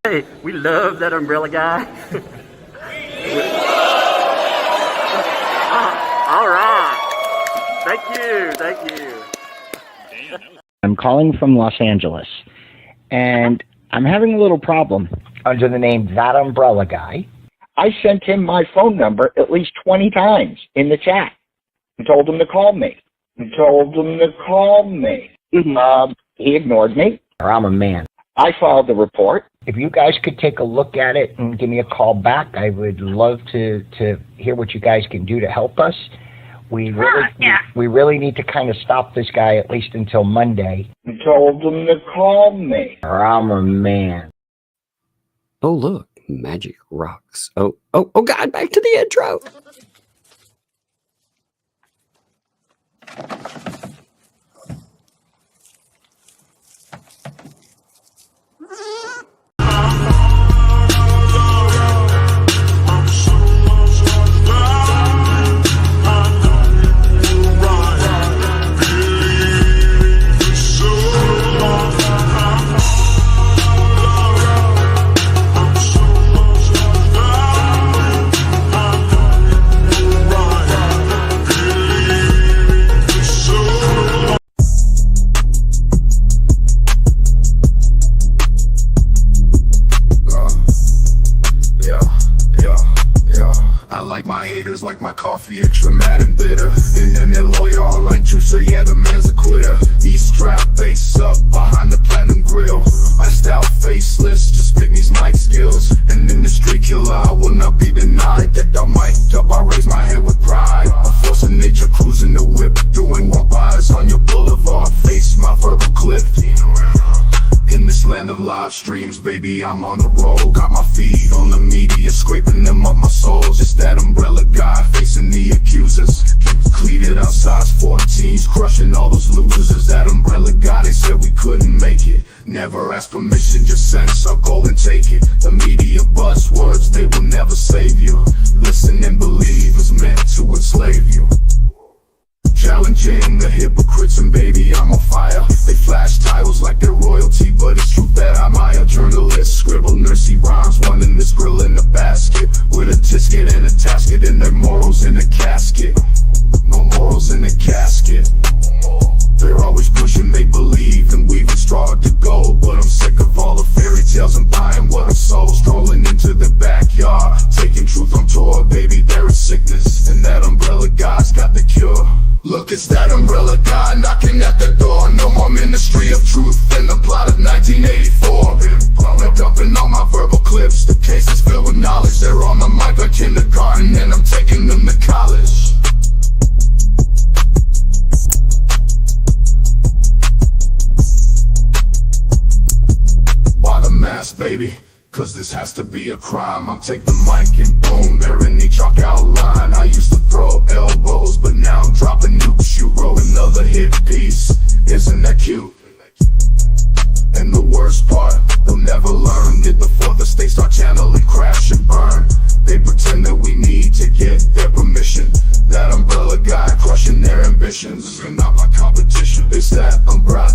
Hey, we love that umbrella guy. All right. Thank you. I'm calling from Los Angeles, and I'm having a little problem under the name ThATuMBRELLAgUY. I sent him my phone number at least 20 times in the chat and told him to call me. He ignored me. I'm a man. I filed the report. If you guys could take a look at it and give me a call back, I would love to hear what you guys can do to help us. We really need to kind of stop this guy at least until Monday. I told him to call me. I'm a man. Oh, look, magic rocks. Oh, God, back to the intro. Like my coffee, extra mad and bitter. And then that lawyer, all like juice, so yeah, the man's a quitter. He's strapped face up behind the platinum grill. I style faceless, just spit these mic skills. And in the street killer, I will not be denied. That I'm mic'd up, I raise my head with pride. A force of nature cruising the whip, doing walk-bys on your boulevard. Face my verbal clip. In this land of live streams, baby, I'm on the road. Got my feet on the media, scraping them up my soles. It's that umbrella guy facing the accusers. Cleated out size 14s, crushing all those losers. That umbrella guy, they said we couldn't make it. Never ask permission, just sense, I'll go and take it. The media buzzwords, they will never save you. Listen and believe is meant to enslave you. Challenging the hypocrites, and baby, I'm on fire. They flash titles like they're royalty, but it's true that I'm a journalist. Scribble nursey rhymes, one in this grill in the basket, with a tisket and a tasket, and their morals in a casket. No morals in a casket. They're always pushing make believe and weaving straw to gold, but I'm sick of all the fairy tales and buying what I'm sold. Strolling into the backyard, taking truth on tour, baby, there is sickness, and that umbrella guy's got the cure. Look, it's that umbrella guy knocking at the door. No more ministry of truth than the plot of 1984. They're dumping all my verbal clips. The case is filled with knowledge. They're on the mic like kindergarten, and I'm taking them to college. Why the mask, baby? Cause this has to be a crime. I'll take the mic and boom, they're in the chalk outline. I used to throw elbows, but now I'm dropping nukes. You wrote another hit piece, isn't that cute? And the worst part, they'll never learn it before the stakes start channeling, crash and burn. They pretend that we need to get their permission. That umbrella guy crushing their ambitions. You're not my competition, it's that umbrella.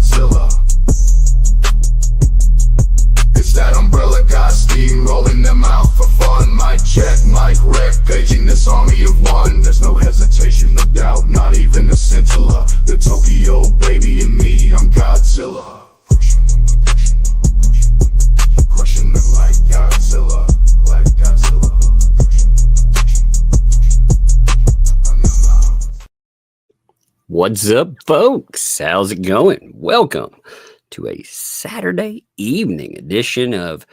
It's that umbrella guy steamrolling them out for fun. Mic check, mic wreck, paging this army of one. There's no hesitation, no doubt, not even a scintilla. The Tokyo baby and me, I'm Godzilla. Crushing them like Godzilla, like Godzilla. What's up, folks? How's it going? Welcome to a Saturday evening edition of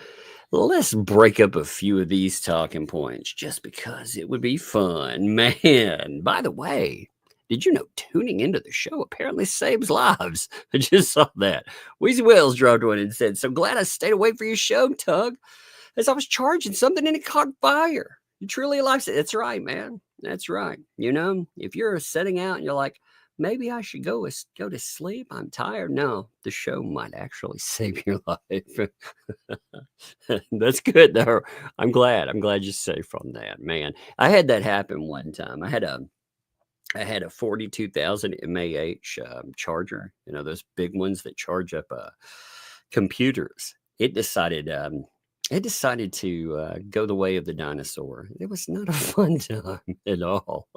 Let's Break Up a Few of These Talking Points, just because it would be fun. Man, by the way, did you know tuning into the show apparently saves lives? I just saw that. Wheezy Wells dropped one and said, "So glad I stayed away for your show, Tug, as I was charging something and it caught fire. You truly a lifesaver." That's right, man. That's right. You know, if you're setting out and you're like, maybe I should go to sleep, I'm tired. No, the show might actually save your life. That's good, though. I'm glad you're safe on that, man. I had that happen one time. I had a 42,000 mAh charger, those big ones that charge up computers. It decided it decided to go the way of the dinosaur. It was not a fun time at all.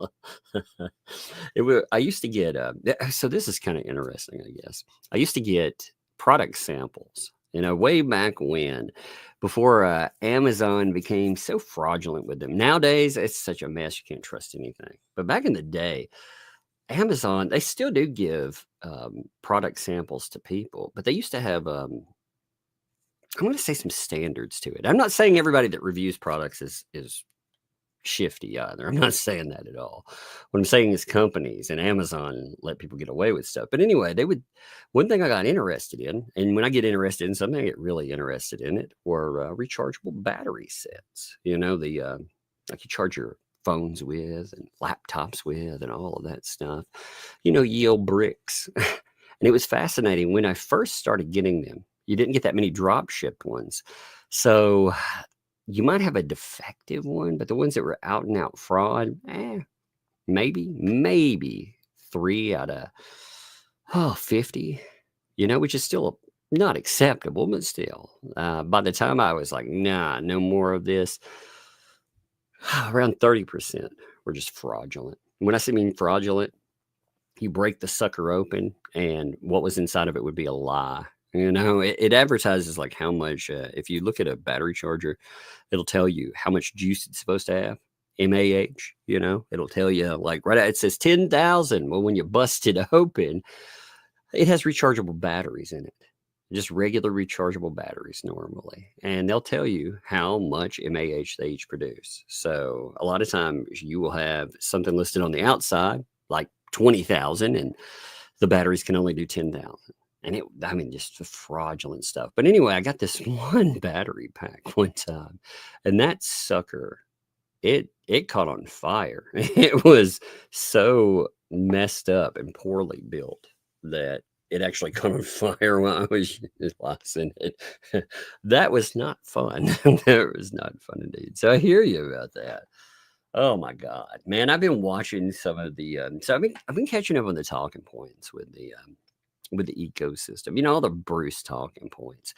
I used to get, so this is kind of interesting, I guess. I used to get product samples, way back when, before Amazon became so fraudulent with them. Nowadays, it's such a mess, you can't trust anything. But back in the day, Amazon, they still do give product samples to people, but they used to have, I'm going to say some standards to it. I'm not saying everybody that reviews products is shifty either. I'm not saying that at all. What I'm saying is companies and Amazon let people get away with stuff. But anyway, one thing I got interested in, and when I get interested in something, I get really interested in it, were rechargeable battery sets. Like you charge your phones with and laptops with and all of that stuff. Yale bricks. And it was fascinating when I first started getting them. You didn't get that many drop shipped ones. So you might have a defective one, but the ones that were out and out fraud, maybe 3 out of 50, which is still not acceptable, but still. By the time I was like, nah, no more of this, around 30% were just fraudulent. When I mean fraudulent, you break the sucker open and what was inside of it would be a lie. It advertises like how much, if you look at a battery charger, it'll tell you how much juice it's supposed to have. MAH, it'll tell you like right out, it says 10,000. Well, when you bust it open, it has rechargeable batteries in it, just regular rechargeable batteries normally. And they'll tell you how much MAH they each produce. So a lot of times you will have something listed on the outside, like 20,000, and the batteries can only do 10,000. And just the fraudulent stuff. But anyway, I got this one battery pack one time, and that sucker, it caught on fire. It was so messed up and poorly built that it actually caught on fire while I was utilizing it. That was not fun. That was not fun indeed. So I hear you about that. Oh my God, man! I've been watching some of the. I've been catching up on the talking points with the ecosystem, all the Bruce talking points.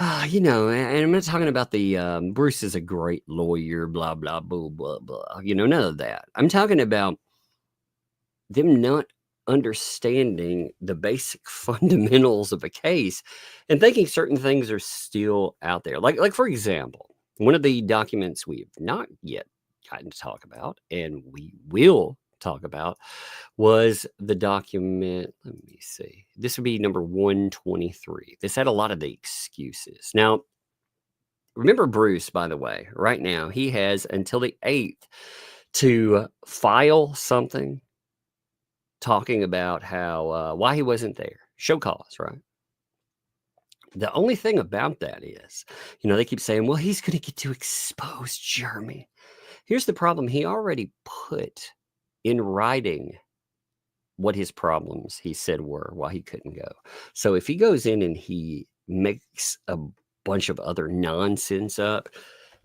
And I'm not talking about the Bruce is a great lawyer, blah, blah, blah, blah, blah. None of that. I'm talking about them not understanding the basic fundamentals of a case and thinking certain things are still out there. Like for example, one of the documents we've not yet gotten to talk about, and we will talk about, was the document. Let me see. This would be number 123. This had a lot of the excuses. Now, remember Bruce, by the way, right now, he has until the 8th to file something talking about how, why he wasn't there. Show cause, right? The only thing about that is, they keep saying, well, he's going to get to expose Jeremy. Here's the problem. He already put in writing what his problems he said were, why he couldn't go. So if he goes in and he makes a bunch of other nonsense up,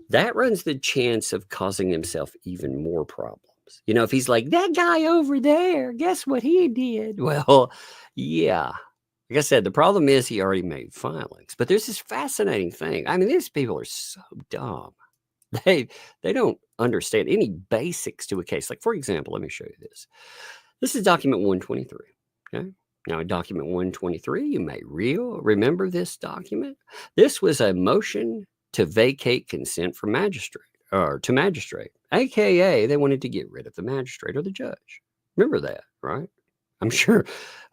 that runs the chance of causing himself even more problems. If he's like, that guy over there, guess what he did? Well, yeah. Like I said, the problem is he already made filings. But there's this fascinating thing. These people are so dumb. They don't understand any basics to a case. Like, for example, let me show you this. This is document 123. Okay. Now, in document 123, you may remember this document. This was a motion to vacate consent from magistrate or to magistrate, aka they wanted to get rid of the magistrate or the judge. Remember that, right? I'm sure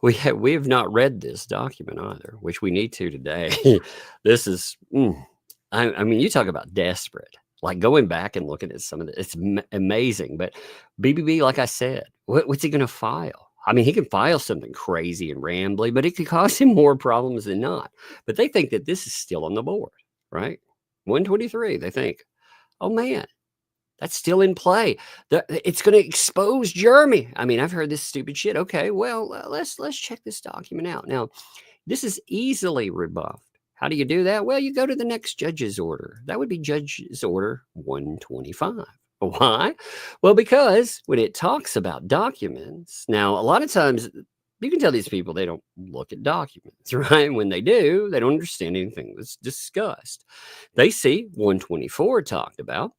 we have not read this document either, which we need to today. This is, you talk about desperate. Like going back and looking at some of it, it's amazing. But BBB, like I said, what's he going to file? He can file something crazy and rambly, but it could cause him more problems than not. But they think that this is still on the board, right? 123, they think, oh man, that's still in play. It's going to expose Jeremy. I've heard this stupid shit. Okay, well, let's check this document out. Now, this is easily rebuffed. How do you do that? Well, you go to the next judge's order. That would be judge's order 125. Why? Well, because when it talks about documents, now a lot of times You can tell these people they don't look at documents, right? When they do, they don't understand anything that's discussed. They see 124 talked about,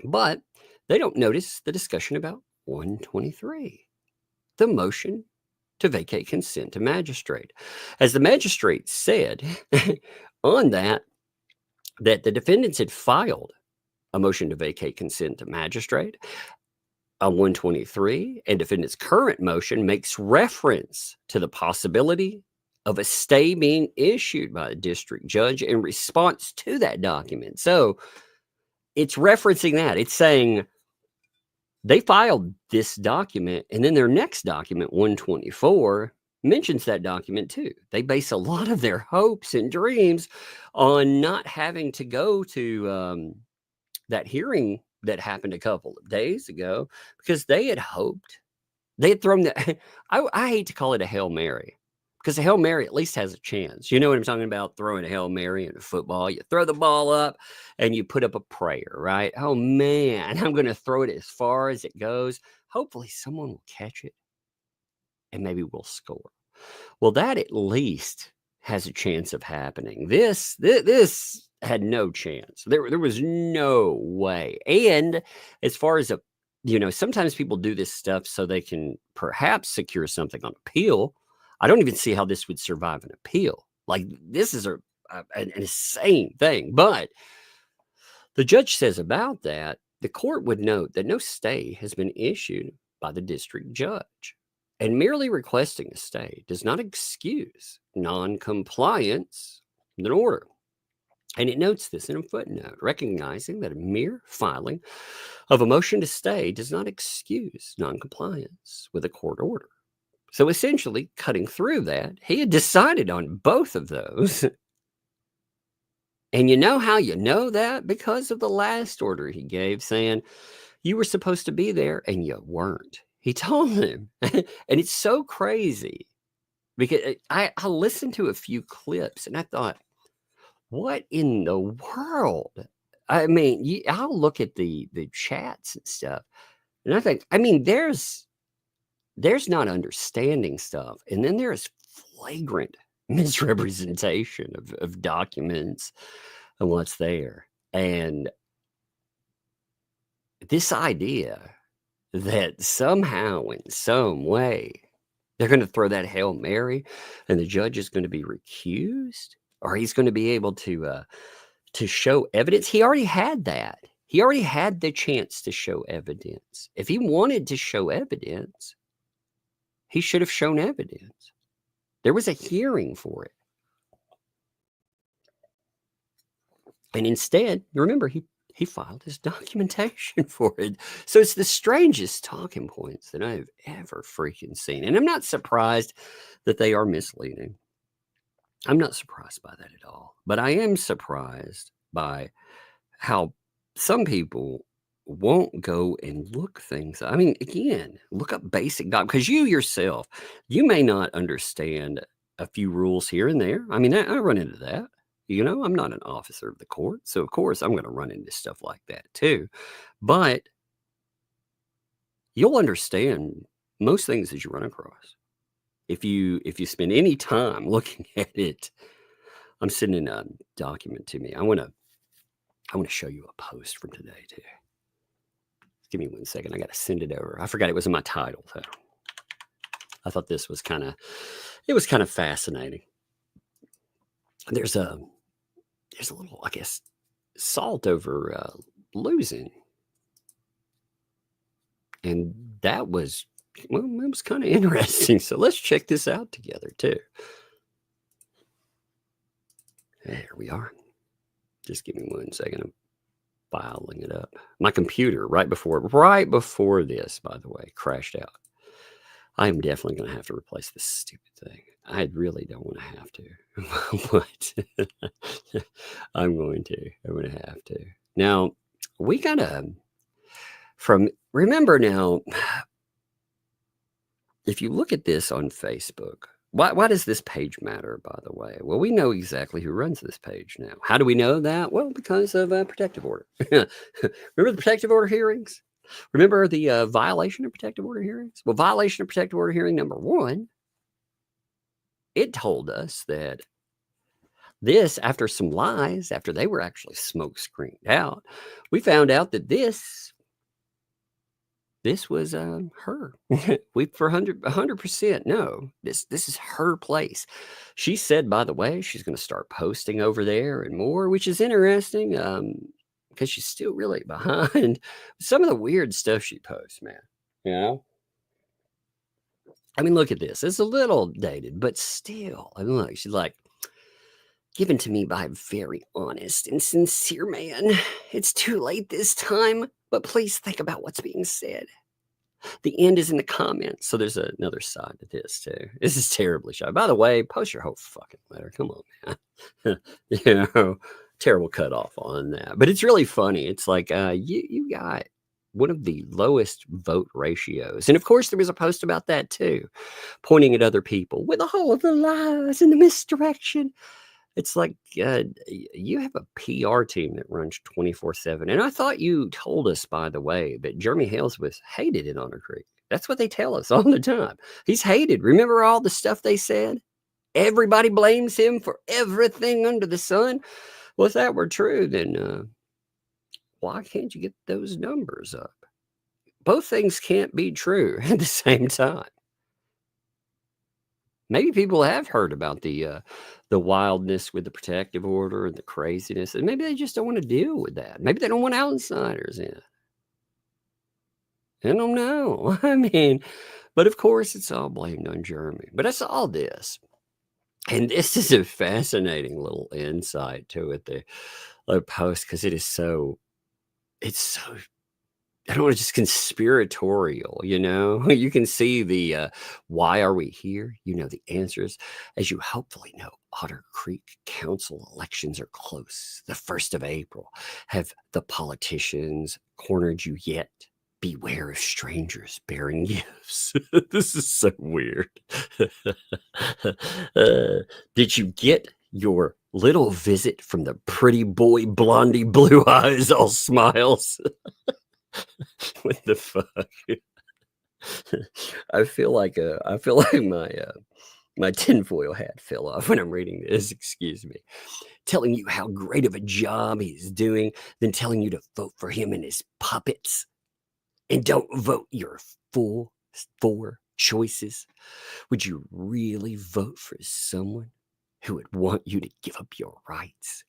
but they don't notice the discussion about 123, the motion to vacate consent to magistrate. As the magistrate said on that the defendants had filed a motion to vacate consent to magistrate on 123, and defendant's current motion makes reference to the possibility of a stay being issued by a district judge in response to that document. So it's referencing that. It's saying they filed this document, and then their next document, 124, mentions that document too. They base a lot of their hopes and dreams on not having to go to that hearing that happened a couple of days ago, because they had hoped, they had thrown the, I hate to call it a Hail Mary, because a Hail Mary at least has a chance. You know what I'm talking about? Throwing a Hail Mary in a football. You throw the ball up and you put up a prayer, right? Oh man, I'm going to throw it as far as it goes. Hopefully someone will catch it and maybe we'll score. Well, that at least has a chance of happening. This had no chance. There was no way. And as far as sometimes people do this stuff so they can perhaps secure something on appeal. I don't even see how this would survive an appeal. Like, this is an insane thing. But the judge says about that, the court would note that no stay has been issued by the district judge. And merely requesting a stay does not excuse non-compliance with an order. And it notes this in a footnote, recognizing that a mere filing of a motion to stay does not excuse non-compliance with a court order. So essentially, cutting through that, he had decided on both of those. And you know how you know that? Because of the last order he gave saying, you were supposed to be there and you weren't. He told him. And it's so crazy because I listened to a few clips and I thought, what in the world? I mean, I'll look at the chats and stuff and I think, there's not understanding stuff. And then there's flagrant misrepresentation of documents and what's there. And this idea that somehow in some way they're going to throw that Hail Mary and the judge is going to be recused, or he's going to be able to show evidence. He already had that. He already had the chance to show evidence. If he wanted to show evidence, he should have shown evidence. There was a hearing for it. And instead, remember, he filed his documentation for it. So it's the strangest talking points that I've ever freaking seen. And I'm not surprised that they are misleading. I'm not surprised by that at all. But I am surprised by how some people won't go and look things up. I mean, again, look up basic because you yourself, you may not understand a few rules here and there. I mean, I run into that. I'm not an officer of the court, so of course I'm going to run into stuff like that too. But you'll understand most things that you run across if you spend any time looking at it. I'm sending a document to me. I want to show you a post from today too. Give me 1 second. I got to send it over. I forgot it was in my title. So I thought this was kind of fascinating. There's a little, I guess, salt over losing. And that was, it was kind of interesting. So let's check this out together too. There we are. Just give me 1 second. I'm filing it up. My computer right before this, by the way, crashed out. I am definitely going to have to replace this stupid thing. I really don't want to have to, but I'm going to have to. Now, we got remember now, if you look at this on Facebook, why does this page matter, by the way? Well, we know exactly who runs this page now. How do we know that? Well, because of a protective order. Remember the protective order hearings? Remember the violation of protective order hearings? Well, violation of protective order hearing number 1, it told us that this, after some lies, after they were actually smoke screened out, we found out that this was her. We for 100% no, this is her place. She said, by the way, she's going to start posting over there and more, which is interesting because she's still really behind some of the weird stuff she posts, man. You know, I mean, look at this. It's a little dated, but still, I mean, look, she's like, given to me by a very honest and sincere man. It's too late this time, but please think about what's being said. The end is in the comments. So there's another side to this too. This is terribly shy. By the way, post your whole fucking letter. Come on, man. You know, terrible cutoff on that. But it's really funny. It's like you got one of the lowest vote ratios. And of course, there was a post about that too, pointing at other people with all of the lies and the misdirection. It's like you have a PR team that runs 24/7. And I thought you told us, by the way, that Jeremy Hales was hated in Otter Creek. That's what they tell us all the time. He's hated. Remember all the stuff they said? Everybody blames him for everything under the sun. Well, if that were true, then why can't you get those numbers up? Both things can't be true at the same time. Maybe people have heard about the wildness with the protective order and the craziness, and maybe they just don't want to deal with that. Maybe they don't want outsiders in. I don't know. I mean, but of course, it's all blamed on Jeremy. But I saw this, and this is a fascinating little insight to it. The post, because it's so. I don't want to just conspiratorial, you know. You can see the why are we here? You know the answers. As you hopefully know, Otter Creek Council elections are close. The 1st of April. Have the politicians cornered you yet? Beware of strangers bearing gifts. This is so weird. Did you get your little visit from the pretty boy blondie blue eyes all smiles? What the fuck? I feel like my tinfoil hat fell off when I'm reading this. Excuse me. Telling you how great of a job he's doing, then telling you to vote for him and his puppets, and don't vote your full 4 choices. Would you really vote for someone who would want you to give up your rights?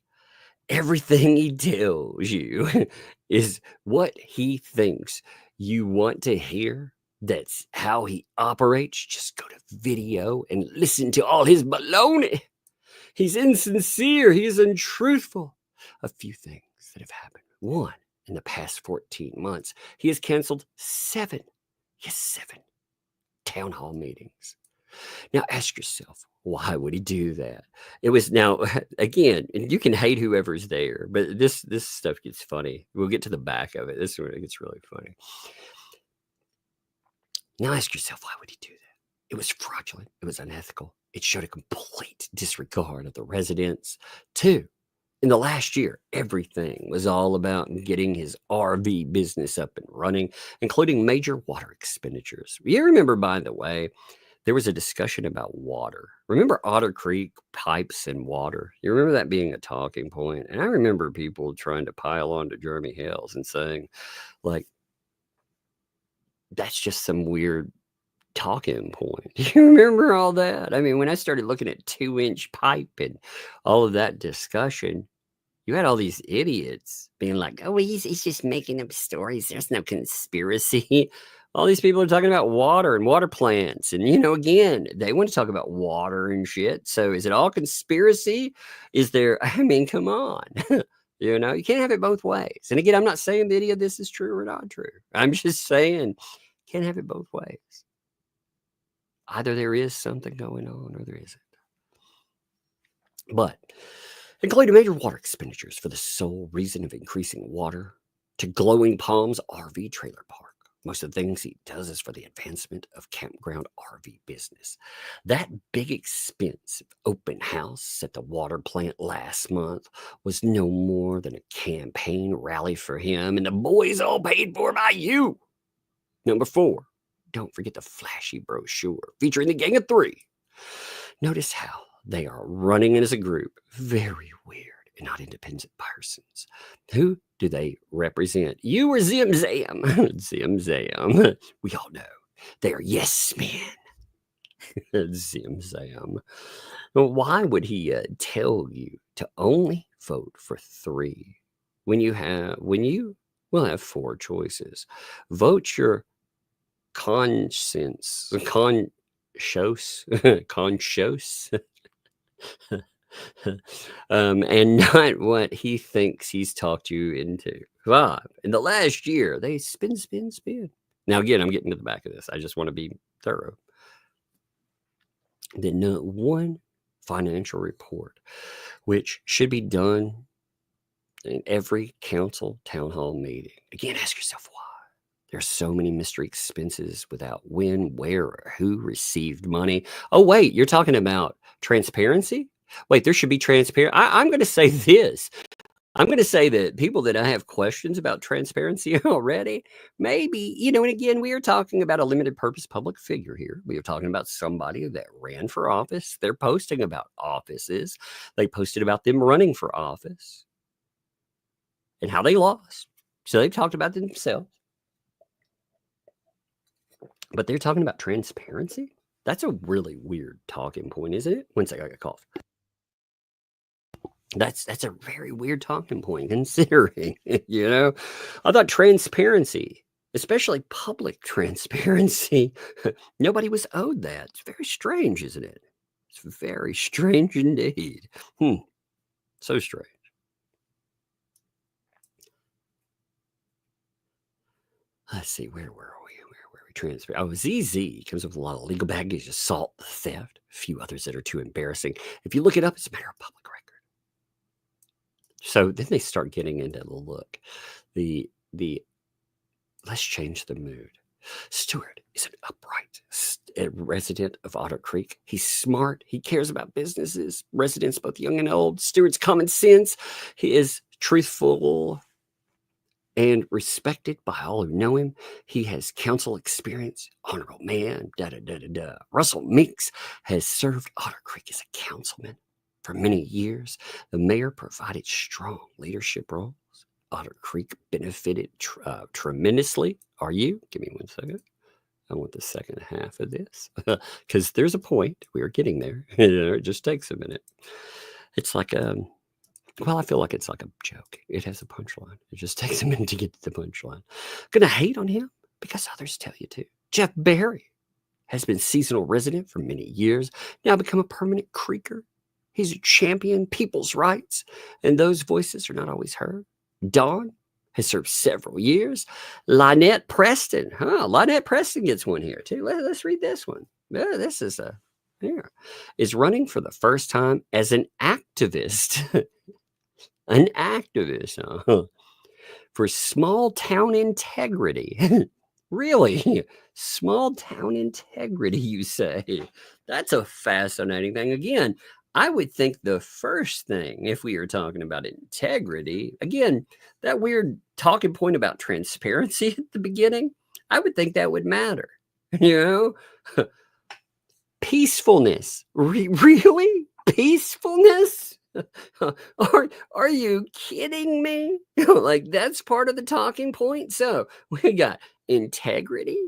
Everything he tells you is what he thinks you want to hear. That's how he operates. Just go to video and listen to all his baloney. He's insincere. He's untruthful. A few things that have happened. 1, in the past 14 months, he has canceled 7 town hall meetings. Now ask yourself, why would he do that? It was now, again, and you can hate whoever's there, but this stuff gets funny. We'll get to the back of it. This is where it gets really funny. Now ask yourself, why would he do that? It was fraudulent. It was unethical. It showed a complete disregard of the residents. 2, in the last year, everything was all about getting his RV business up and running, including major water expenditures. You remember, by the way, there was a discussion about water. Remember Otter Creek pipes and water? You remember that being a talking point? And I remember people trying to pile on to Jeremy Hales and saying, like, that's just some weird talking point. You remember all that? I mean, when I started looking at 2-inch pipe and all of that discussion, you had all these idiots being like, oh, he's just making up stories. There's no conspiracy. All these people are talking about water and water plants. And, you know, again, they want to talk about water and shit. So is it all conspiracy? Is there, I mean, come on. You know, you can't have it both ways. And again, I'm not saying that any of this is true or not true. I'm just saying you can't have it both ways. Either there is something going on or there isn't. But including major water expenditures for the sole reason of increasing water to Glowing Palms RV trailer park. Most of the things he does is for the advancement of campground RV business. That big expensive open house at the water plant last month was no more than a campaign rally for him, and the boys all paid for by you. Number 4, don't forget the flashy brochure featuring the gang of 3. Notice how they are running as a group. Very weird and not independent persons. Who do they represent? You or Zim Zam? Zim Zam. We all know they are yes men. Zim Zam. Well, why would he tell you to only vote for 3 when you will have 4 choices? Vote your conscience, conscious, and not what he thinks he's talked you into. 5. In the last year, they spin. Now, again, I'm getting to the back of this. I just want to be thorough. Then not one financial report, which should be done in every council town hall meeting. Again, ask yourself why. There's so many mystery expenses without when, where, or who received money. Oh, wait, you're talking about transparency? Wait, there should be transparency. I'm going to say this. I'm going to say that people that I have questions about transparency already, maybe, and again, we are talking about a limited purpose public figure here. We are talking about somebody that ran for office. They're posting about offices. They posted about them running for office and how they lost. So they've talked about themselves. But they're talking about transparency? That's a really weird talking point, isn't it? One second, I got a cough. That's a very weird talking point, considering, I thought transparency, especially public transparency, nobody was owed that. It's very strange, isn't it? It's very strange indeed. So strange. Let's see, where were we? Transfer. Oh, ZZ comes with a lot of legal baggage, assault, theft, a few others that are too embarrassing. If you look it up, it's a matter of public record. So then they start getting into the look. The let's change the mood. Stuart is an upright resident of Otter Creek. He's smart. He cares about businesses, residents, both young and old. Stuart's common sense. He is truthful and respected by all who know him. He has council experience, honorable man, Russell Meeks has served Otter Creek as a councilman for many years. The mayor provided strong leadership roles. Otter Creek benefited tremendously. Are you? Give me 1 second. I want the second half of this because there's a point. We are getting there. It just takes a minute. It's like I feel like it's like a joke. It has a punchline. It just takes a minute to get to the punchline. Gonna hate on him because others tell you to. Jeff Berry has been seasonal resident for many years, now become a permanent creeker. He's a champion people's rights, and those voices are not always heard. Dawn has served several years. Lynette Preston. Lynette Preston gets one here, too. Let's read this one. This is is running for the first time as an activist. An activist for small town integrity. Really? Small town integrity, you say? That's a fascinating thing. Again, I would think the first thing, if we are talking about integrity, again, that weird talking point about transparency at the beginning, I would think that would matter. Peacefulness. Really? Peacefulness? Are you kidding me? Like, that's part of the talking point. So we got integrity,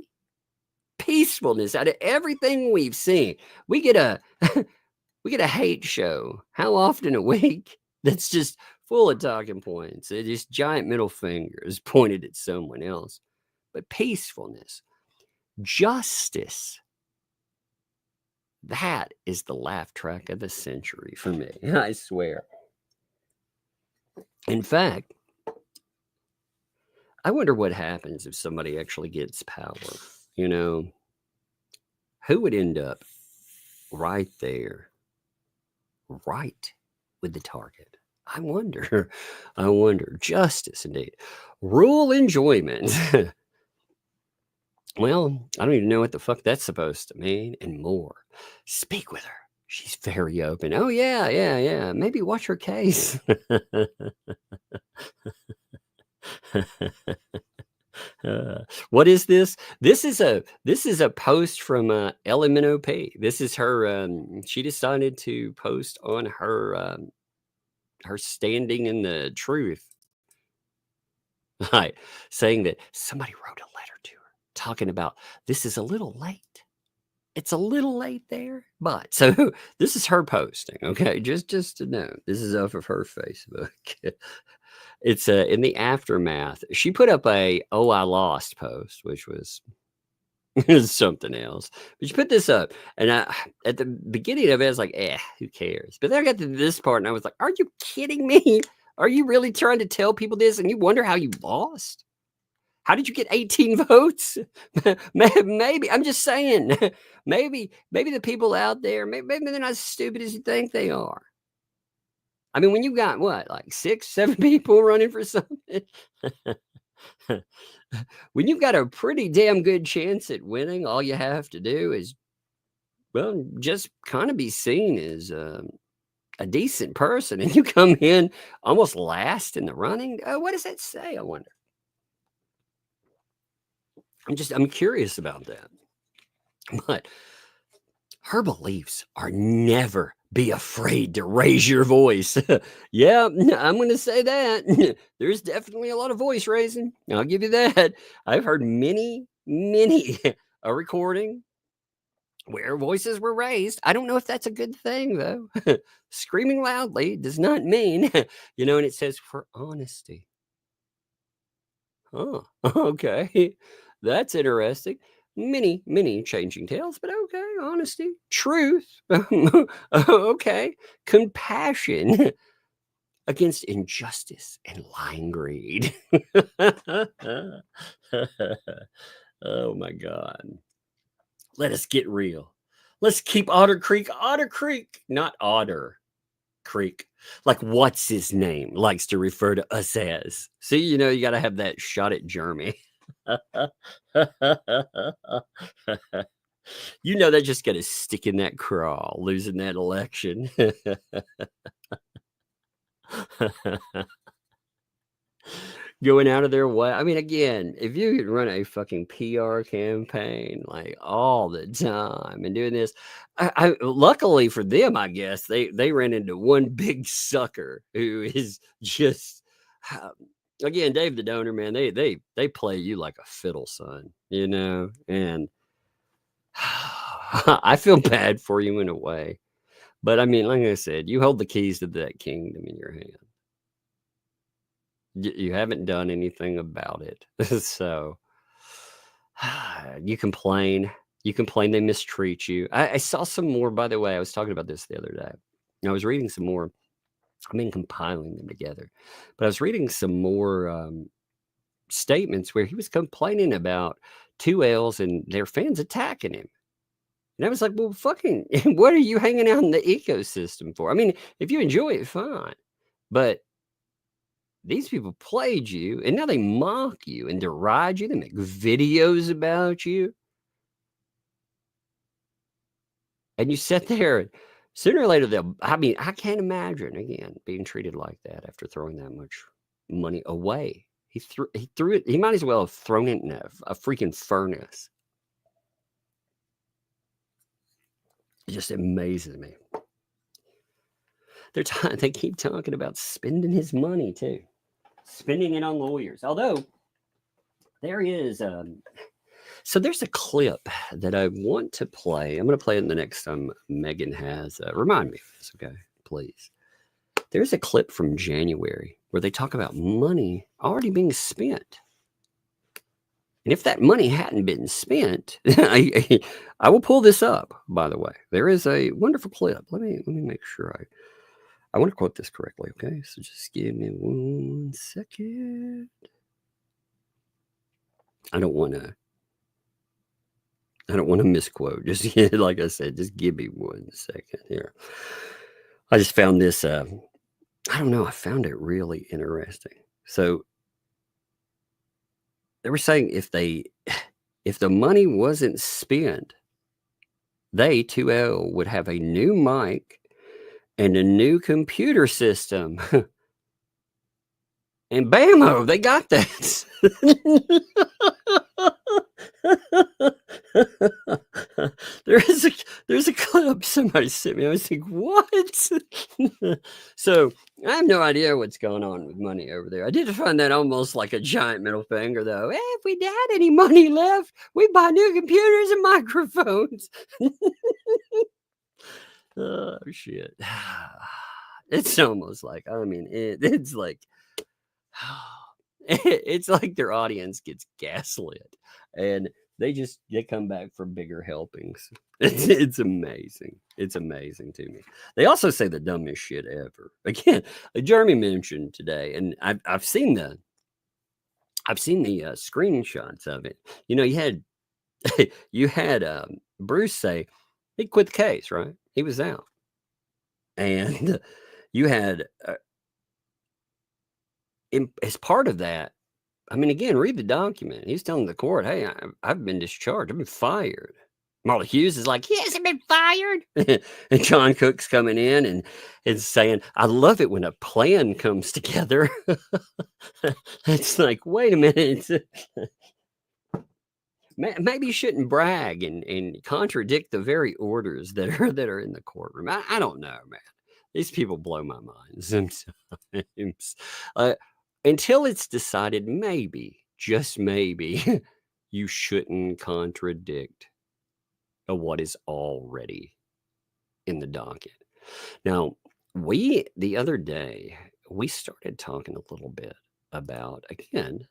peacefulness. Out of everything we've seen, we get a hate show. How often a week? That's just full of talking points. It's just giant middle fingers pointed at someone else. But peacefulness, justice. That is the laugh track of the century for me. I swear. In fact, I wonder what happens if somebody actually gets power. Who would end up right there, right with the target? I wonder. Justice, indeed. Rural enjoyment. Well, I don't even know what the fuck that's supposed to mean, and more. Speak with her. She's very open. Oh, yeah, yeah, yeah. Maybe watch her case. What is this? This is a post from LMNOP. This is her. She decided to post on her her standing in the truth, right? Saying that somebody wrote a letter to her talking about this is a little late. It's a little late there, but so this is her posting. Okay, just to know, this is off of her Facebook. It's in the aftermath. She put up a "Oh, I lost" post, which was something else. But she put this up, and at the beginning of it, I was like, who cares? But then I got to this part, and I was like, are you kidding me? Are you really trying to tell people this? And you wonder how you lost? How did you get 18 votes? Maybe I'm just saying. Maybe the people out there, maybe they're not as stupid as you think they are. I mean, when you got what, like 6, 7 people running for something, when you've got a pretty damn good chance at winning, all you have to do is, well, just kind of be seen as a decent person, and you come in almost last in the running. What does that say? I wonder. I'm curious about that. But her beliefs are never be afraid to raise your voice. Yeah, I'm going to say that. There's definitely a lot of voice raising. I'll give you that. I've heard many a recording where voices were raised. I don't know if that's a good thing, though. Screaming loudly does not mean, and it says for honesty. Oh, okay. That's interesting. Many changing tales, but okay. Honesty, truth. Okay. Compassion against injustice and lying greed. Oh my God. Let us get real. Let's keep Otter Creek, not Otter Creek. Like, what's his name likes to refer to us as. See, you got to have that shot at Jeremy. They're just going to stick in that craw, losing that election. Going out of their way. I mean, again, if you could run a fucking PR campaign like all the time and doing this, I luckily for them, I guess they ran into one big sucker who is just, again, Dave the Donor, man. They play you like a fiddle, son. And I feel bad for you in a way, but I mean, like I said, you hold the keys to that kingdom in your hand. You haven't done anything about it. So you complain they mistreat you. I saw some more, by the way. I was talking about this the other day. I was reading some more. I mean, compiling them together, but I was reading some more statements where he was complaining about 2Ls and their fans attacking him. And I was like, well, fucking, what are you hanging out in the ecosystem for? I mean, if you enjoy it, fine. But these people played you, and now they mock you and deride you. They make videos about you. And you sit there, and sooner or later, I can't imagine, again, being treated like that after throwing that much money away. He threw it. He might as well have thrown it in a freaking furnace. It just amazes me. They keep talking about spending his money, too. Spending it on lawyers. Although there is so there's a clip that I want to play. I'm going to play it the next time Megan has. Remind me of this, okay? Please. There's a clip from January where they talk about money already being spent. And if that money hadn't been spent, I will pull this up, by the way. There is a wonderful clip. Let me make sure I want to quote this correctly, okay? So just give me 1 second. I don't want to misquote. Just like I said, just give me 1 second here. I just found this. I don't know. I found it really interesting. So they were saying if if the money wasn't spent, they, 2L, would have a new mic and a new computer system. And bammo, they got that. there's a clip somebody sent me. I was like, what? So I have no idea what's going on with money over there. I did find that almost like a giant middle finger, though. Hey, if we had any money left, we buy new computers and microphones. Oh shit. It's almost like, I mean, it's like, it's like their audience gets gaslit and they come back for bigger helpings. It's amazing. It's amazing to me. They also say the dumbest shit ever. Again, Jeremy mentioned today, and I've seen the screenshots of it. You know, you had Bruce say he quit the case, right? He was out, and you had as part of that. I mean, again, read the document. He's telling the court, "Hey, I've been discharged. I've been fired." Marla Hughes is like, "He hasn't been fired." And John Cook's coming in and is saying, "I love it when a plan comes together." It's like, wait a minute. Maybe you shouldn't brag and contradict the very orders that are in the courtroom. I don't know, man. These people blow my mind sometimes. Until it's decided, maybe, just maybe, you shouldn't contradict what is already in the docket. Now, the other day, we started talking a little bit about, again,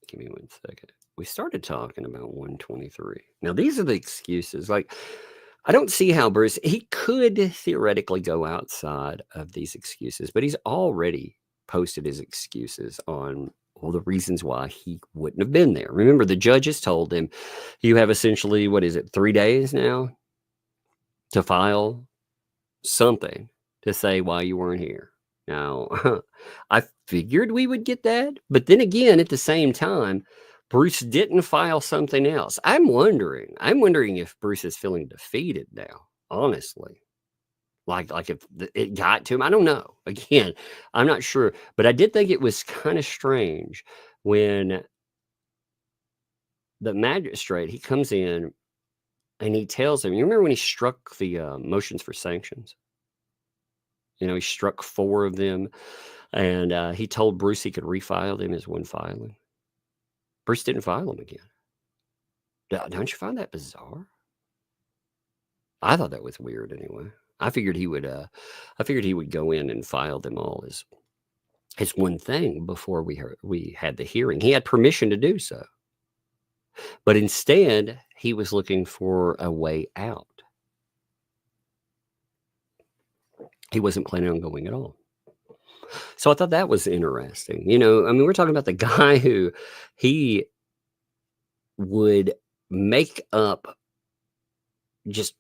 give me 1 second. We started talking about 123. Now, these are the excuses. Like, I don't see how Bruce, he could theoretically go outside of these excuses, but he's already posted his excuses on all the reasons why he wouldn't have been there. Remember, the judges told him, you have essentially, 3 days now to file something to say why you weren't here. Now, I figured we would get that, but then again, at the same time, Bruce didn't file something else. I'm wondering if Bruce is feeling defeated now, honestly. Like if it got to him, I don't know. Again, I'm not sure, but I did think it was kind of strange when the magistrate, he comes in and he tells him, you remember when he struck the motions for sanctions? You know, he struck 4 of them, and he told Bruce he could refile them as one filing. Bruce didn't file them again. Don't you find that bizarre? I thought that was weird anyway. I figured he would go in and file them all as one thing before we had the hearing. He had permission to do so. But instead, he was looking for a way out. He wasn't planning on going at all. So I thought that was interesting. You know, I mean, we're talking about the guy who he would make up just,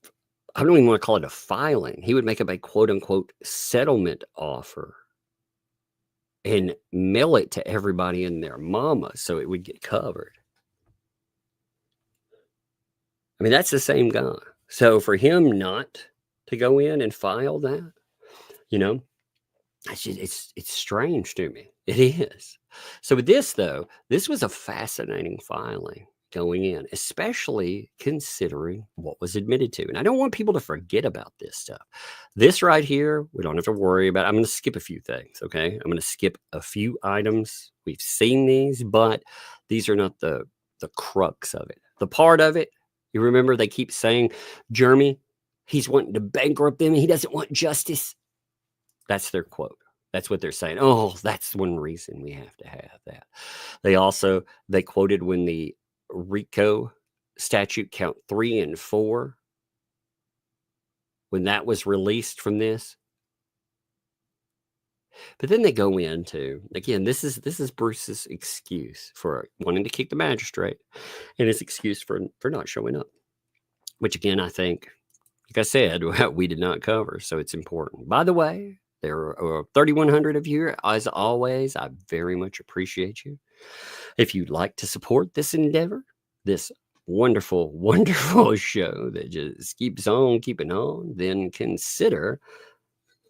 I don't even want to call it a filing. He would make up a quote unquote settlement offer and mail it to everybody and their mama so it would get covered. I mean, that's the same guy. So for him not to go in and file that, you know, it's strange to me. It is. So with this, though, this was a fascinating filing going in, especially considering what was admitted to. And I don't want people to forget about this stuff. This right here, we don't have to worry about. I'm going to skip a few things, okay? I'm going to skip a few items. We've seen these, but these are not the crux of it. The part of it, you remember they keep saying, Jeremy, he's wanting to bankrupt them. He doesn't want justice. That's their quote. That's what they're saying. Oh, that's one reason we have to have that. They quoted when the RICO statute count 3 and 4, when that was released from this. But then they go into, again, this is Bruce's excuse for wanting to kick the magistrate and his excuse for not showing up, which again, I think, like I said, we did not cover. So it's important. By the way, there are 3,100 of you. As always, I very much appreciate you. If you'd like to support this endeavor, this wonderful, wonderful show that just keeps on keeping on, then consider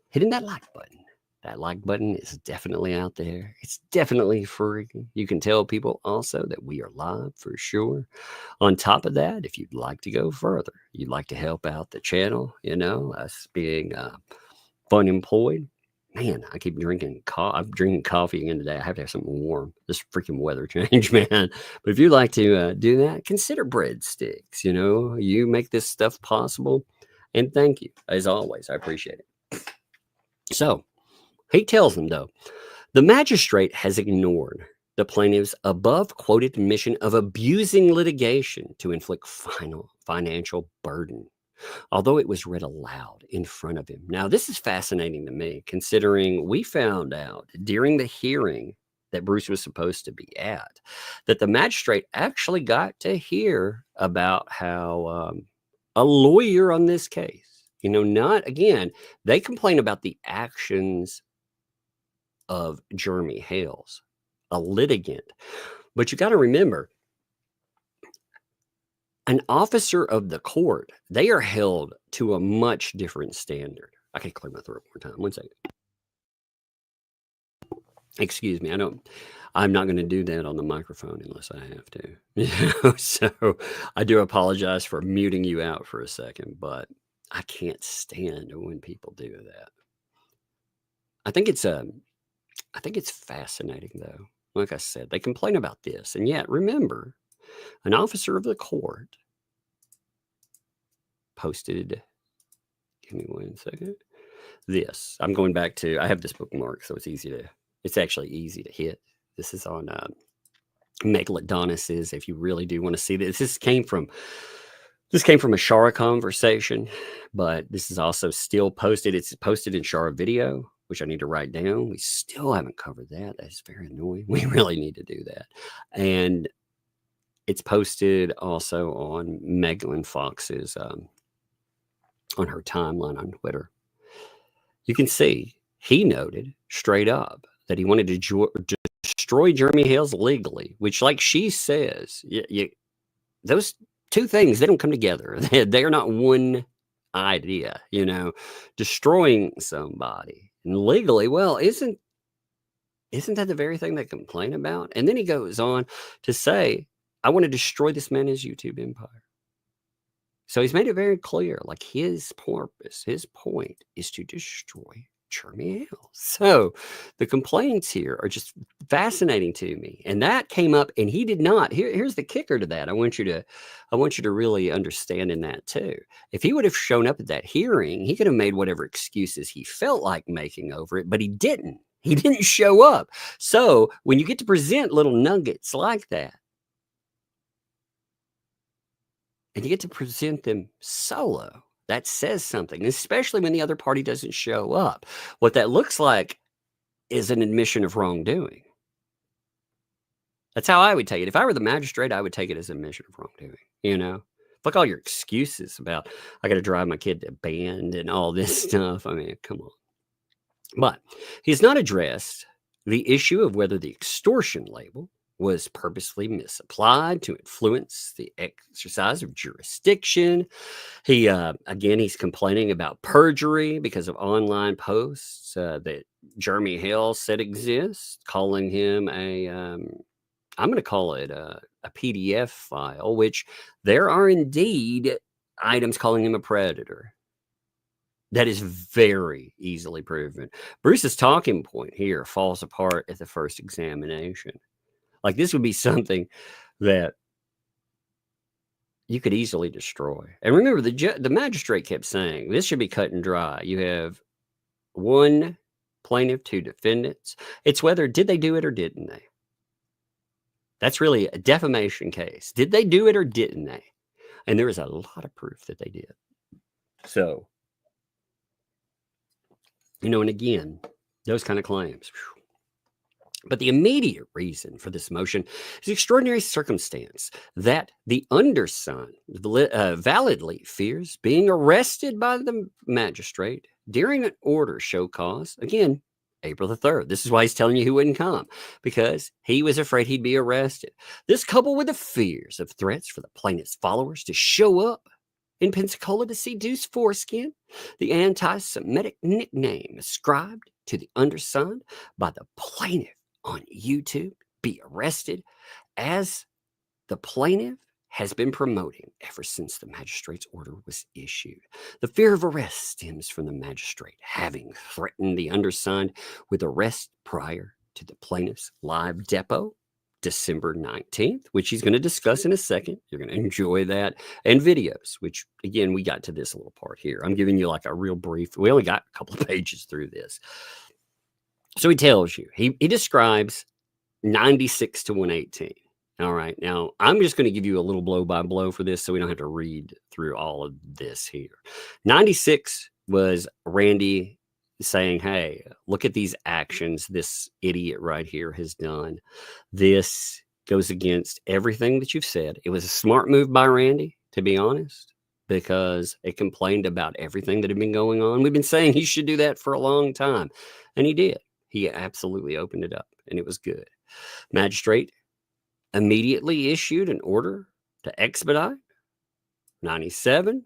hitting that like button. That like button is definitely out there. It's definitely free. You can tell people also that we are live for sure. On top of that, if you'd like to go further, you'd like to help out the channel, us being unemployed. Man, I keep drinking I'm drinking coffee again today. I have to have something warm. This freaking weather change, man. But if you'd like to do that, consider breadsticks. You make this stuff possible. And thank you, as always. I appreciate it. So, he tells them, though, the magistrate has ignored the plaintiff's above quoted admission of abusing litigation to inflict financial burden, although it was read aloud in front of him. Now, this is fascinating to me, considering we found out during the hearing that Bruce was supposed to be at, that the magistrate actually got to hear about how a lawyer on this case, they complain about the actions of Jeremy Hales, a litigant. But you got to remember, an officer of the court, they are held to a much different standard. I can clear my throat one more time. 1 second. Excuse me. I'm not going to do that on the microphone unless I have to. So I do apologize for muting you out for a second, but I can't stand when people do that. I think it's fascinating, though. Like I said, they complain about this. And yet, remember, an officer of the court posted, give me 1 second, this. I'm going back to, I have this bookmark, so it's actually easy to hit. This is on Megalodonus's, if you really do want to see this. This came from a Shara conversation, but this is also still posted. It's posted in Shara video, which I need to write down. We still haven't covered that. That's very annoying. We really need to do that. And it's posted also on Megalyn Fox's, on her timeline on Twitter. You can see he noted straight up that he wanted to destroy Jeremy Hales legally, which, like she says, those two things, they don't come together. They are not one idea, destroying somebody. And legally, well, isn't that the very thing they complain about? And then he goes on to say, I want to destroy this man's YouTube empire. So he's made it very clear, like his purpose, his point is to destroy Jeremy Hale. So the complaints here are just fascinating to me. And that came up, and he did not. Here's the kicker to that. I want you to really understand in that too. If he would have shown up at that hearing, he could have made whatever excuses he felt like making over it, but he didn't. He didn't show up. So when you get to present little nuggets like that, and you get to present them solo, that says something, especially when the other party doesn't show up. What that looks like is an admission of wrongdoing. That's how I would take it. If I were the magistrate, I would take it as an admission of wrongdoing, Like all your excuses about, I got to drive my kid to band and all this stuff. I mean, come on. But he's not addressed the issue of whether the extortion label was purposely misapplied to influence the exercise of jurisdiction. He's complaining about perjury because of online posts that Jeremy Hale said exist, calling him I'm going to call it a PDF file, which there are indeed items calling him a predator. That is very easily proven. Bruce's talking point here falls apart at the first examination. Like, this would be something that you could easily destroy. And remember, the magistrate kept saying, this should be cut and dry. You have one plaintiff, two defendants. It's whether, did they do it or didn't they? That's really a defamation case. Did they do it or didn't they? And there is a lot of proof that they did. So, and again, those kind of claims. Whew. But the immediate reason for this motion is the extraordinary circumstance that the undersigned validly fears being arrested by the magistrate during an order show cause. Again, April the 3rd. This is why he's telling you he wouldn't come, because he was afraid he'd be arrested. This, coupled with the fears of threats for the plaintiff's followers to show up in Pensacola to see Deuce Foreskin, the anti-Semitic nickname ascribed to the undersigned by the plaintiff on YouTube, be arrested, as the plaintiff has been promoting ever since the magistrate's order was issued. The fear of arrest stems from the magistrate having threatened the undersigned with arrest prior to the plaintiff's live depot, December 19th, which he's going to discuss in a second. You're going to enjoy that. And videos, which, again, we got to this little part here. I'm giving you like a real brief. We only got a couple of pages through this. So he tells you, he describes 96 to 118. All right. Now, I'm just going to give you a little blow by blow for this so we don't have to read through all of this here. 96 was Randy saying, hey, look at these actions this idiot right here has done. This goes against everything that you've said. It was a smart move by Randy, to be honest, because it complained about everything that had been going on. We've been saying he should do that for a long time, and he did. He absolutely opened it up, and it was good. Magistrate immediately issued an order to expedite. 97.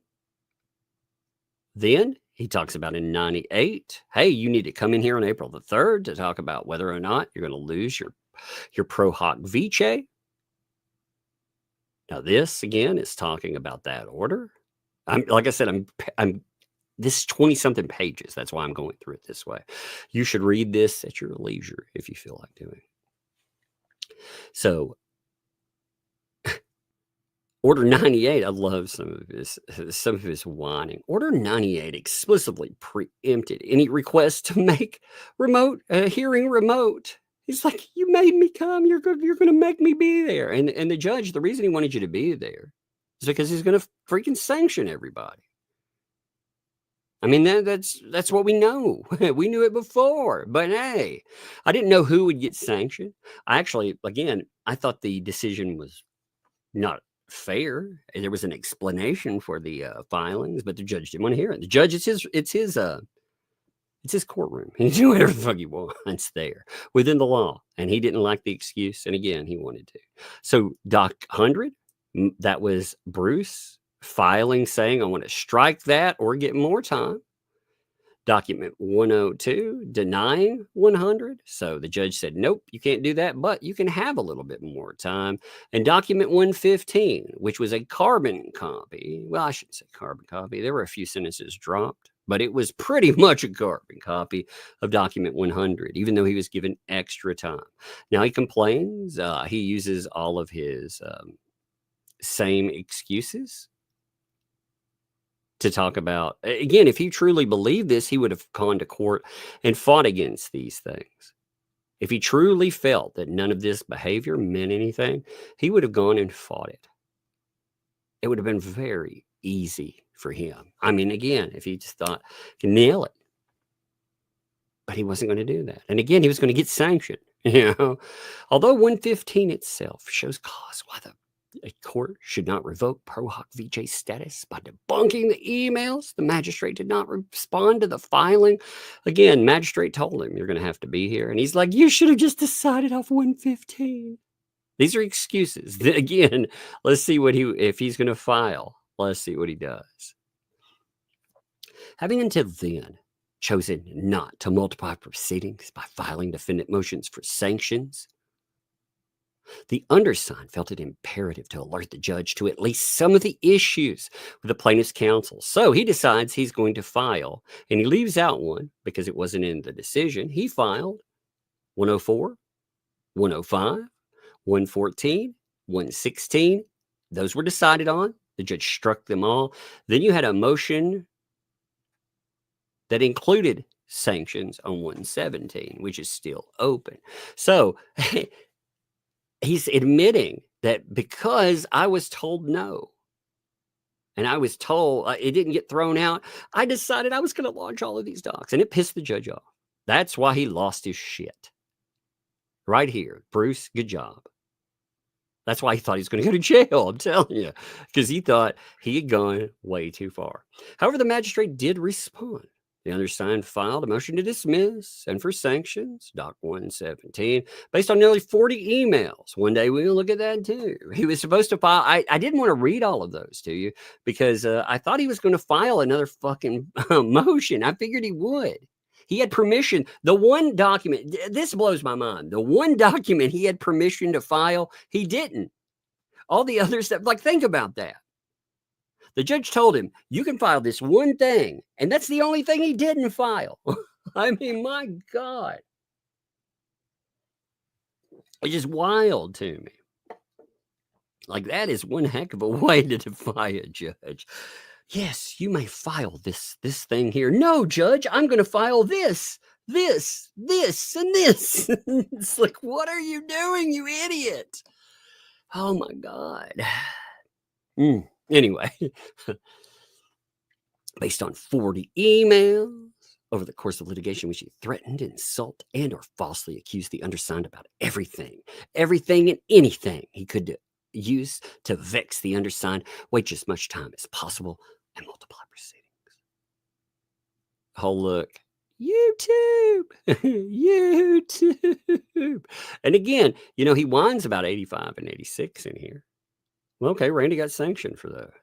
Then he talks about in 98, hey, you need to come in here on April the 3rd to talk about whether or not you're going to lose your pro hoc vice. Now, this again is talking about that order. Like I said, I'm this 20-something pages. That's why I'm going through it this way. You should read this at your leisure if you feel like doing it. So, Order 98, I love some of his whining. Order 98 explicitly preempted any request to make hearing remote. He's like, you made me come. You're going to make me be there. And the judge, the reason he wanted you to be there is because he's going to freaking sanction everybody. I mean, that's what we know. We knew it before. But hey, I didn't know who would get sanctioned. I thought the decision was not fair. There was an explanation for the filings, but the judge didn't want to hear it. The judge, it's his courtroom. He can do whatever the fuck he wants there within the law. And he didn't like the excuse. And again, he wanted to. So Doc 100, that was Bruce filing saying, I want to strike that or get more time. Document 102, denying 100. So the judge said, nope, you can't do that, but you can have a little bit more time. And document 115, which was a carbon copy. Well, I shouldn't say carbon copy. There were a few sentences dropped, but it was pretty much a carbon copy of document 100, even though he was given extra time. Now he complains. He uses all of his same excuses to talk about. Again, if he truly believed this, he would have gone to court and fought against these things. If he truly felt that none of this behavior meant anything, he would have gone and fought it. It would have been very easy for him. I mean, again, if he just thought, he can nail it. But he wasn't going to do that. And again, he was going to get sanctioned. Although 115 itself shows cause why a court should not revoke pro hoc vice status by debunking the emails. The magistrate did not respond to the filing. Again, magistrate told him, you're going to have to be here. And he's like, you should have just decided off 115. These are excuses. Again, let's see if he's going to file. Let's see what he does. Having until then chosen not to multiply proceedings by filing defendant motions for sanctions, the undersigned felt it imperative to alert the judge to at least some of the issues with the plaintiff's counsel. So he decides he's going to file, and he leaves out one because it wasn't in the decision. He filed 104, 105, 114, 116. Those were decided on. The judge struck them all. Then you had a motion that included sanctions on 117, which is still open. So he's admitting that because I was told no, and I was told it didn't get thrown out, I decided I was going to launch all of these docs, and it pissed the judge off. That's why he lost his shit. Right here. Bruce, good job. That's why he thought he was going to go to jail, I'm telling you, because he thought he had gone way too far. However, the magistrate did respond. The undersigned filed a motion to dismiss and for sanctions, Doc 117, based on nearly 40 emails. One day we'll look at that too. He was supposed to file. I didn't want to read all of those to you because I thought he was going to file another fucking motion. I figured he would. He had permission. The one document, this blows my mind. The one document he had permission to file, he didn't. All the other stuff, like, think about that. The judge told him, you can file this one thing, and that's the only thing he didn't file. I mean, my God. It's just wild to me. Like, that is one heck of a way to defy a judge. Yes, you may file this thing here. No, judge, I'm going to file this, and this. It's like, what are you doing, you idiot? Oh, my God. Anyway, based on 40 emails over the course of litigation, which he threatened, insult, and or falsely accused the undersigned about everything and anything he could use to vex the undersigned, wait as much time as possible, and multiply proceedings. Oh, look. YouTube. And again, he whines about 85 and 86 in here. Well, okay, Randy got sanctioned for those.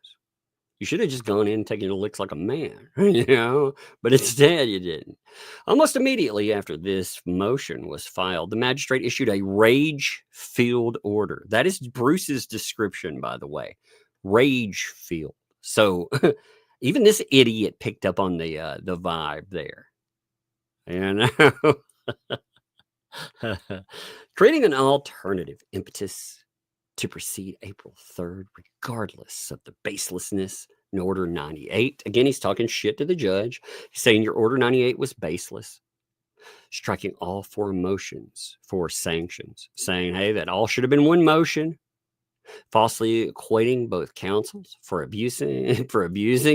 You should have just gone in and taken your licks like a man, but instead you didn't. Almost immediately after this motion was filed, the magistrate issued a rage-filled order. That is Bruce's description, by the way. Rage-filled. So even this idiot picked up on the vibe there. Creating an alternative impetus to proceed April 3rd, regardless of the baselessness in Order 98. Again, he's talking shit to the judge. He's saying your Order 98 was baseless, striking all 4 motions for sanctions, saying, hey, that all should have been one motion, falsely equating both counsels for abusing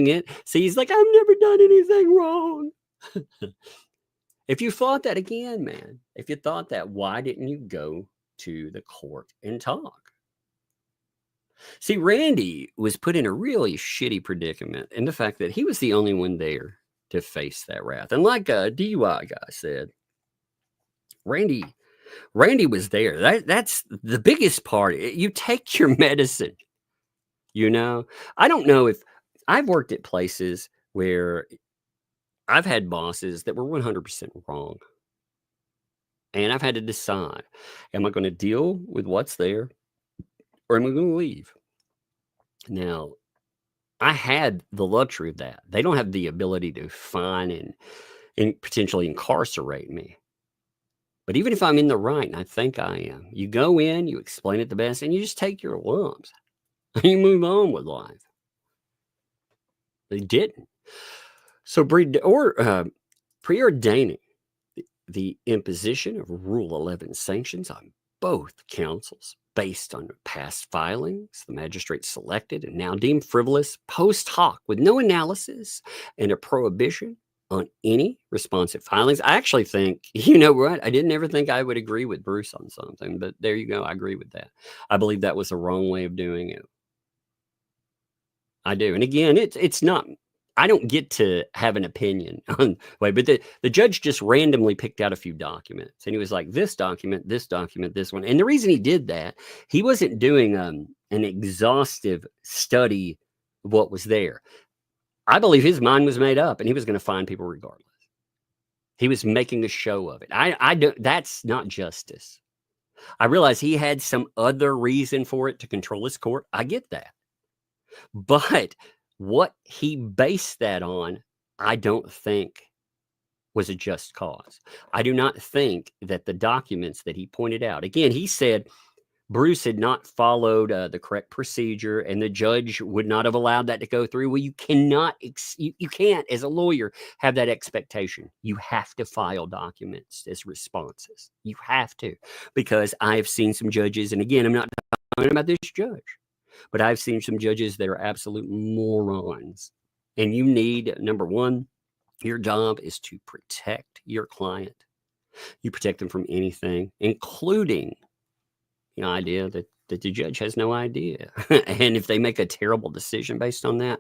it. See, he's like, I've never done anything wrong. If you thought that, again, man, if you thought that, why didn't you go to the court and talk? See, Randy was put in a really shitty predicament in the fact that he was the only one there to face that wrath. And like a DUI guy said, Randy was there. That's the biggest part. You take your medicine, I don't know if I've worked at places where I've had bosses that were 100% wrong. And I've had to decide, am I going to deal with what's there or am I going to leave? Now, I had the luxury of that. They don't have the ability to fine and potentially incarcerate me. But even if I'm in the right, and I think I am, you go in, you explain it the best, and you just take your lumps. And you move on with life. They didn't. So preordaining the imposition of Rule 11 sanctions on both counsels based on past filings the magistrate selected and now deemed frivolous post hoc with no analysis and a prohibition on any responsive filings. I actually think, you know what? I didn't ever think I would agree with Bruce on something, but there you go. I agree with that. I believe that was the wrong way of doing it. I do. And again, it's not, I don't get to have an opinion on way, but the judge just randomly picked out a few documents and he was like, this document, this one. And the reason he did that, he wasn't doing an exhaustive study of what was there. I believe his mind was made up and he was going to find people regardless. He was making a show of it. I don't, that's not justice. I realize he had some other reason for it to control his court. I get that. But what he based that on, I don't think was a just cause. I do not think that the documents that he pointed out, again, he said Bruce had not followed the correct procedure and the judge would not have allowed that to go through. Well, you cannot, you can't, as a lawyer, have that expectation. You have to file documents as responses. You have to, because I've seen some judges, and again, I'm not talking about this judge, but I've seen some judges that are absolute morons. And you need, number one, your job is to protect your client. You protect them from anything, including the idea that the judge has no idea. And if they make a terrible decision based on that,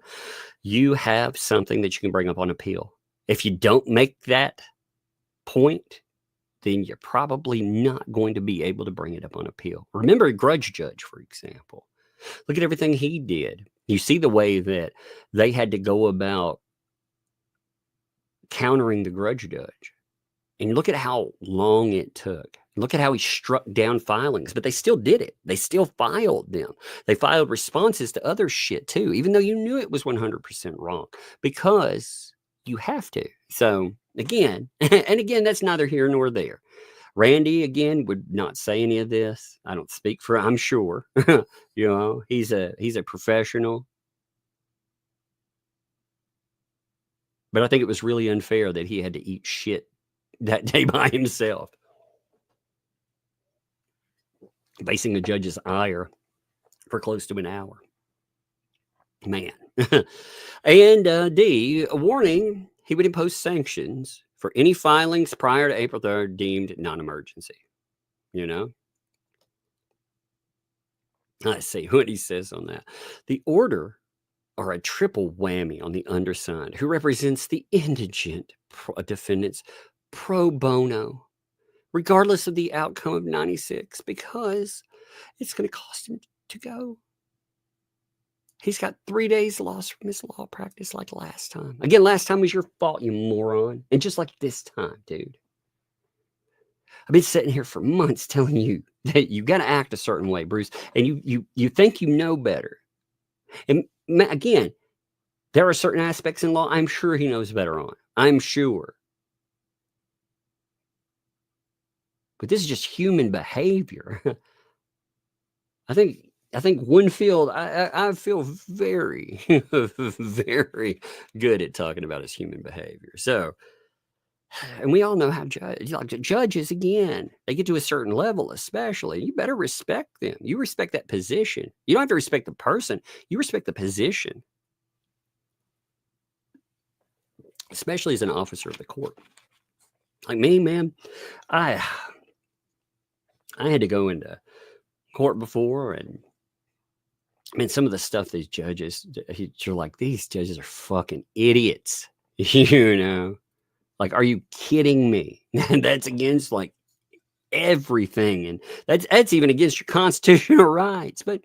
you have something that you can bring up on appeal. If you don't make that point, then you're probably not going to be able to bring it up on appeal. Remember a grudge judge, for example. Look at everything he did. You see the way that they had to go about countering the grudge judge. And look at how long it took. Look at how he struck down filings, but they still did it. They still filed them. They filed responses to other shit too, even though you knew it was 100% wrong, because you have to. So again, and again, that's neither here nor there. Randy, again, would not say any of this. I don't speak for, I'm sure, you know, he's a professional. But I think it was really unfair that he had to eat shit that day by himself, facing the judge's ire for close to an hour. Man. And D, a warning, he would impose sanctions for any filings prior to April 3rd deemed non-emergency. You know? Let's see what he says on that. The order are a triple whammy on the undersigned, who represents the indigent defendants pro bono, regardless of the outcome of 96, because it's going to cost him to go. He's got 3 days lost from his law practice like last time. Again, last time was your fault, you moron. And just like this time, dude. I've been sitting here for months telling you that you got to act a certain way, Bruce, and you think you know better. And again, there are certain aspects in law I'm sure he knows better on. I'm sure. But this is just human behavior. I think one field I feel very, very good at talking about is human behavior. So, and we all know how judges, again, they get to a certain level, especially, you better respect them. You respect that position. You don't have to respect the person. You respect the position, especially as an officer of the court. Like me, man, I had to go into court before, and I mean, some of the stuff these judges, you're like, these judges are fucking idiots, you know? Like, are you kidding me? That's against like everything, and that's even against your constitutional rights. But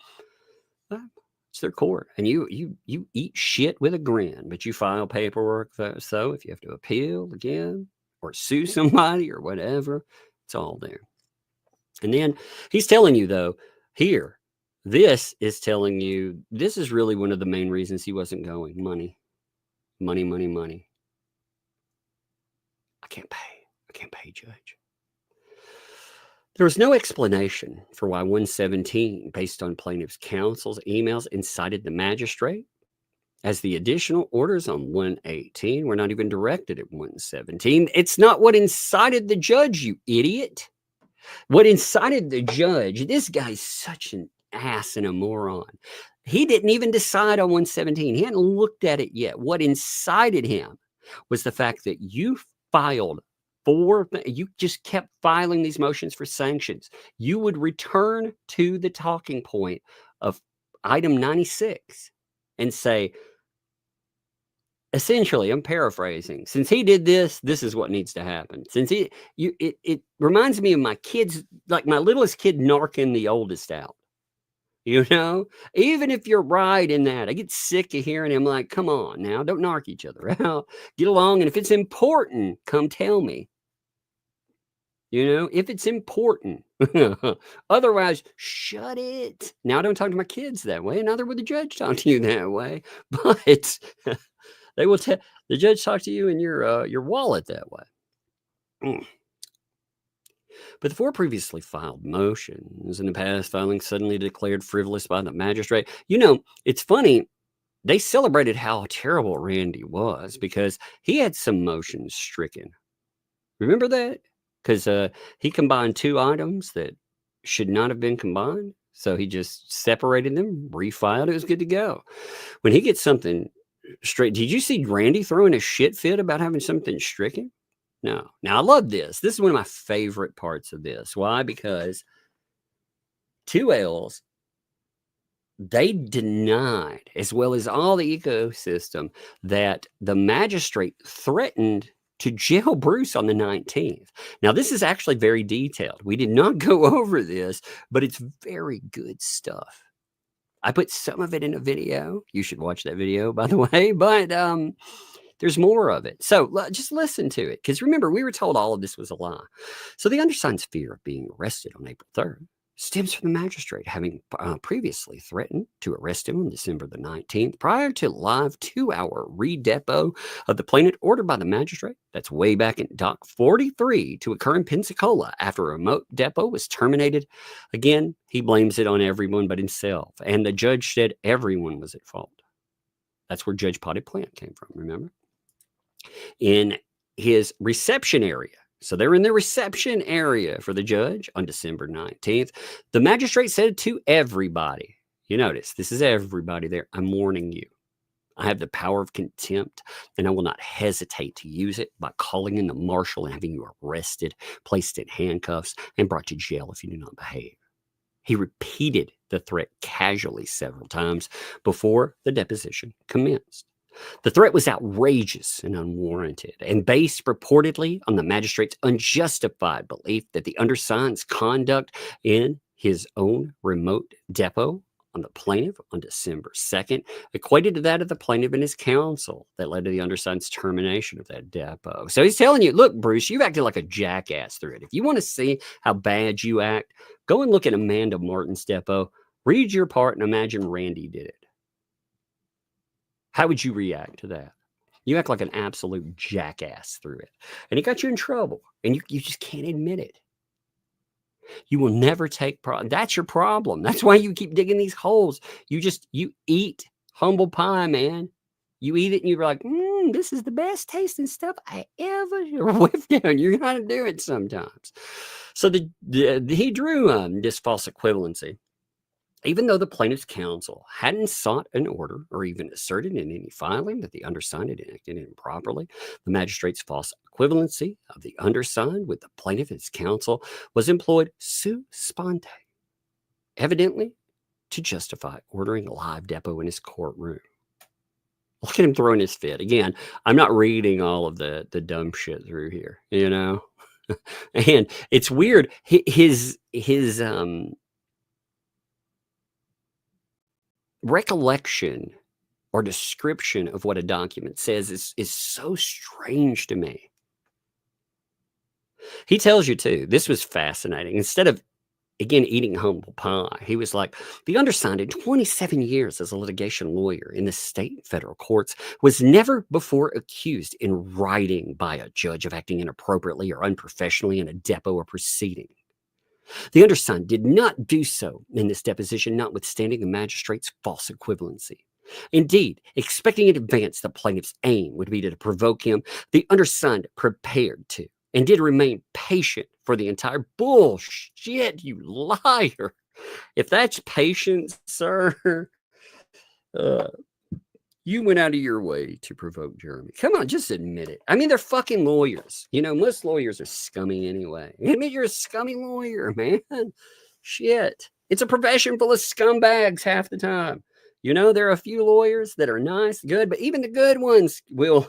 it's their court, and you eat shit with a grin, but you file paperwork. So if you have to appeal again or sue somebody or whatever, it's all there. And then he's telling you, though, here, this is telling you, this is really one of the main reasons he wasn't going. Money. I can't pay, Judge. There was no explanation for why 117, based on plaintiff's counsel's emails, incited the magistrate, as the additional orders on 118 were not even directed at 117. It's not what incited the judge, you idiot. What incited the judge, this guy's such an ass and a moron. He didn't even decide on 117. He hadn't looked at it yet. What incited him was the fact that you you just kept filing these motions for sanctions. You would return to the talking point of item 96 and say, essentially, I'm paraphrasing, since he did this, this is what needs to happen. Since it reminds me of my kids, like my littlest kid narking the oldest out. You know, even if you're right in that, I get sick of hearing him like, come on now, don't narc each other out. Get along. And if it's important, come tell me. You know, if it's important. Otherwise, shut it. Now, I don't talk to my kids that way. Neither would the judge talk to you that way. But they will tell the judge talk to you in your wallet that way. But the 4 previously filed motions in the past filings suddenly declared frivolous by the magistrate. You know, it's funny. They celebrated how terrible Randy was because he had some motions stricken. Remember that? Because he combined 2 items that should not have been combined. So he just separated them, refiled. It was good to go. When he gets something straight, did you see Randy throwing a shit fit about having something stricken? No. Now, I love this. This is one of my favorite parts of this. Why? Because ThATuMBRELLAgUY, they denied, as well as all the ecosystem, that the magistrate threatened to jail Bruce on the 19th. Now, this is actually very detailed. We did not go over this, but it's very good stuff. I put some of it in a video. You should watch that video, by the way, but there's more of it. So just listen to it, because remember, we were told all of this was a lie. So the undersigned's fear of being arrested on April 3rd stems from the magistrate having previously threatened to arrest him on December the 19th prior to live 2-hour re-depo of the plaintiff ordered by the magistrate. That's way back in Doc 43 to occur in Pensacola after a remote depot was terminated. Again, he blames it on everyone but himself. And the judge said everyone was at fault. That's where Judge Potted Plant came from, remember? In his reception area. So they're in the reception area for the judge on December 19th. The magistrate said to everybody, you notice, this is everybody there, I'm warning you. I have the power of contempt, and I will not hesitate to use it by calling in the marshal and having you arrested, placed in handcuffs, and brought to jail if you do not behave. He repeated the threat casually several times before the deposition commenced. The threat was outrageous and unwarranted, and based purportedly on the magistrate's unjustified belief that the undersigned's conduct in his own remote depot on the plaintiff on December 2nd equated to that of the plaintiff and his counsel that led to the undersigned's termination of that depot. So he's telling you, look, Bruce, you've acted like a jackass through it. If you want to see how bad you act, go and look at Amanda Martin's depot, read your part, and imagine Randy did it. How would you react to that? You act like an absolute jackass through it. And it got you in trouble. And you just can't admit it. You will never take problem. That's your problem. That's why you keep digging these holes. You eat humble pie, man. You eat it and you're like, this is the best tasting stuff I ever whiffed down. You're going to do it sometimes. So he drew this false equivalency. Even though the plaintiff's counsel hadn't sought an order or even asserted in any filing that the undersigned had acted improperly, the magistrate's false equivalency of the undersigned with the plaintiff and his counsel was employed sua sponte, evidently to justify ordering a live depot in his courtroom. Look at him throwing his fit. Again, I'm not reading all of the dumb shit through here, you know? And it's weird. His recollection or description of what a document says is so strange to me. He tells you too, this was fascinating. Instead of, again, eating humble pie, he was like, the undersigned in 27 years as a litigation lawyer in the state and federal courts was never before accused in writing by a judge of acting inappropriately or unprofessionally in a depot or proceeding. The undersigned did not do so in this deposition, notwithstanding the magistrate's false equivalency. Indeed, expecting in advance the plaintiff's aim would be to provoke him, the undersigned prepared to, and did remain patient for the entire bullshit, you liar. If that's patience, sir, you went out of your way to provoke Jeremy. Come on, just admit it. I mean, they're fucking lawyers. You know, most lawyers are scummy anyway. Admit you're a scummy lawyer, man. Shit. It's a profession full of scumbags half the time. You know, there are a few lawyers that are nice, good, but even the good ones will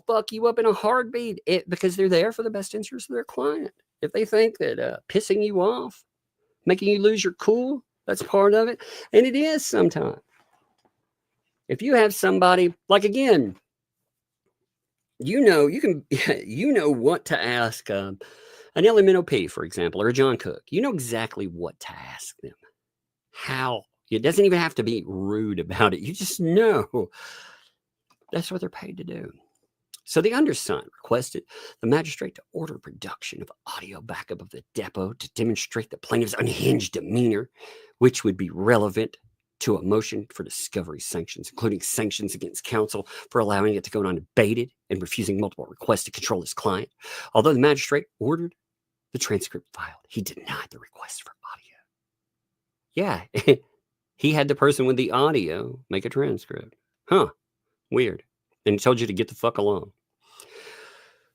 fuck you up in a heartbeat because they're there for the best interest of their client. If they think that pissing you off, making you lose your cool, that's part of it. And it is sometimes. If you have somebody, like, again, you know what to ask an LMNOP, for example, or a John Cook. You know exactly what to ask them. How. It doesn't even have to be rude about it. You just know. That's what they're paid to do. So the undersigned requested the magistrate to order production of audio backup of the depot to demonstrate the plaintiff's unhinged demeanor, which would be relevant to a motion for discovery sanctions, including sanctions against counsel for allowing it to go unabated and refusing multiple requests to control his client. Although the magistrate ordered the transcript filed, he denied the request for audio. Yeah, he had the person with the audio make a transcript. Huh, weird. And he told you to get the fuck along.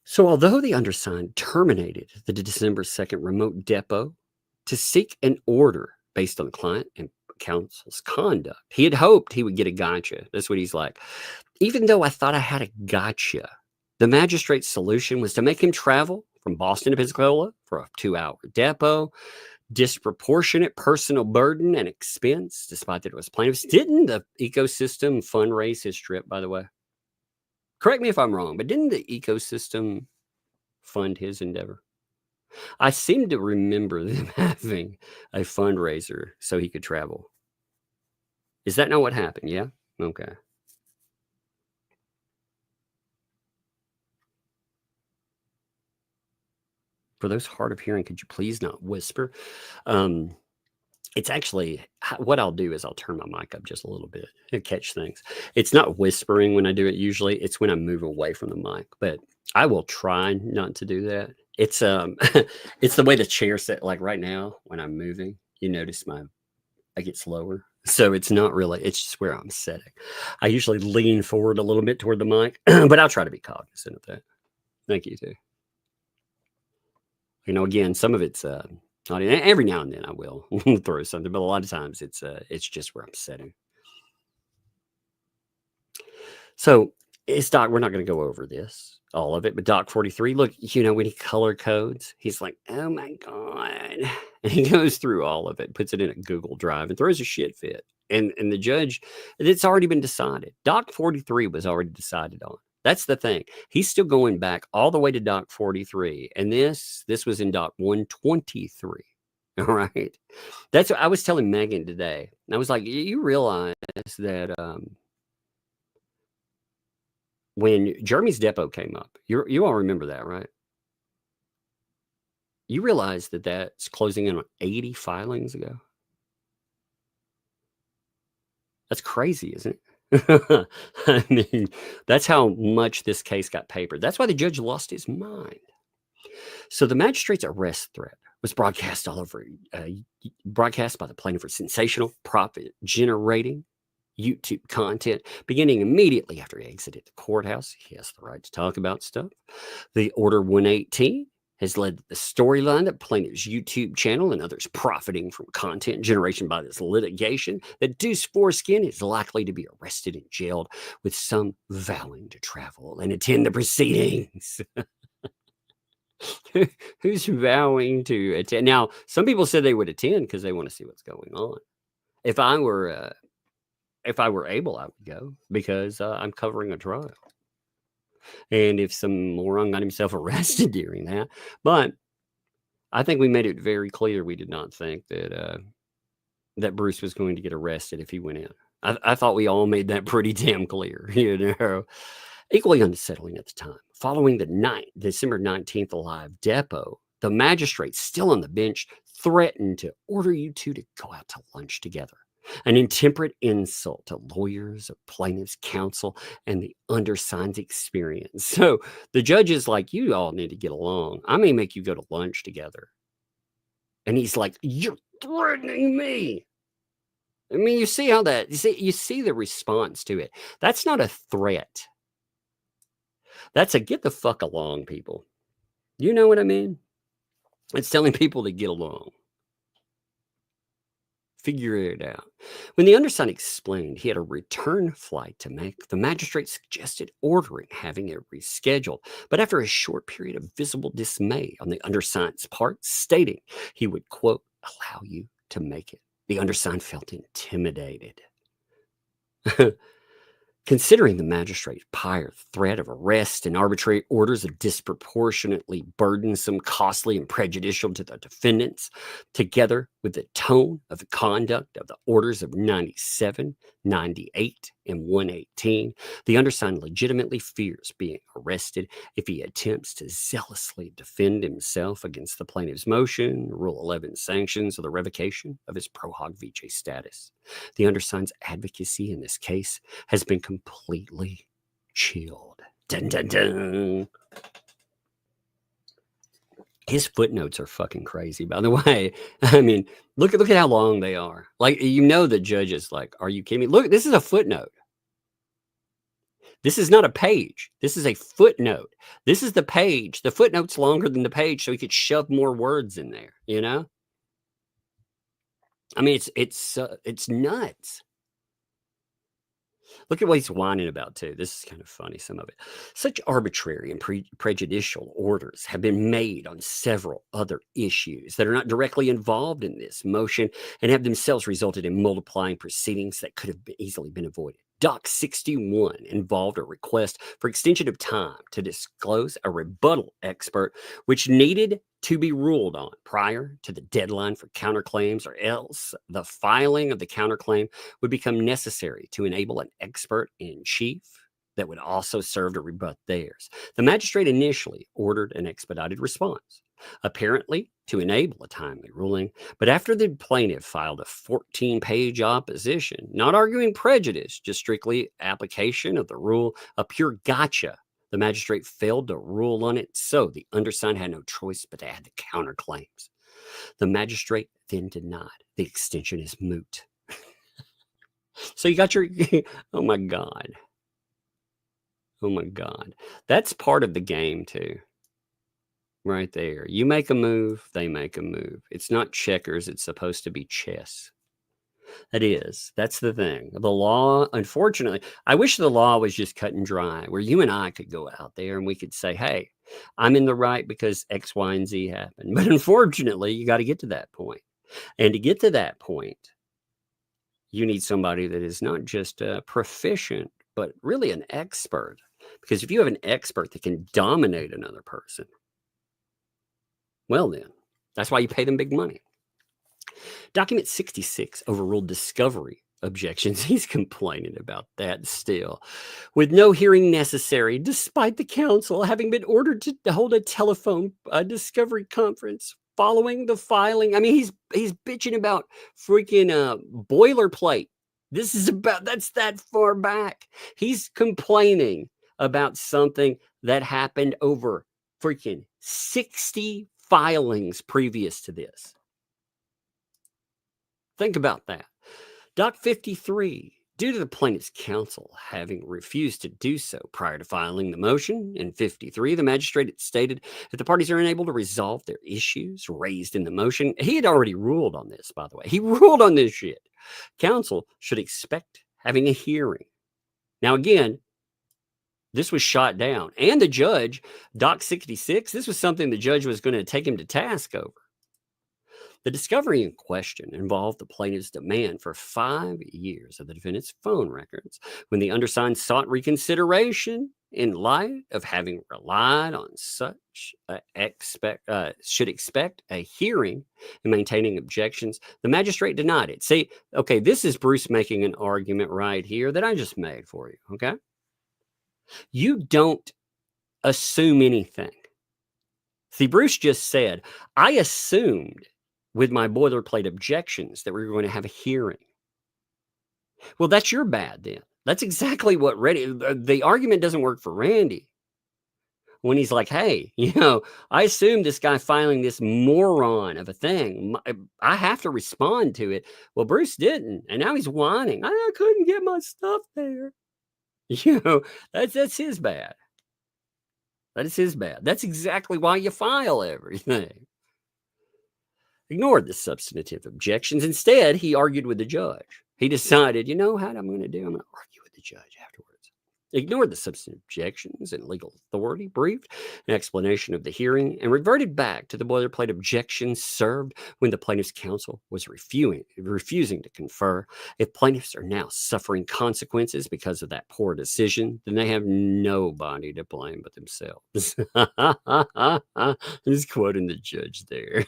So although the undersigned terminated the December 2nd remote depot to seek an order based on the client and counsel's conduct. He had hoped he would get a gotcha. That's what he's like. Even though I thought I had a gotcha, the magistrate's solution was to make him travel from Boston to Pensacola for a 2-hour depot, disproportionate personal burden and expense, despite that it was plaintiffs. Didn't the ecosystem fundraise his trip, by the way? Correct me if I'm wrong, but didn't the ecosystem fund his endeavor? I seem to remember them having a fundraiser so he could travel. Is that not what happened? Yeah? Okay. For those hard of hearing, could you please not whisper? It's actually, what I'll do is I'll turn my mic up just a little bit and catch things. It's not whispering when I do it usually. It's when I move away from the mic. But I will try not to do that. It's it's the way the chair set. Like right now, when I'm moving, you notice I get slower. So it's not really, it's just where I'm sitting. I usually lean forward a little bit toward the mic, but I'll try to be cognizant of that. Thank you, too. You know, again, some of it's not every now and then I will throw something, but a lot of times it's just where I'm sitting. So it's Doc. We're not going to go over this, all of it, but Doc 43. Look, you know, when he color codes, he's like, "Oh my god," and he goes through all of it, puts it in a Google Drive, and throws a shit fit. And the judge, it's already been decided. Doc 43 was already decided on. That's the thing. He's still going back all the way to Doc 43. And this was in Doc 123. All right. That's what I was telling Megan today. I was like, you realize that when Jeremy's depot came up, you all remember that, right? You realize that that's closing in on 80 filings ago. That's crazy, isn't it? I mean, that's how much this case got papered. That's why the judge lost his mind. So the magistrate's arrest threat was broadcast all over, broadcast by the plaintiff for sensational, profit-generating YouTube content, beginning immediately after he exited the courthouse. He has the right to talk about stuff. The Order 118 has led to the storyline that plaintiff's YouTube channel and others profiting from content generation by this litigation, that Deuce Foreskin is likely to be arrested and jailed, with some vowing to travel and attend the proceedings. Who's vowing to attend? Now, some people said they would attend because they want to see what's going on. If I were able, I would go because I'm covering a trial. And if some moron got himself arrested during that. But I think we made it very clear we did not think that that Bruce was going to get arrested if he went in. I thought we all made that pretty damn clear, you know. Equally unsettling at the time. Following the December 19th live depot, the magistrate, still on the bench, threatened to order you two to go out to lunch together. An intemperate insult to lawyers, plaintiffs' counsel, and the undersigned's experience. So the judge is like, you all need to get along. I may make you go to lunch together. And he's like, you're threatening me. I mean, you see how that, you see the response to it. That's not a threat. That's a get the fuck along, people. You know what I mean? It's telling people to get along. Figure it out. When the undersigned explained he had a return flight to make, the magistrate suggested ordering having it rescheduled. But after a short period of visible dismay on the undersigned's part, stating he would, quote, allow you to make it, the undersigned felt intimidated. Considering the magistrate's prior threat of arrest and arbitrary orders of disproportionately burdensome, costly, and prejudicial to the defendants, together with the tone of the conduct of the orders of 97, 98, and 118, the undersigned legitimately fears being arrested if he attempts to zealously defend himself against the plaintiff's motion, Rule 11 sanctions, or the revocation of his pro hoc vice status. The undersigned's advocacy in this case has been completely chilled. Dun, dun, dun. His footnotes are fucking crazy, by the way. I mean, look at how long they are. Like, you know, the judge is like, are you kidding me? Look, this is a footnote. This is not a page. This is a footnote. This is the page. The footnote's longer than the page, so he could shove more words in there, you know? I mean, it's nuts. Look at what he's whining about, too. This is kind of funny, some of it. Such arbitrary and prejudicial orders have been made on several other issues that are not directly involved in this motion and have themselves resulted in multiplying proceedings that could have easily been avoided. Doc 61 involved a request for extension of time to disclose a rebuttal expert, which needed to be ruled on prior to the deadline for counterclaims, or else the filing of the counterclaim would become necessary to enable an expert in chief that would also serve to rebut theirs. The magistrate initially ordered an expedited response, apparently to enable a timely ruling, but after the plaintiff filed a 14-page opposition, not arguing prejudice, just strictly application of the rule, a pure gotcha, the magistrate failed to rule on it, so the undersigned had no choice but to add the counterclaims. The magistrate then denied the extension is moot. So you got your, oh my God. Oh my God. That's part of the game too. Right there. You make a move, they make a move. It's not checkers, it's supposed to be chess. That is. That's the thing. The law, unfortunately, I wish the law was just cut and dry, where you and I could go out there and we could say, hey, I'm in the right because X, Y, and Z happened. But unfortunately, you got to get to that point. And to get to that point, you need somebody that is not just proficient, but really an expert. Because if you have an expert that can dominate another person, well then, that's why you pay them big money. Document 66 overruled discovery objections. He's complaining about that still. With no hearing necessary, despite the counsel having been ordered to hold a telephone discovery conference following the filing. I mean, he's bitching about freaking boilerplate. This is about, that's that far back. He's complaining about something that happened over freaking 60 filings previous to this. Think about that. Doc 53, due to the plaintiff's counsel having refused to do so prior to filing the motion, in 53, the magistrate stated that the parties are unable to resolve their issues raised in the motion. He had already ruled on this, by the way. He ruled on this shit. Counsel should expect having a hearing. Now, again, this was shot down. And the judge, Doc 66, this was something the judge was going to take him to task over. The discovery in question involved the plaintiff's demand for 5 years of the defendant's phone records when the undersigned sought reconsideration in light of having relied on such should expect a hearing and maintaining objections. The magistrate denied it. See, okay, this is Bruce making an argument right here that I just made for you, okay? You don't assume anything. See, Bruce just said, I assumed with my boilerplate objections that we were going to have a hearing. Well, that's your bad then. That's exactly what the argument doesn't work for Randy. When he's like, hey, I assumed this guy filing this moron of a thing, I have to respond to it. Well, Bruce didn't. And now he's whining. I couldn't get my stuff there. That's his bad. That is his bad. That's exactly why you file everything. Ignored the substantive objections. Instead, he argued with the judge. He decided, you know what I'm going to do? I'm going to argue with the judge afterwards. Ignored the substantive objections and legal authority, briefed an explanation of the hearing, and reverted back to the boilerplate objections served when the plaintiff's counsel was refusing to confer. If plaintiffs are now suffering consequences because of that poor decision, then they have nobody to blame but themselves. He's quoting the judge there.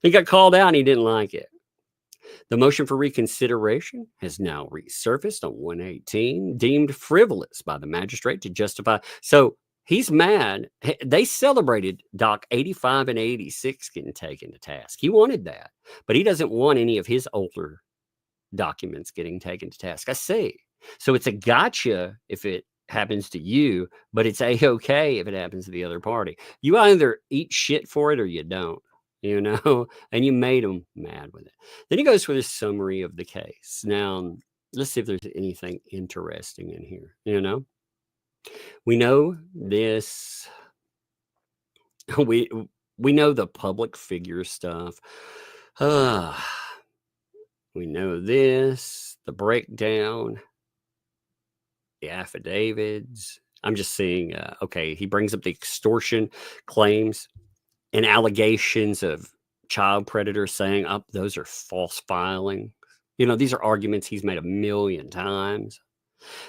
He got called out and he didn't like it. The motion for reconsideration has now resurfaced on 118, deemed frivolous by the magistrate to justify. So he's mad. They celebrated Doc 85 and 86 getting taken to task. He wanted that, but he doesn't want any of his older documents getting taken to task. I see. So it's a gotcha if it happens to you, but it's a-okay if it happens to the other party. You either eat shit for it or you don't. And you made him mad with it. Then he goes for this summary of the case. Now, let's see if there's anything interesting in here. We know this. We know the public figure stuff. We know this, the breakdown, the affidavits. I'm just seeing, okay, he brings up the extortion claims and allegations of child predators saying, oh, those are false filings. You know, these are arguments he's made 1,000,000 times.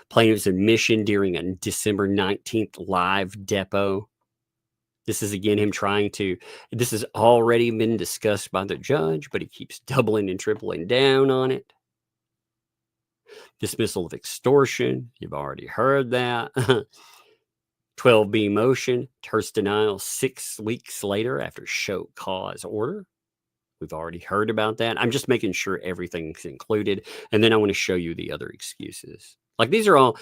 Plaintiff's admission during a December 19th live depot. This is again him trying to, this has already been discussed by the judge, but he keeps doubling and tripling down on it. Dismissal of extortion. You've already heard that. 12B motion, terse denial 6 weeks later after show cause order. We've already heard about that. I'm just making sure everything's included. And then I want to show you the other excuses. Like these are all,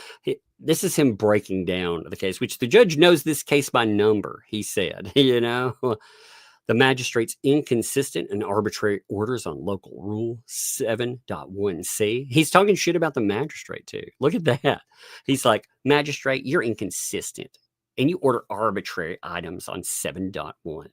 this is him breaking down the case, which the judge knows this case by number, he said, you know. The magistrate's inconsistent and arbitrary orders on local rule 7.1c. He's talking shit about the magistrate too. Look at that. He's like, magistrate, you're inconsistent and you order arbitrary items on 7.1.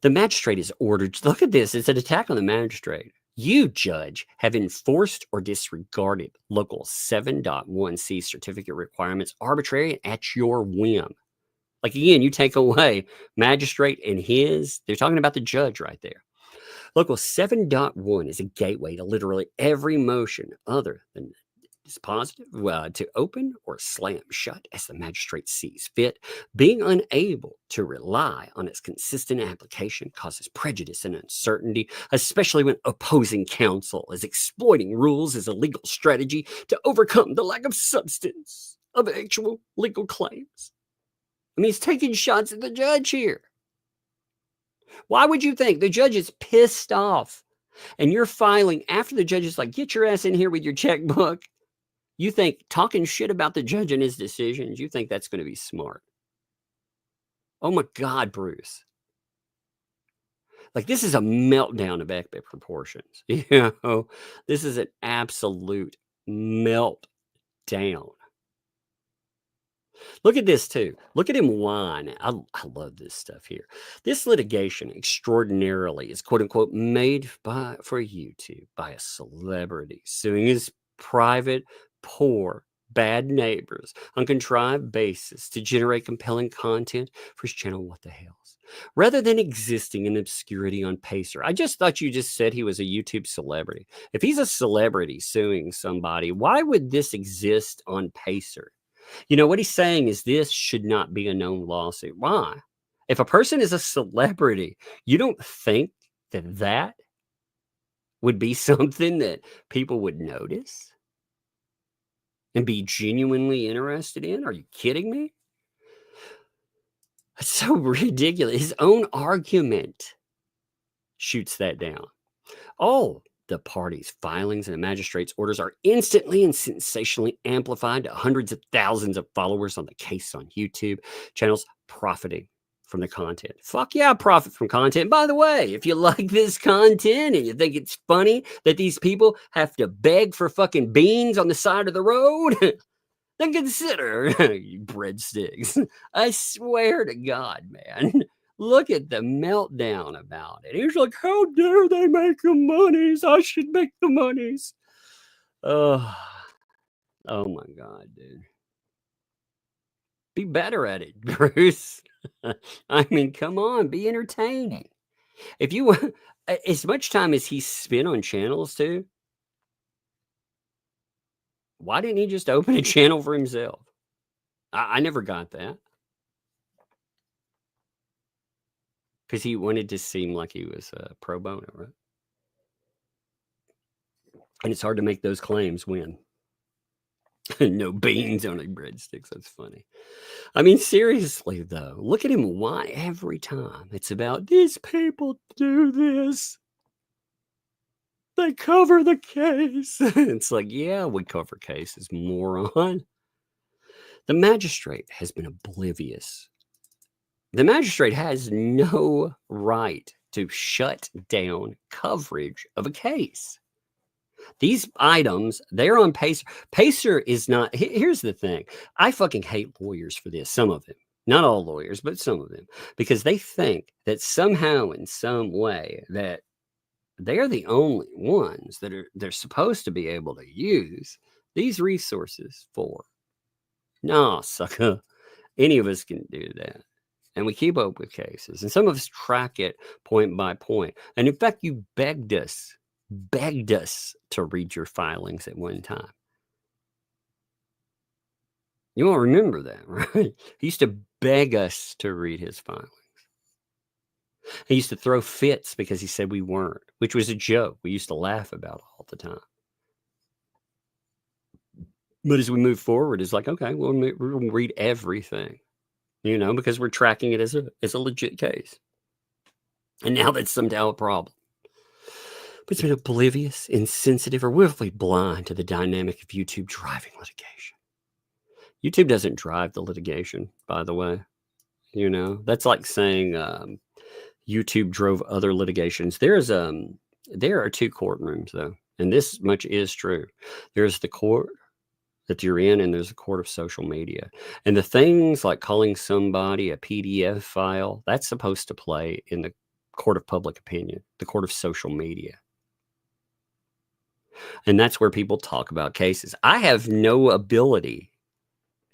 The magistrate is ordered, look at this, it's an attack on the magistrate. You, judge, have enforced or disregarded local 7.1c certificate requirements arbitrary and at your whim. Like, again, you take away magistrate and his, they're talking about the judge right there. Local 7.1 is a gateway to literally every motion other than dispositive to open or slam shut as the magistrate sees fit. Being unable to rely on its consistent application causes prejudice and uncertainty, especially when opposing counsel is exploiting rules as a legal strategy to overcome the lack of substance of actual legal claims. I mean, he's taking shots at the judge here. Why would you think the judge is pissed off and you're filing after the judge is like, get your ass in here with your checkbook? You think talking shit about the judge and his decisions, you think that's going to be smart. Oh my God, Bruce. Like, this is a meltdown of epic proportions. You know, this is an absolute meltdown. Look at this too. Look at him whine. I love this stuff here. This litigation extraordinarily is quote unquote made for YouTube by a celebrity suing his private, poor, bad neighbors on contrived basis to generate compelling content for his channel, What the Hales, rather than existing in obscurity on Pacer. I just thought you just said he was a YouTube celebrity. If he's a celebrity suing somebody, why would this exist on Pacer? You know, what he's saying is this should not be a known lawsuit. Why? If a person is a celebrity, you don't think that that would be something that people would notice and be genuinely interested in? Are you kidding me? It's so ridiculous. His own argument shoots that down. Oh, the parties' filings and the magistrate's orders are instantly and sensationally amplified to hundreds of thousands of followers on the case on YouTube channels profiting from the content. Fuck yeah, profit from content. By the way, if you like this content and you think it's funny that these people have to beg for fucking beans on the side of the road, then consider you breadsticks. I swear to God, man. Look at the meltdown about it. He's like, how dare they make the monies? I should make the monies. Oh my God, dude. Be better at it, Bruce. I mean, come on, be entertaining. If you want, as much time as he spent on channels too, why didn't he just open a channel for himself? I never got that. Because he wanted to seem like he was pro bono, right? And it's hard to make those claims when no beans on a breadsticks. That's funny. I mean, seriously, though, look at him. Why every time it's about these people do this, they cover the case. It's like, yeah, we cover cases, moron. The magistrate has been oblivious. The magistrate has no right to shut down coverage of a case. These items, they're on Pacer. Pacer is not, here's the thing. I fucking hate lawyers for this, some of them. Not all lawyers, but some of them. Because they think that somehow, in some way, that they're the only ones that they're supposed to be able to use these resources for. No, sucker. Any of us can do that. And we keep up with cases. And some of us track it point by point. And in fact, you begged us to read your filings at one time. You all remember that, right? He used to beg us to read his filings. He used to throw fits because he said we weren't, which was a joke we used to laugh about all the time. But as we move forward, it's like, okay, we'll read everything, because we're tracking it as a legit case. And now that's somehow a problem. But it's been oblivious, insensitive, or willfully blind to the dynamic of YouTube driving litigation. YouTube doesn't drive the litigation, by the way. That's like saying YouTube drove other litigations. There are two courtrooms, though, and this much is true. There's the court that you're in, and there's a court of social media. And the things like calling somebody a PDF file, that's supposed to play in the court of public opinion, the court of social media. And that's where people talk about cases. I have no ability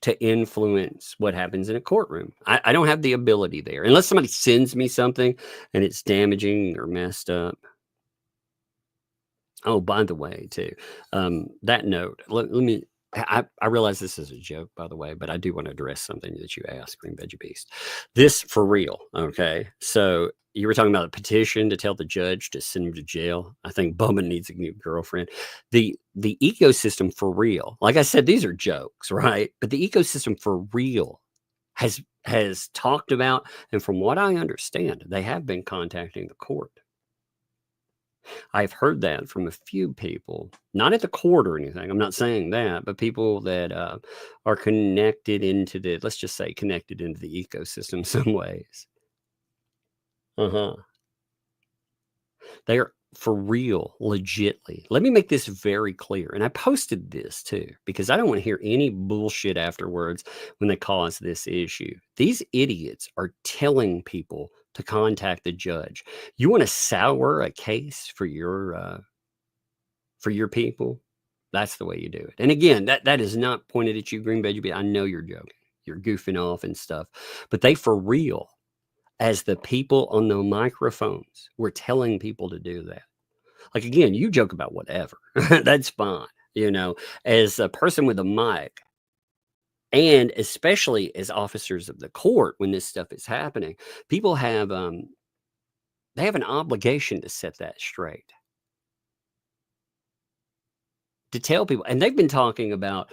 to influence what happens in a courtroom. I don't have the ability there. Unless somebody sends me something and it's damaging or messed up. Oh, by the way, too, that note, let me... I realize this is a joke, by the way, but I do want to address something that you asked, Green Veggie Beast. This for real, okay? So you were talking about a petition to tell the judge to send him to jail. I think Bubba needs a new girlfriend. The ecosystem for real, like I said, these are jokes, right? But the ecosystem for real has talked about, and from what I understand, they have been contacting the court. I've heard that from a few people, not at the court or anything. I'm not saying that, but people that are connected into let's just say connected into the ecosystem some ways. They are for real, legitly. Let me make this very clear. And I posted this too, because I don't want to hear any bullshit afterwards when they cause this issue. These idiots are telling people to contact the judge. You want to sour a case for your people? That's the way you do it. And again, that is not pointed at you, Green Veggie. I know you're joking. You're goofing off and stuff. But they for real, as the people on the microphones, were telling people to do that. Like, again, you joke about whatever. That's fine. As a person with a mic, and especially as officers of the court, when this stuff is happening, people have they have an obligation to set that straight. To tell people, and they've been talking about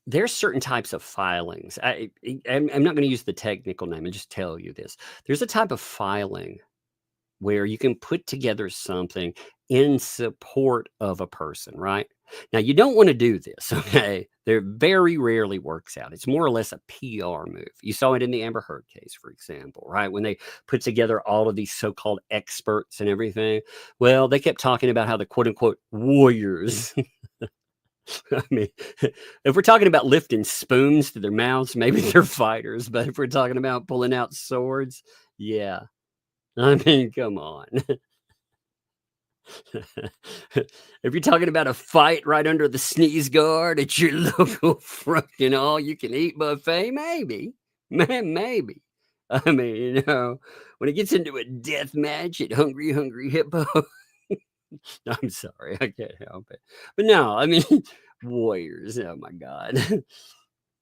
there's certain types of filings. I'm not going to use the technical name and just tell you this. There's a type of filing where you can put together something in support of a person, right? Now, you don't want to do this, okay? There very rarely works out. It's more or less a PR move. You saw it in the Amber Heard case, for example, right? When they put together all of these so-called experts and everything. Well, they kept talking about how the quote-unquote warriors... I mean, if we're talking about lifting spoons to their mouths, maybe they're fighters. But if we're talking about pulling out swords, yeah. I mean, come on. If you're talking about a fight right under the sneeze guard at your local fucking all-you-can-eat buffet, maybe. Maybe. I mean, when it gets into a death match at Hungry Hippo... I'm sorry, I can't help it. But no, I mean, warriors, oh my God.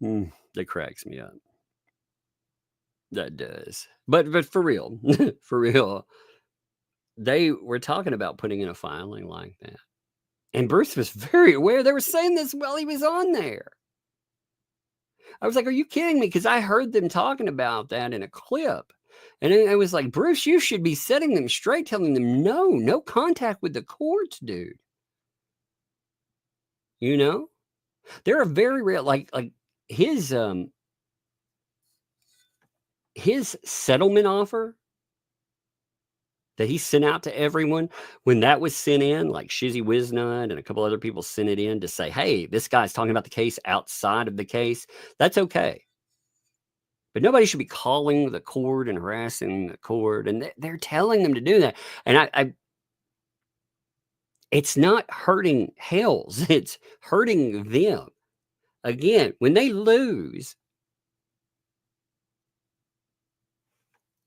That cracks me up. That does. But for real, they were talking about putting in a filing like that. And Bruce was very aware. They were saying this while he was on there. I was like, are you kidding me? Because I heard them talking about that in a clip. And I was like, Bruce, you should be setting them straight, telling them, no contact with the courts, dude. There are very rare, like his settlement offer that he sent out to everyone, when that was sent in, like Shizzy Wiznut and a couple other people sent it in to say, hey, this guy's talking about the case outside of the case. That's okay. But nobody should be calling the court and harassing the court. And they're telling them to do that. And It's not hurting Hales. It's hurting them. Again, when they lose,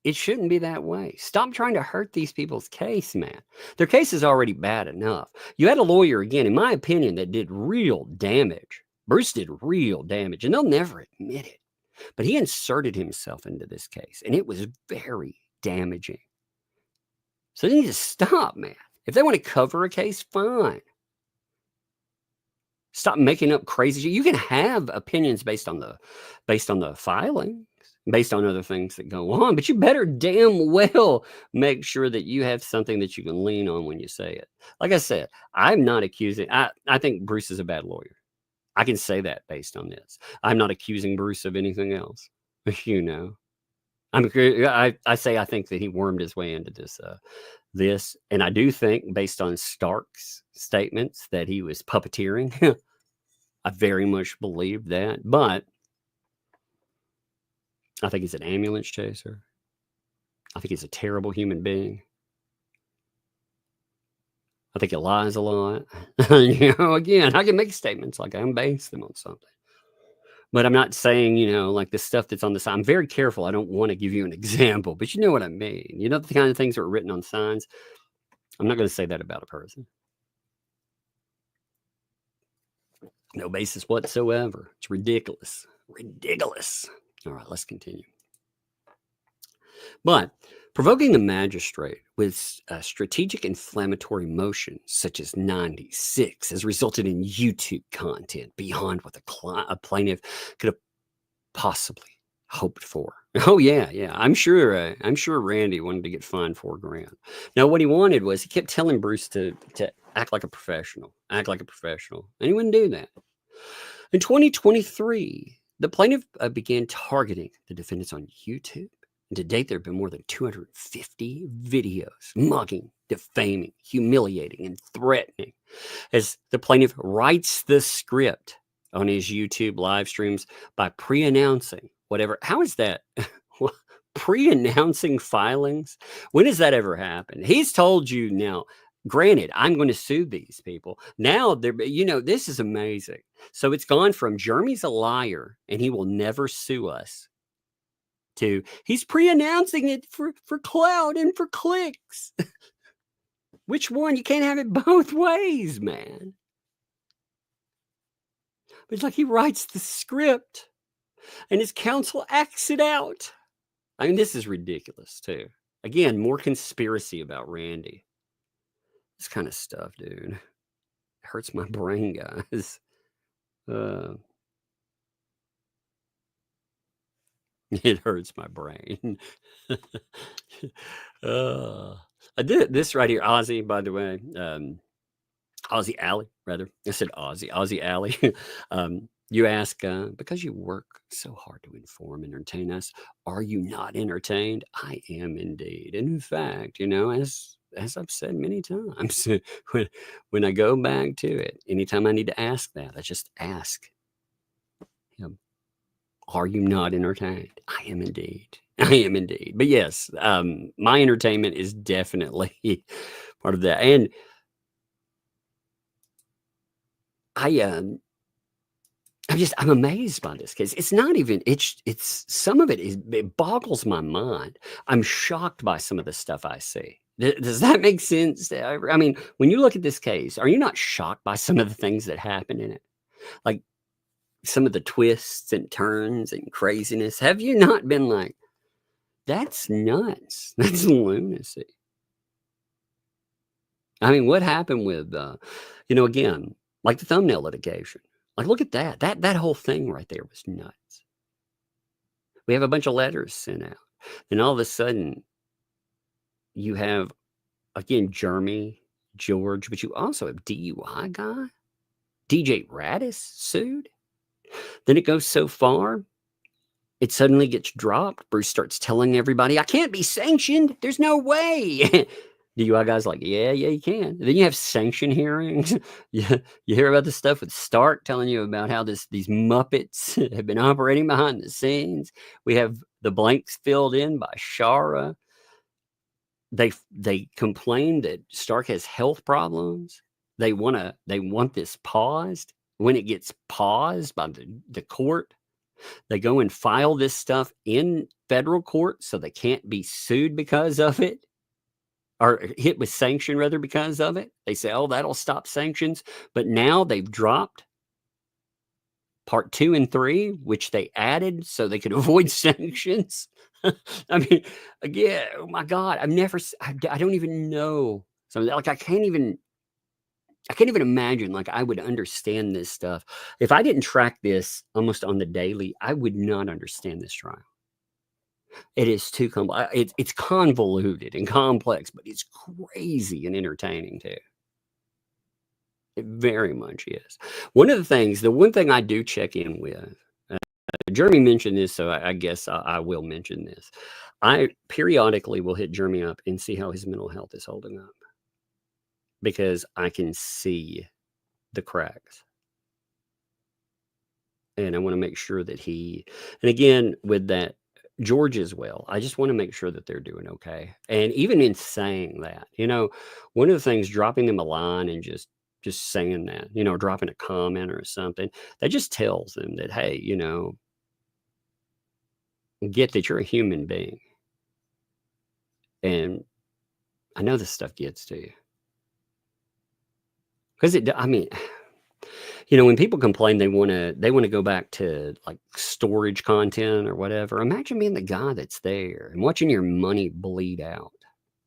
it shouldn't be that way. Stop trying to hurt these people's case, man. Their case is already bad enough. You had a lawyer, again, in my opinion, that did real damage. Bruce did real damage, and they'll never admit it. But he inserted himself into this case, and it was very damaging. So they need to stop, man. If they want to cover a case, fine. Stop making up crazy shit. You can have opinions based on the filings, based on other things that go on, but you better damn well make sure that you have something that you can lean on when you say it. Like I said, I'm not accusing. I think Bruce is a bad lawyer. I can say that based on this. I'm not accusing Bruce of anything else. You know, I say I think that he wormed his way into this, and I do think, based on Stark's statements, that he was puppeteering. I very much believe that, but I think he's an ambulance chaser. I think he's a terrible human being. I think he lies a lot. You know, again, I can make statements like I'm based them on something. But I'm not saying, you know, like the stuff that's on the sign. I'm very careful. I don't want to give you an example, but you know what I mean. You know the kind of things that are written on signs. I'm not going to say that about a person. No basis whatsoever. It's ridiculous. Ridiculous. All right, let's continue. But provoking the magistrate with strategic inflammatory motions such as 96 has resulted in YouTube content beyond what a plaintiff could have possibly hoped for. Oh yeah. I'm sure Randy wanted to get fined $4,000. Now what he wanted was, he kept telling Bruce to act like a professional, and he wouldn't do that. In 2023, the plaintiff began targeting the defendants on YouTube. And to date, there have been more than 250 videos mugging, defaming, humiliating, and threatening, as the plaintiff writes the script on his YouTube live streams by pre-announcing whatever. How is that? Pre-announcing filings? When has that ever happened? He's told you now. Granted, I'm going to sue these people. Now, this is amazing. So it's gone from Jeremy's a liar and he will never sue us to he's pre-announcing it for clout and for clicks. Which one? You can't have it both ways, man. But it's like he writes the script and his counsel acts it out. I mean, this is ridiculous, too. Again, more conspiracy about Randy. This kind of stuff, dude. It hurts my brain, guys. It hurts my brain. I did this right here. Ozzy, by the way. Ozzy Alley, rather. I said Ozzy. Ozzy Alley. You ask, because you work so hard to inform and entertain us, are you not entertained? I am indeed. And in fact, as I've said many times, when I go back to it, anytime I need to ask that, I just ask him, are you not entertained? I am indeed. I am indeed. But yes, my entertainment is definitely part of that. And I'm amazed by this case. It's not even, it's some of it boggles my mind. I'm shocked by some of the stuff I see. Does that make sense? I mean, when you look at this case, are you not shocked by some of the things that happen in it? Like some of the twists and turns and craziness. Have you not been like, that's nuts. That's lunacy. I mean, what happened with, again, like the thumbnail litigation. Like, look at that. That whole thing right there was nuts. We have a bunch of letters sent out. And all of a sudden, you have, again, Jeremy, George, but you also have DUI guy. DJ Radis sued. Then it goes so far, it suddenly gets dropped. Bruce starts telling everybody, I can't be sanctioned. There's no way. DUI guy's like, yeah, you can. Then you have sanction hearings. You hear about the stuff with Stark telling you about how these Muppets have been operating behind the scenes. We have the blanks filled in by Shara. They complain that Stark has health problems. they want this paused. When it gets paused by the court, they go and file this stuff in federal court so they can't be sued because of it, or hit with sanction rather because of it. They say, oh, that'll stop sanctions. But now they've dropped part 2 and 3, which they added so they could avoid sanctions. I mean, again, oh my God, I don't even know. So like, I can't even imagine, like, I would understand this stuff. If I didn't track this almost on the daily, I would not understand this trial. It is too it's convoluted and complex, but it's crazy and entertaining too. It very much is. The one thing I do check in with, Jeremy mentioned this, so I guess I will mention this. I periodically will hit Jeremy up and see how his mental health is holding up, because I can see the cracks. And I want to make sure that and again, with that, George as well, I just want to make sure that they're doing okay. And even in saying that, one of the things, dropping them a line and just saying that, dropping a comment or something, that just tells them that, hey, get that you're a human being. And I know this stuff gets to you. Because when people complain, they want to go back to like storage content or whatever. Imagine being the guy that's there and watching your money bleed out,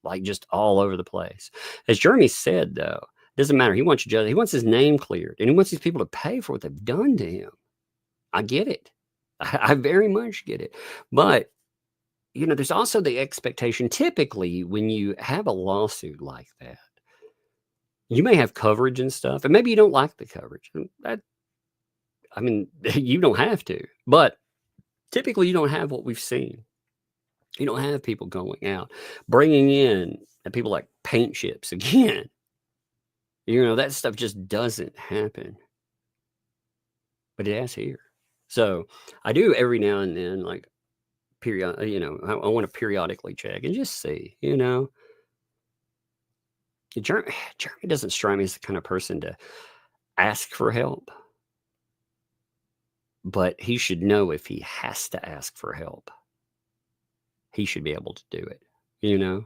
like just all over the place. As Jeremy said, though, it doesn't matter. He wants judge. He wants his name cleared, and he wants these people to pay for what they've done to him. I get it. I very much get it. But there's also the expectation. Typically, when you have a lawsuit like that, you may have coverage and stuff, and maybe you don't like the coverage. You don't have to, but typically you don't have what we've seen. You don't have people going out, bringing in people like paint chips again. That stuff just doesn't happen. But it has here. So I do every now and then, like, I want to periodically check and just see, Jeremy doesn't strike me as the kind of person to ask for help, but he should know if he has to ask for help, he should be able to do it, And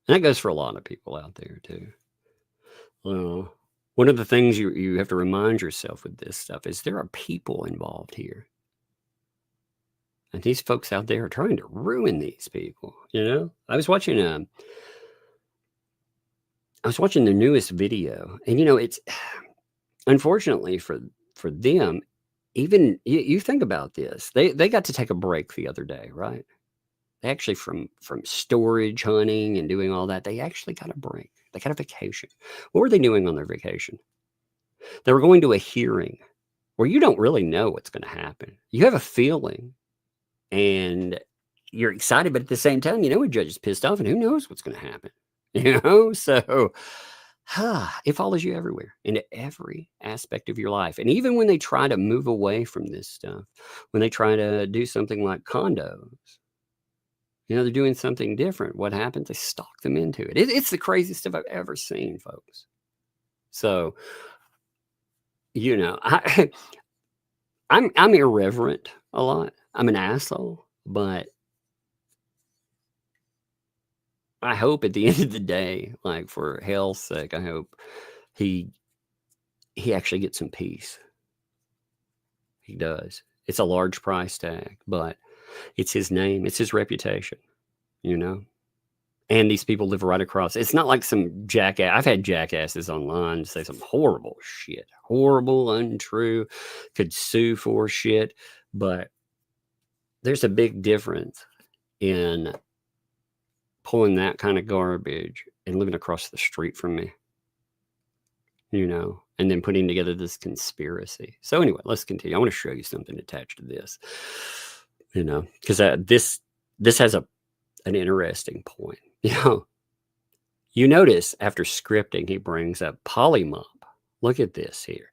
that goes for a lot of people out there too. One of the things you have to remind yourself with this stuff is there are people involved here. And these folks out there are trying to ruin these people, I was watching the newest video, and it's unfortunately for them, even you think about this, they got to take a break the other day, right? They actually, from storage hunting and doing all that, they actually got a break. They got a vacation. What were they doing on their vacation? They were going to a hearing where you don't really know what's going to happen. You have a feeling and you're excited, but at the same time, a judge is pissed off and who knows what's going to happen. So it follows you everywhere, into every aspect of your life. And even when they try to move away from this stuff, when they try to do something like condos, they're doing something different. What happens? They stalk them into it. It's the craziest stuff I've ever seen, folks. So, I'm irreverent a lot. I'm an asshole, but I hope at the end of the day, like for Hale's sake, I hope he actually gets some peace. He does. It's a large price tag, but it's his name. It's his reputation, And these people live right across. It's not like some jackass. I've had jackasses online say some horrible shit. Horrible, untrue, could sue for shit. But there's a big difference in pulling that kind of garbage and living across the street from me, and then putting together this conspiracy. So anyway, let's continue. I want to show you something attached to this, because this has an interesting point. You notice after scripting, he brings up polymop. Look at this here.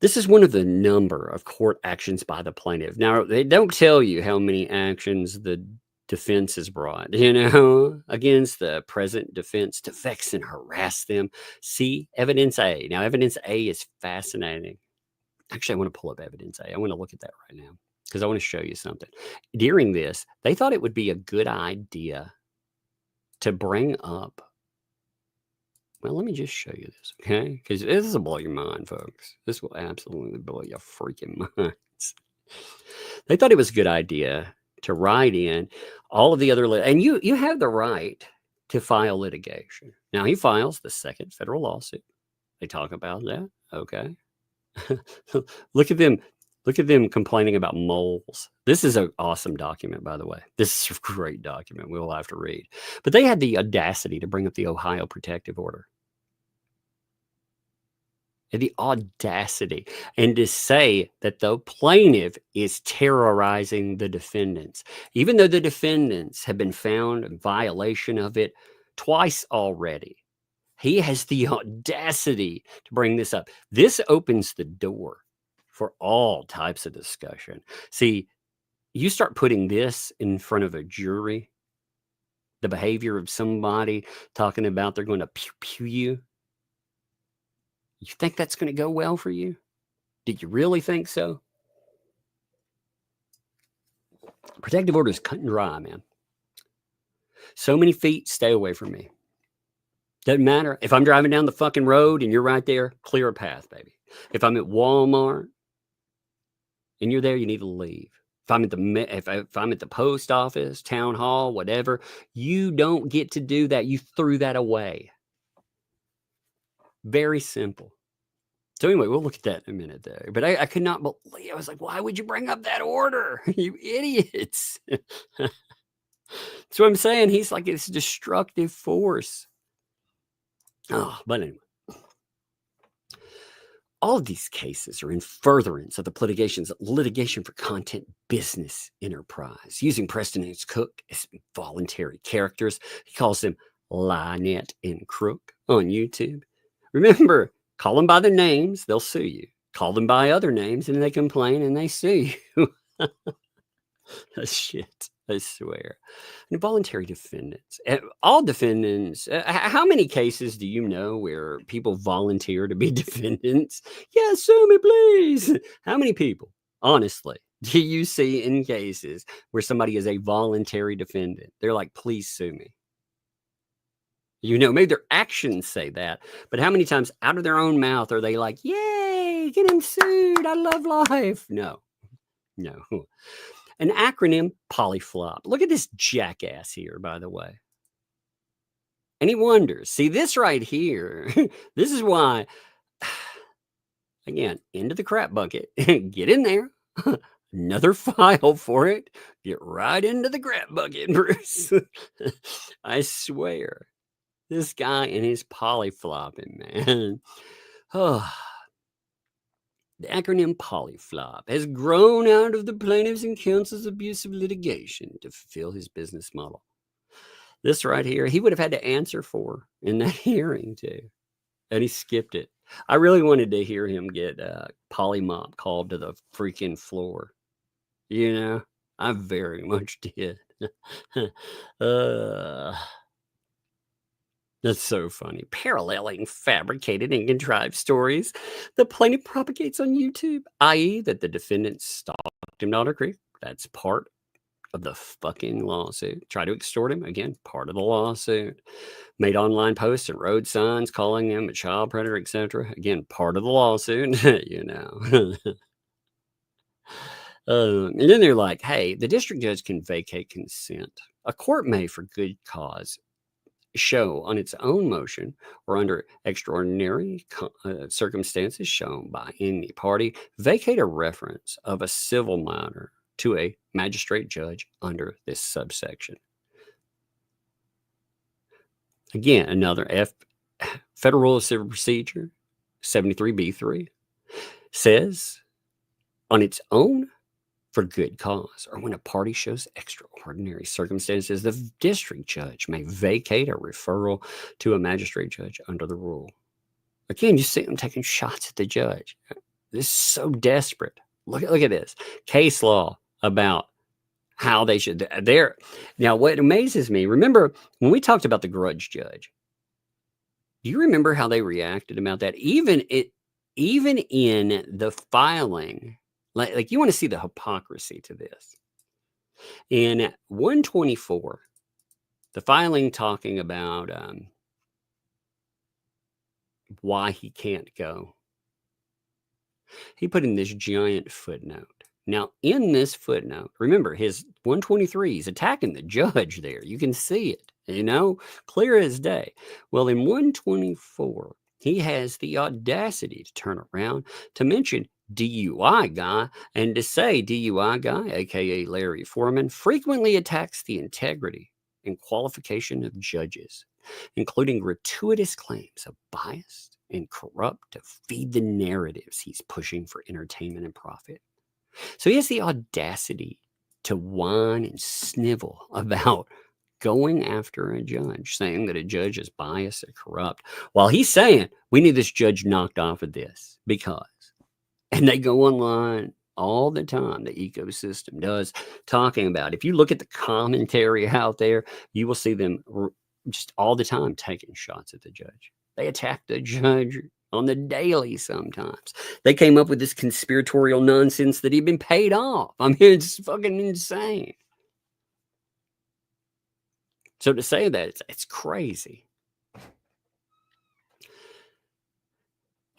This is one of the number of court actions by the plaintiff. Now, they don't tell you how many actions the defense is brought, you know, against the present defense to vex and harass them. See evidence A. Now, evidence A is fascinating. Actually, I want to pull up evidence A. I want to look at that right now because I want to show you something. During this, they thought it would be a good idea to bring up. Well, let me just show you this, okay? Because this will blow your mind, folks. This will absolutely blow your freaking minds. They thought it was a good idea to write in all of the other, and you have the right to file litigation. Now, he files the second federal lawsuit. They talk about that, okay? Look at them complaining about moles. This is an awesome document, by the way. This is a great document we'll have to read. But they had the audacity to bring up the Ohio protective order. And the audacity. And to say that the plaintiff is terrorizing the defendants, even though the defendants have been found in violation of it twice already. He has the audacity to bring this up. This opens the door for all types of discussion. See, you start putting this in front of a jury, the behavior of somebody talking about they're going to pew you. You think that's going to go well for you? Did you really think so? Protective order is cut and dry, man. So many feet, stay away from me. Doesn't matter. If I'm driving down the fucking road and you're right there, clear a path, baby. If I'm at Walmart and you're there, you need to leave. If I'm at the post office, town hall, whatever, you don't get to do that. You threw that away. Very simple. So anyway, we'll look at that in a minute there. But I could not believe. I was like, why would you bring up that order? You idiots. That's what I'm saying. He's like this destructive force. Oh, but anyway. All of these cases are in furtherance of the litigation for content business enterprise, using Preston and his cook as voluntary characters. He calls them Lynette and Crook on YouTube. Remember, call them by their names, they'll sue you. Call them by other names and they complain and they sue you. That's shit, I swear. And voluntary defendants. All defendants. How many cases do you know where people volunteer to be defendants? Yeah, sue me, please. How many people, honestly, do you see in cases where somebody is a voluntary defendant? They're like, please sue me. You know, maybe their actions say that, but how many times out of their own mouth are they like, yay, get him sued, I love life? No. An acronym, polyflop. Look at this jackass here, by the way. And he wonders, see this right here, this is why, again, into the crap bucket, get in there, another file for it, get right into the crap bucket, Bruce. I swear, this guy and his polyflopping, man. Oh. The acronym polyflop has grown out of the plaintiff's and counsel's abusive litigation to fulfill his business model. This right here, he would have had to answer for in that hearing too. And he skipped it. I really wanted to hear him get polymop called to the freaking floor. You know, I very much did. That's so funny. Paralleling fabricated and contrived stories the plaintiff propagates on YouTube, i.e. that the defendant stalked him to Otter Creek. That's part of the fucking lawsuit. Try to extort him. Again, part of the lawsuit. Made online posts and road signs calling him a child predator, etc. Again, part of the lawsuit, you know. And then they're like, hey, the district judge can vacate consent. A court may, for good cause, show on its own motion or under extraordinary circumstances shown by any party, vacate a reference of a civil matter to a magistrate judge under this subsection. Again, another Federal Rule of Civil Procedure 73B3 says on its own for good cause, or when a party shows extraordinary circumstances, the district judge may vacate a referral to a magistrate judge under the rule. Again, you see them taking shots at the judge. This is so desperate. Look at this. Case law about how they should. Now, what amazes me, remember when we talked about the grudge judge, do you remember how they reacted about that? Even in the filing, like you want to see the hypocrisy to this. In 124, the filing talking about why he can't go, he put in this giant footnote. Now, in this footnote, remember his 123, he's attacking the judge there. You can see it, clear as day. Well, in 124, he has the audacity to turn around to mention DUI guy and to say DUI guy, aka Larry Foreman, frequently attacks the integrity and qualification of judges, including gratuitous claims of bias and corrupt to feed the narratives he's pushing for entertainment and profit. So he has the audacity to whine and snivel about going after a judge, saying that a judge is biased or corrupt, while he's saying we need this judge knocked off of this because. And they go online all the time, the ecosystem does, talking about, if you look at the commentary out there, you will see them just all the time taking shots at the judge. They attack the judge on the daily sometimes. They came up with this conspiratorial nonsense that he'd been paid off. I mean, it's fucking insane. So to say that, it's crazy.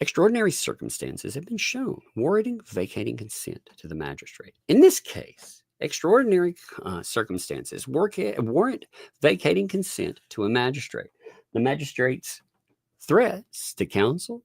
Extraordinary circumstances have been shown warranting vacating consent to the magistrate. In this case, extraordinary circumstances warrant vacating consent to a magistrate. The magistrate's threats to counsel,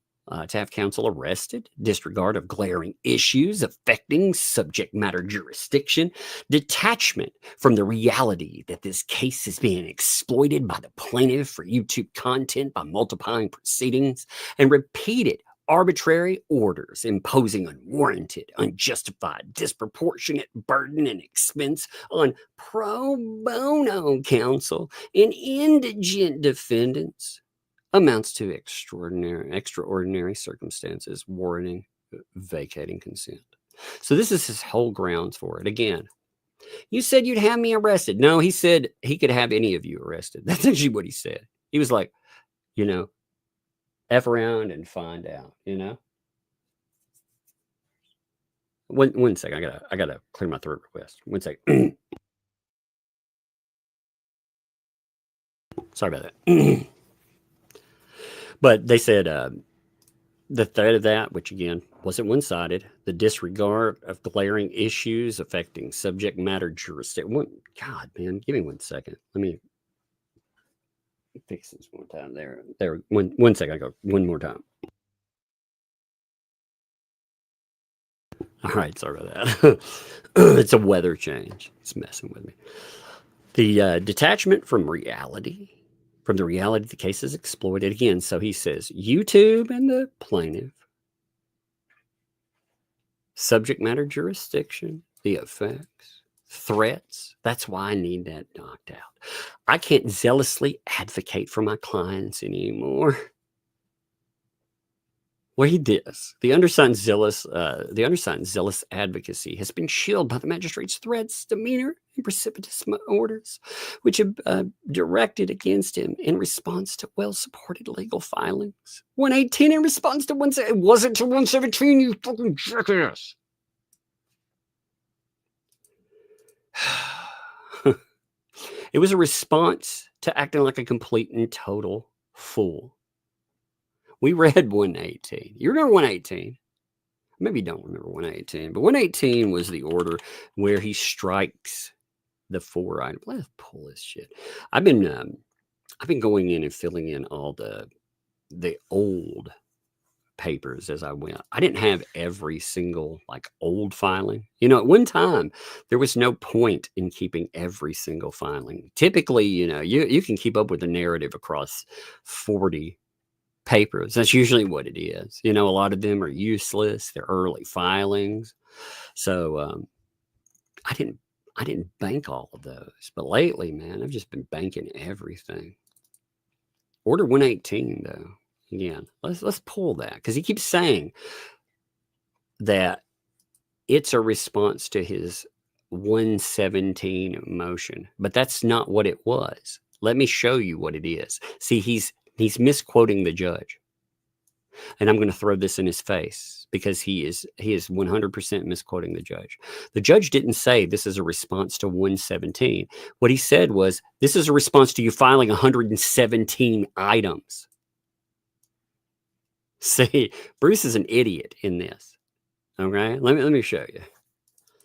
to have counsel arrested, disregard of glaring issues affecting subject matter jurisdiction, detachment from the reality that this case is being exploited by the plaintiff for YouTube content by multiplying proceedings, and repeated arbitrary orders imposing unwarranted, unjustified, disproportionate burden and expense on pro bono counsel and indigent defendants amounts to extraordinary circumstances warranting vacating consent. So this is his whole grounds for it. Again, you said you'd have me arrested. No, he said he could have any of you arrested. That's actually what he said. He was like, F around and find out, One second, I gotta clear my throat real fast. 1 second. Sorry about that. But they said the threat of that, which again wasn't one-sided, the disregard of glaring issues affecting subject matter jurisdiction. God, man, give me 1 second. Let me fix this one time. There. 1 second. I go one more time. All right, sorry about that. It's a weather change. It's messing with me. The detachment from reality. From the reality the case is exploited. Again, so he says, YouTube and the plaintiff, subject matter jurisdiction, the effects, threats. That's why I need that knocked out. I can't zealously advocate for my clients anymore. Well, he did. The undersigned zealous advocacy has been shielded by the magistrate's threats, demeanor, and precipitous orders, which have directed against him in response to well-supported legal filings. 118 in response to 117. It wasn't to 117, you fucking jackass. It was a response to acting like a complete and total fool. We read 118. You remember 118? Maybe you don't remember 118, but 118 was the order where he strikes the 4 items. Let's pull this shit. I've been going in and filling in all the old papers as I went. I didn't have every single old filing. At one time there was no point in keeping every single filing. Typically, you can keep up with the narrative across 40 papers. That's usually what it is. A lot of them are useless. They're early filings. So I didn't bank all of those. But lately, man, I've just been banking everything. Order 118, though. Again, let's pull that, because he keeps saying that it's a response to his 117 motion, but that's not what it was. Let me show you what it is. See, he's misquoting the judge. And I'm going to throw this in his face because he is 100% misquoting the judge. The judge didn't say this is a response to 117. What he said was, this is a response to you filing 117 items. See, Bruce is an idiot in this. Okay, let me show you.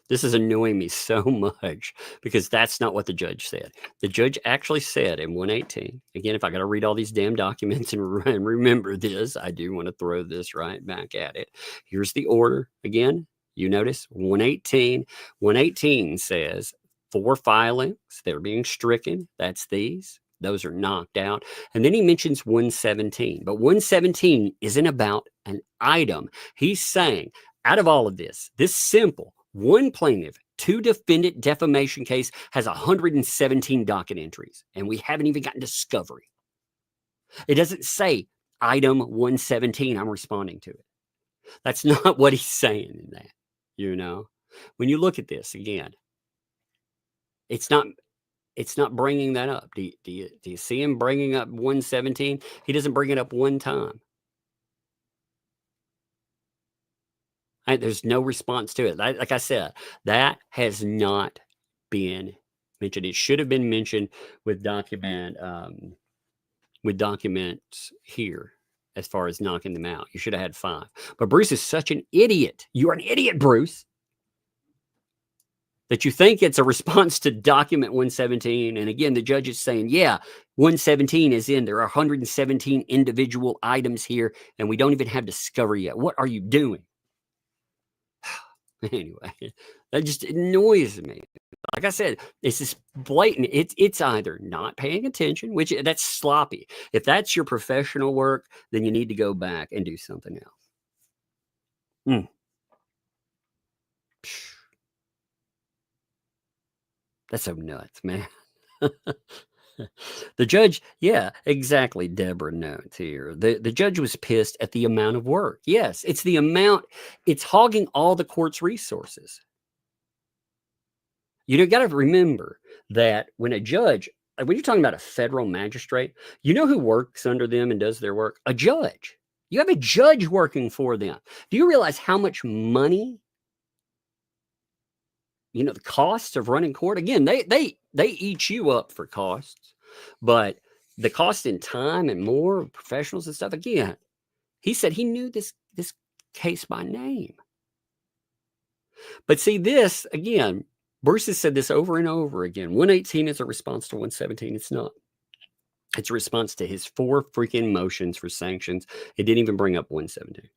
This is annoying me so much because that's not what the judge said. The judge actually said in 118, again, if I got to read all these damn documents and remember this, I do want to throw this right back at it. Here's the order. Again, you notice 118. 118 says 4 filings. They're being stricken. That's these. Those are knocked out. And then he mentions 117. But 117 isn't about an item. He's saying, out of all of this simple, 1 plaintiff, 2 defendant defamation case has 117 docket entries, and we haven't even gotten discovery. It doesn't say item 117, I'm responding to it. That's not what he's saying in that, you know. When you look at this again, it's not bringing that up. Do you see him bringing up 117? He doesn't bring it up one time. There's no response to it. Like I said, that has not been mentioned. It should have been mentioned with documents here as far as knocking them out. You should have had 5. But Bruce is such an idiot. You're an idiot, Bruce, that you think it's a response to document 117. And again, the judge is saying, yeah, 117 is in. There are 117 individual items here, and we don't even have discovery yet. What are you doing? Anyway, that just annoys me. Like I said, it's just blatant. It's either not paying attention, which that's sloppy. If that's your professional work, then you need to go back and do something else. That's so nuts, man. The judge, yeah, exactly. Deborah notes here. The judge was pissed at the amount of work. Yes, it's the amount. It's hogging all the court's resources. You got to remember that when a judge, when you're talking about a federal magistrate, you know who works under them and does their work? A judge. You have a judge working for them. Do you realize how much money, the costs of running court? Again, they eat you up for costs, but the cost in time and more professionals and stuff. Again, he said he knew this case by name. But see this again, Bruce has said this over and over again. 118 is a response to 117. It's not. It's a response to his 4 freaking motions for sanctions. It didn't even bring up 117.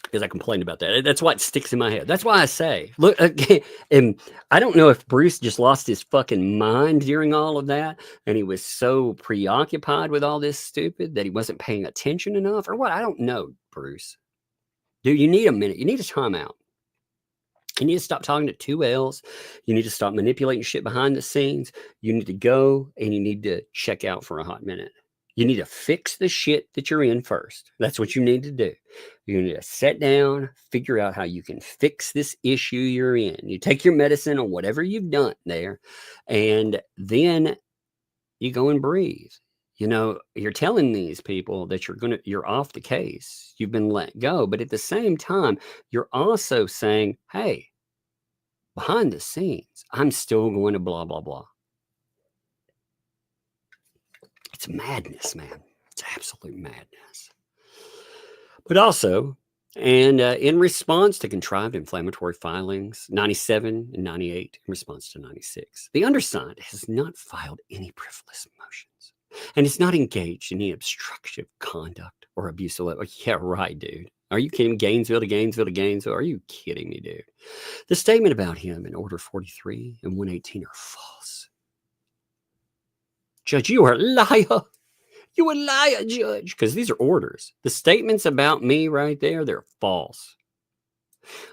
Because I complained about that. That's why it sticks in my head. That's why I say, look, and I don't know if Bruce just lost his fucking mind during all of that, and he was so preoccupied with all this stupid that he wasn't paying attention enough, or what. I don't know, Bruce. Dude, you need a minute. You need a timeout. You need to stop talking to 2 L's. You need to stop manipulating shit behind the scenes. You need to go and you need to check out for a hot minute. You need to fix the shit that you're in first. That's what you need to do. You need to sit down, figure out how you can fix this issue you're in. You take your medicine or whatever you've done there, and then you go and breathe. You're telling these people that you're off the case. You've been let go. But at the same time, you're also saying, hey, behind the scenes, I'm still going to blah, blah, blah. It's madness, man. It's absolute madness. But also, and in response to contrived inflammatory filings, 97 and 98, in response to 96, the undersigned has not filed any frivolous motions and is not engaged in any obstructive conduct or abuse of level. Yeah, right, dude. Are you kidding? Gainesville to Gainesville to Gainesville? Are you kidding me, dude? The statement about him in Order 43 and 118 are false. Judge, you are a liar. You a liar, Judge. Because these are orders. The statements about me right there, they're false.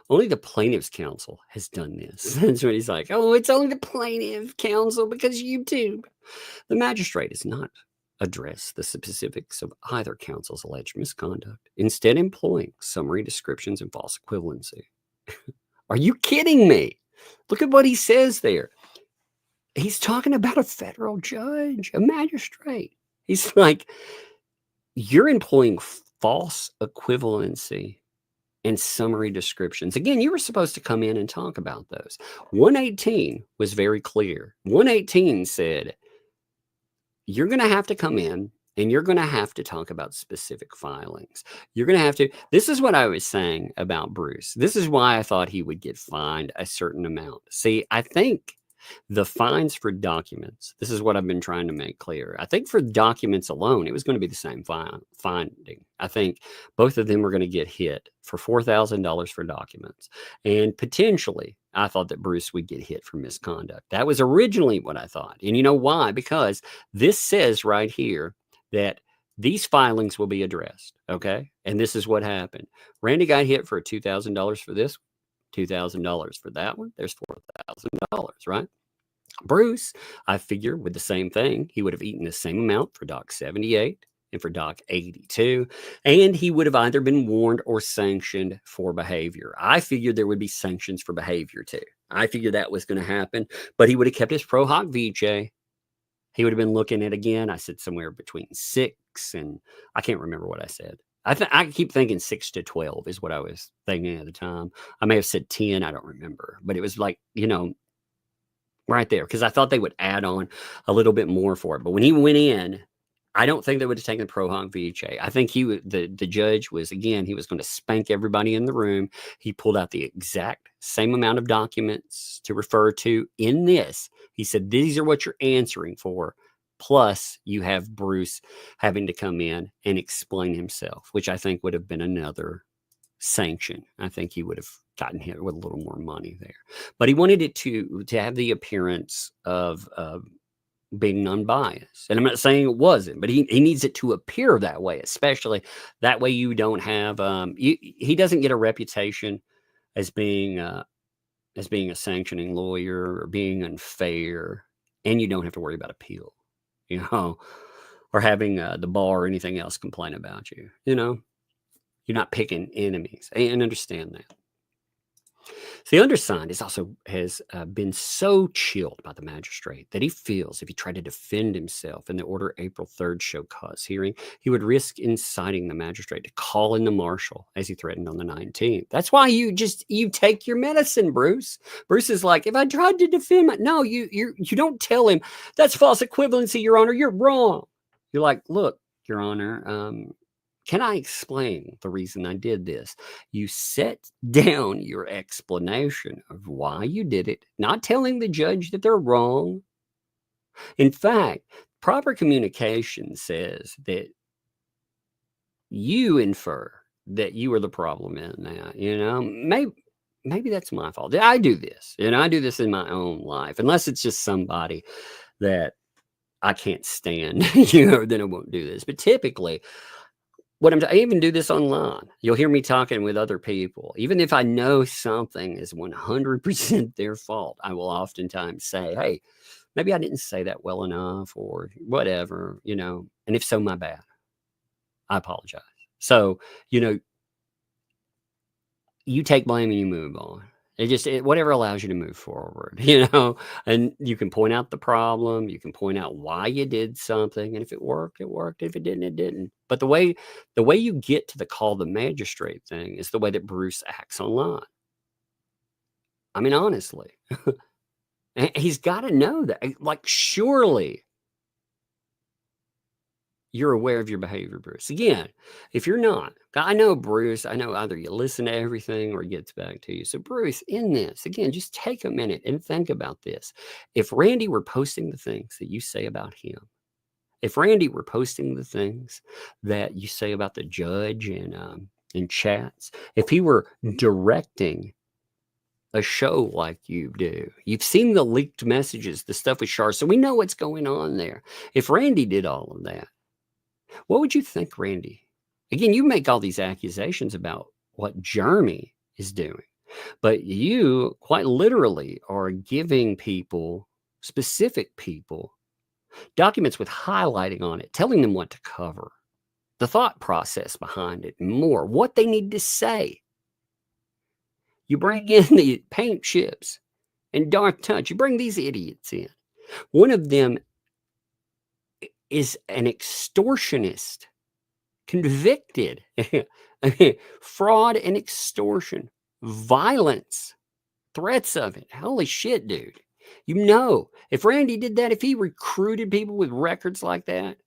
Only the plaintiff's counsel has done this. That's what he's like. Oh, it's only the plaintiff counsel because YouTube. The magistrate has not addressed the specifics of either counsel's alleged misconduct, instead employing summary descriptions and false equivalency. Are you kidding me? Look at what he says there. He's talking about a federal judge, a magistrate. He's like, you're employing false equivalency and summary descriptions. Again, you were supposed to come in and talk about those. 118 was very clear. 118 said, you're going to have to come in and you're going to have to talk about specific filings. You're going to have to. This is what I was saying about Bruce. This is why I thought he would get fined a certain amount. See, I think the fines for documents, this is what I've been trying to make clear. I think for documents alone, it was going to be the same finding. I think both of them were going to get hit for $4,000 for documents. And potentially, I thought that Bruce would get hit for misconduct. That was originally what I thought. And you know why? Because this says right here that these filings will be addressed. Okay. And this is what happened. Randy got hit for $2,000 for this, $2,000 for that one. There's $4,000, right? Bruce, I figure with the same thing, he would have eaten the same amount for Doc 78 and for Doc 82, and he would have either been warned or sanctioned for behavior. I figured there would be sanctions for behavior too. I figured that was going to happen, but he would have kept his pro hoc vice. He would have been looking at, again, I said somewhere between 6 and I can't remember what I said. I keep thinking 6 to 12 is what I was thinking at the time. I may have said 10. I don't remember, but it was like, right there. Cause I thought they would add on a little bit more for it. But when he went in, I don't think they would have taken the pro hoc vice. I think the judge was, again, he was going to spank everybody in the room. He pulled out the exact same amount of documents to refer to in this. He said, these are what you're answering for. Plus, you have Bruce having to come in and explain himself, which I think would have been another sanction. I think he would have gotten hit with a little more money there. But he wanted it to have the appearance of being unbiased. And I'm not saying it wasn't, but he needs it to appear that way, especially that way you don't have, he doesn't get a reputation as being a sanctioning lawyer or being unfair, and you don't have to worry about appeal. Or having the bar or anything else complain about you. You're not picking enemies. And understand that. So the undersigned has been so chilled by the magistrate that he feels if he tried to defend himself in the order April 3rd show cause hearing, he would risk inciting the magistrate to call in the marshal as he threatened on the 19th. That's why you take your medicine, Bruce. Bruce is like, if I tried to defend no, you don't tell him that's false equivalency, Your Honor. You're wrong. You're like, look, Your Honor, can I explain the reason I did this? You set down your explanation of why you did it, not telling the judge that they're wrong. In fact, proper communication says that you infer that you are the problem in that, maybe that's my fault. I do this, I do this in my own life, unless it's just somebody that I can't stand, then I won't do this. But typically, I even do this online. You'll hear me talking with other people. Even if I know something is 100% their fault, I will oftentimes say, hey, maybe I didn't say that well enough or whatever, and if so, my bad. I apologize. So, you take blame and you move on. Whatever allows you to move forward, and you can point out the problem. You can point out why you did something. And if it worked, it worked. If it didn't, it didn't. But the way you get to the call the magistrate thing is the way that Bruce acts online. I mean, honestly, he's got to know that. Like, surely you're aware of your behavior, Bruce. Again, if you're not, I know Bruce, I know either you listen to everything or it gets back to you. So Bruce, in this, again, just take a minute and think about this. If Randy were posting the things that you say about him, if Randy were posting the things that you say about the judge and in chats, if he were directing a show like you do, you've seen the leaked messages, the stuff with Char, so we know what's going on there. If Randy did all of that, what would you think, Randy? Again, you make all these accusations about what Jeremy is doing, but you quite literally are giving people, specific people, documents with highlighting on it, telling them what to cover, the thought process behind it, and more, what they need to say. You bring in the paint chips and dark touch. You bring these idiots in. One of them is an extortionist, convicted. Fraud and extortion, violence, threats of it. Holy shit, dude. You know, if Randy did that, if he recruited people with records like that,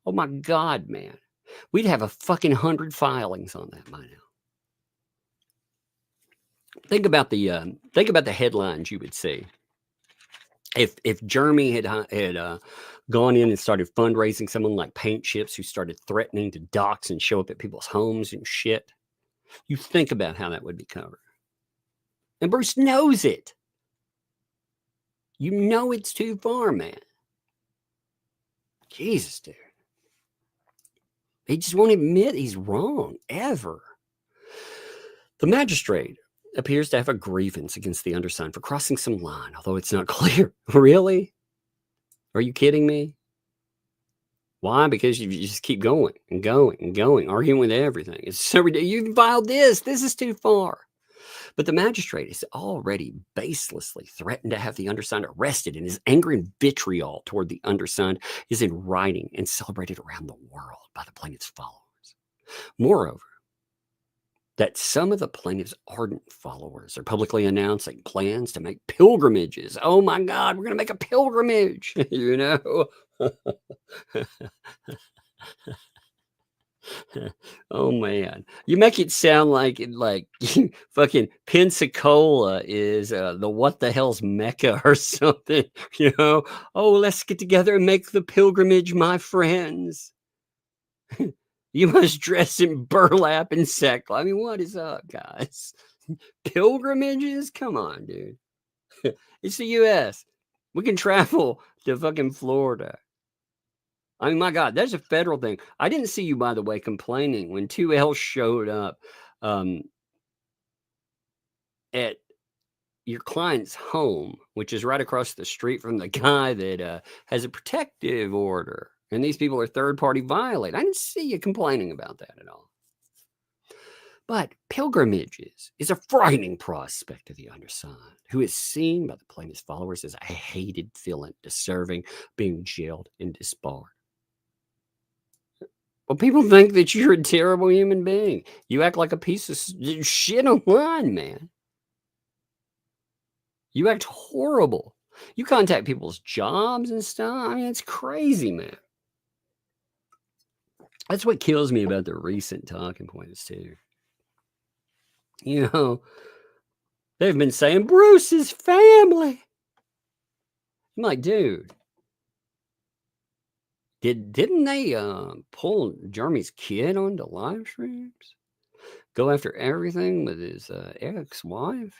oh my God, man, we'd have a fucking 100 filings on that by now. Think about the headlines you would see if Jeremy had gone in and started fundraising someone like Paint Chips, who started threatening to dox and show up at people's homes and shit. You think about how that would be covered. And Bruce knows it. You know it's too far, man. Jesus, dude. He just won't admit he's wrong, ever. The magistrate appears to have a grievance against the undersigned for crossing some line, although it's not clear. Really? Are you kidding me? Why? Because you just keep going and going and going, arguing with everything. It's so ridiculous. You filed this. This is too far. But the magistrate has already baselessly threatened to have the undersigned arrested, and his anger and vitriol toward the undersigned is in writing and celebrated around the world by the plaintiff's followers. Moreover, that some of the plaintiff's ardent followers are publicly announcing plans to make pilgrimages. Oh my God, we're going to make a pilgrimage, you know? Oh man, you make it sound like fucking Pensacola is the what the hell's Mecca or something, you know? Oh, let's get together and make the pilgrimage, my friends. You must dress in burlap and sackcloth. I mean, what is up, guys? Pilgrimages? Come on, dude. It's the U.S. We can travel to fucking Florida. I mean, my God, that's a federal thing. I didn't see you, by the way, complaining when 2L showed up at your client's home, which is right across the street from the guy that has a protective order. And these people are third-party violate. I didn't see you complaining about that at all. But pilgrimages is a frightening prospect to the undersigned, who is seen by the plaintiff's followers as a hated villain, deserving being jailed and disbarred. Well, people think that you're a terrible human being. You act like a piece of shit online, man. You act horrible. You contact people's jobs and stuff. I mean, it's crazy, man. That's what kills me about the recent talking points, too. You know, they've been saying Bruce's family. I'm like, dude, didn't they pull Jeremy's kid onto live streams? Go after everything with his ex-wife?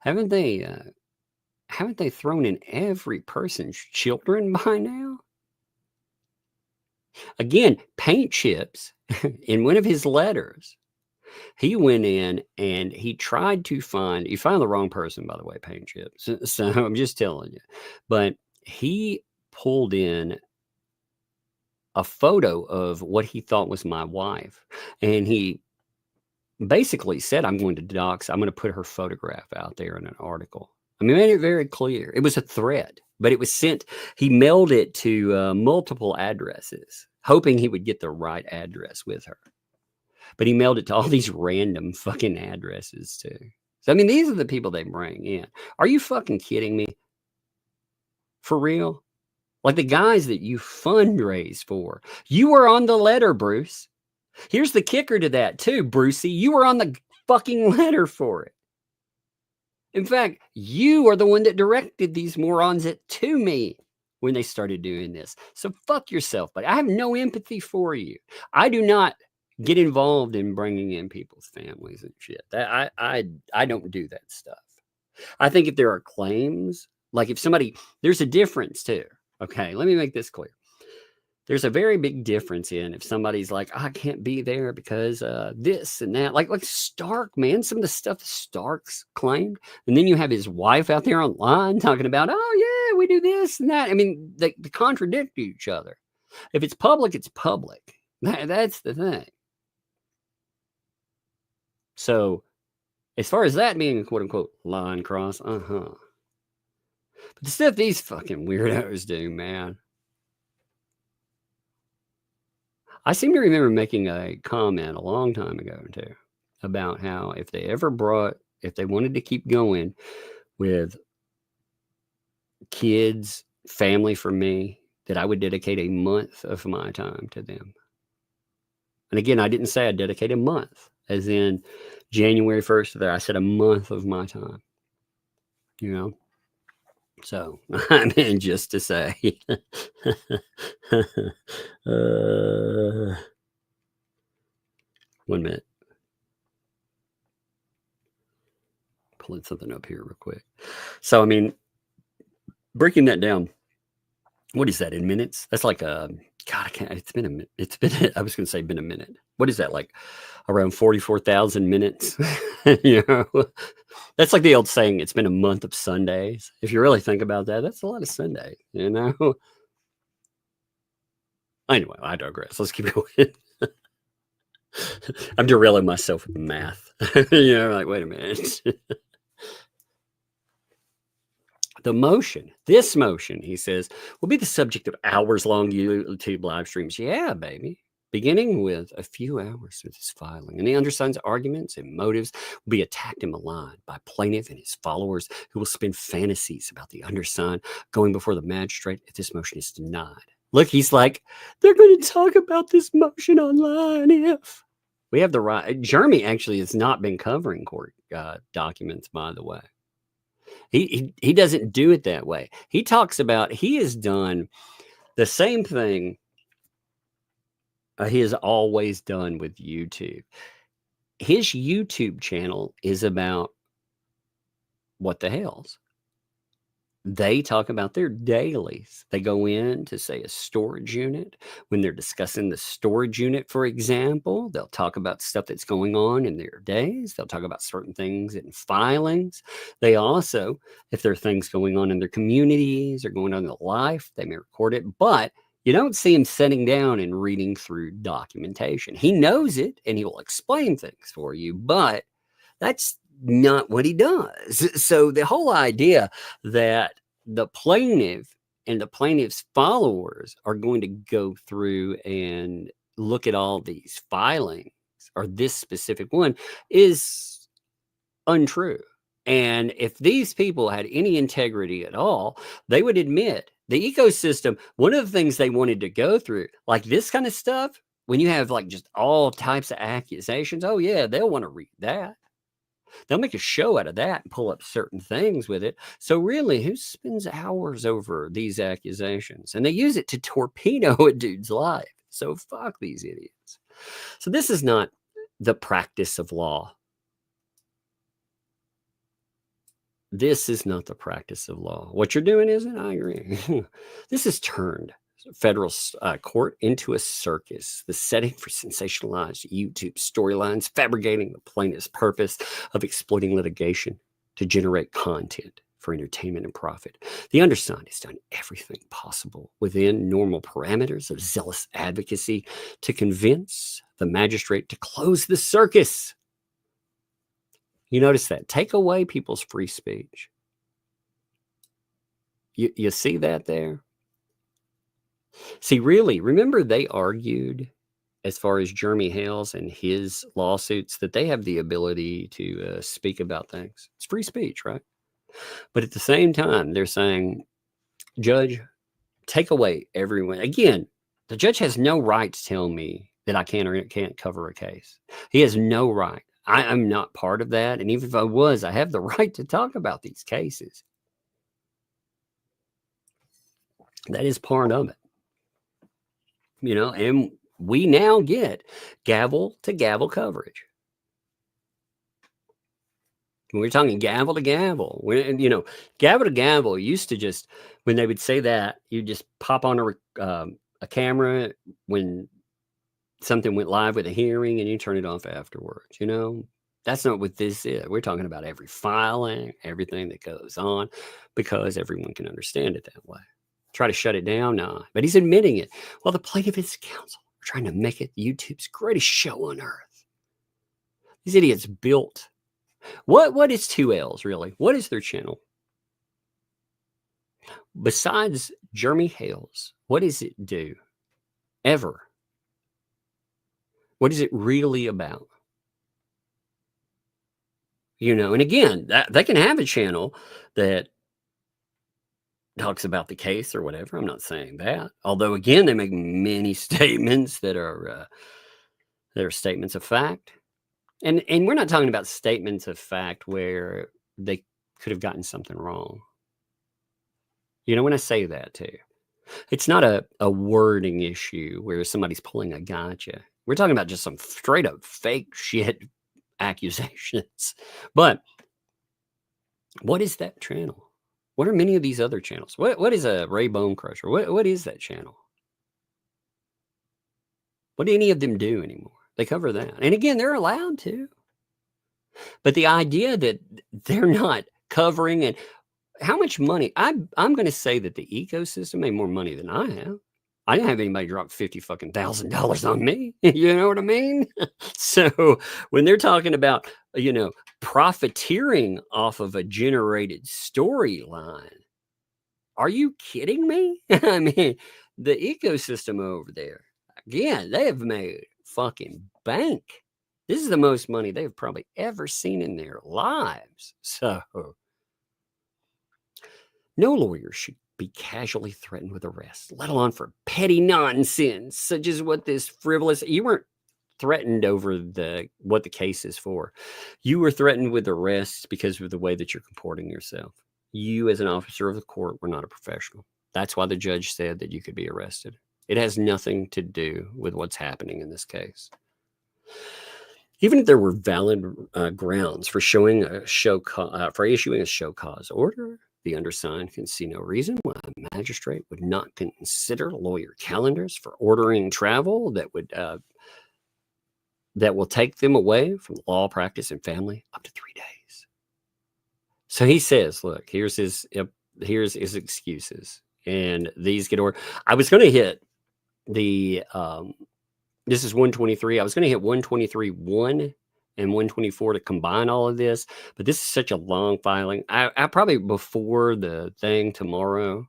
Haven't they thrown in every person's children by now? Again, Paint Chips, in one of his letters, he went in and he tried to find, you found the wrong person, by the way, Paint Chips. So I'm just telling you. But he pulled in a photo of what he thought was my wife. And he basically said, I'm going to put her photograph out there in an article. I mean, made it very clear. It was a threat, but it was sent. He mailed it to multiple addresses, hoping he would get the right address with her. But he mailed it to all these random fucking addresses too. So, I mean, these are the people they bring in. Are you fucking kidding me? For real? Like the guys that you fundraise for. You were on the letter, Bruce. Here's the kicker to that too, Brucey. You were on the fucking letter for it. In fact, you are the one that directed these morons to me when they started doing this. So fuck yourself, buddy. I have no empathy for you. I do not get involved in bringing in people's families and shit. I don't do that stuff. I think if there are claims, like if somebody, there's a difference too. Okay, let me make this clear. There's a very big difference in if somebody's like, I can't be there because this and that. Like Stark, man, some of the stuff Stark's claimed. And then you have his wife out there online talking about, oh, yeah, we do this and that. I mean, they contradict each other. If it's public, it's public. That's the thing. So As far as that being a quote unquote line cross, but the stuff these fucking weirdos do, man. I seem to remember making a comment a long time ago too about how if they wanted to keep going with kids, family for me, that I would dedicate a month of my time to them. And again, I didn't say I'd dedicate a month, as in January 1st there. I said a month of my time, you know. So I mean, just to say, 1 minute. Pulling something up here real quick. So, I mean, breaking that down, what is that in minutes? That's like God, I can't. It's been a minute. I was going to say been a minute. What is that, like around 44,000 minutes? You know, that's like the old saying, it's been a month of Sundays. If you really think about that, that's a lot of Sunday, you know? Anyway, I digress. Let's keep going. I'm derailing myself with math. You know, like, wait a minute. This motion, he says, will be the subject of hours-long YouTube live streams. Yeah, baby. Beginning with a few hours of this filing. And the undersigned's arguments and motives will be attacked and maligned by plaintiff and his followers who will spin fantasies about the undersigned going before the magistrate if this motion is denied. Look, he's like, they're going to talk about this motion online if. We have the right. Jeremy actually has not been covering court documents, by the way. He doesn't do it that way. He talks about, he has done the same thing he has always done with YouTube. His YouTube channel is about what the hales. They talk about their dailies. They go in to, say, a storage unit. When they're discussing the storage unit, for example, they'll talk about stuff that's going on in their days. They'll talk about certain things in filings. They also, if there are things going on in their communities or going on in their life, they may record it. But you don't see him sitting down and reading through documentation. He knows it, and he will explain things for you, but that's not what he does. So the whole idea that the plaintiff and the plaintiff's followers are going to go through and look at all these filings or this specific one is untrue. And if these people had any integrity at all, they would admit the ecosystem, one of the things they wanted to go through, like this kind of stuff, when you have like just all types of accusations, oh yeah, they'll want to read that. They'll make a show out of that and pull up certain things with it. So really, who spends hours over these accusations? And they use it to torpedo a dude's life. So fuck these idiots. So this is not the practice of law. This is not the practice of law. What you're doing isn't, I agree. This has turned federal court into a circus, the setting for sensationalized YouTube storylines, fabricating the plaintiff's purpose of exploiting litigation to generate content for entertainment and profit. The undersigned has done everything possible within normal parameters of zealous advocacy to convince the magistrate to close the circus. You notice that. Take away people's free speech. You see that there? See, really, remember they argued, as far as Jeremy Hales and his lawsuits, that they have the ability to speak about things. It's free speech, right? But at the same time, they're saying, Judge, take away everyone. Again, the judge has no right to tell me that I can or can't cover a case. He has no right. I'm not part of that. And even if I was, I have the right to talk about these cases. That is part of it. You know, and we now get gavel to gavel coverage. When we're talking gavel to gavel, you know, gavel to gavel used to just, when they would say that, you just pop on a camera when something went live with a hearing and you turn it off afterwards. You know, that's not what this is. We're talking about every filing, everything that goes on, because everyone can understand it that way. Try to shut it down? Nah. But he's admitting it. Well, the plaintiff and his counsel are trying to make it YouTube's greatest show on earth. These idiots built What is 2Ls really? What is their channel? Besides Jeremy Hales, what does it do? Ever? What is it really about? You know, and again, they can have a channel that talks about the case or whatever. I'm not saying that. Although, again, they make many statements that are statements of fact. And we're not talking about statements of fact where they could have gotten something wrong. You know, when I say that too, it's not a wording issue where somebody's pulling a gotcha. We're talking about just some straight up fake shit accusations. But what is that channel? What are many of these other channels? What is a Ray Bone Crusher? What is that channel? What do any of them do anymore? They cover that. And again, they're allowed to. But the idea that they're not covering, and how much money, I'm going to say that the ecosystem made more money than I have. I didn't have anybody drop $50,000 on me. You know what I mean? So when they're talking about, you know, profiteering off of a generated storyline, are you kidding me? I mean, the ecosystem over there, again, they have made fucking bank. This is the most money they've probably ever seen in their lives. So no lawyer should be casually threatened with arrest, let alone for petty nonsense, such as what this frivolous, you weren't threatened over what the case is for. You were threatened with arrest because of the way that you're comporting yourself. You, as an officer of the court, were not a professional. That's why the judge said that you could be arrested. It has nothing to do with what's happening in this case. Even if there were valid grounds for issuing a show cause order, the undersigned can see no reason why a magistrate would not consider lawyer calendars for ordering travel that will take them away from law practice and family up to 3 days. So he says, look, here's his excuses, and these get ordered. I was going to hit the this is 123. I was going to hit 123.1 and 124 to combine all of this, but this is such a long filing. I probably before the thing tomorrow,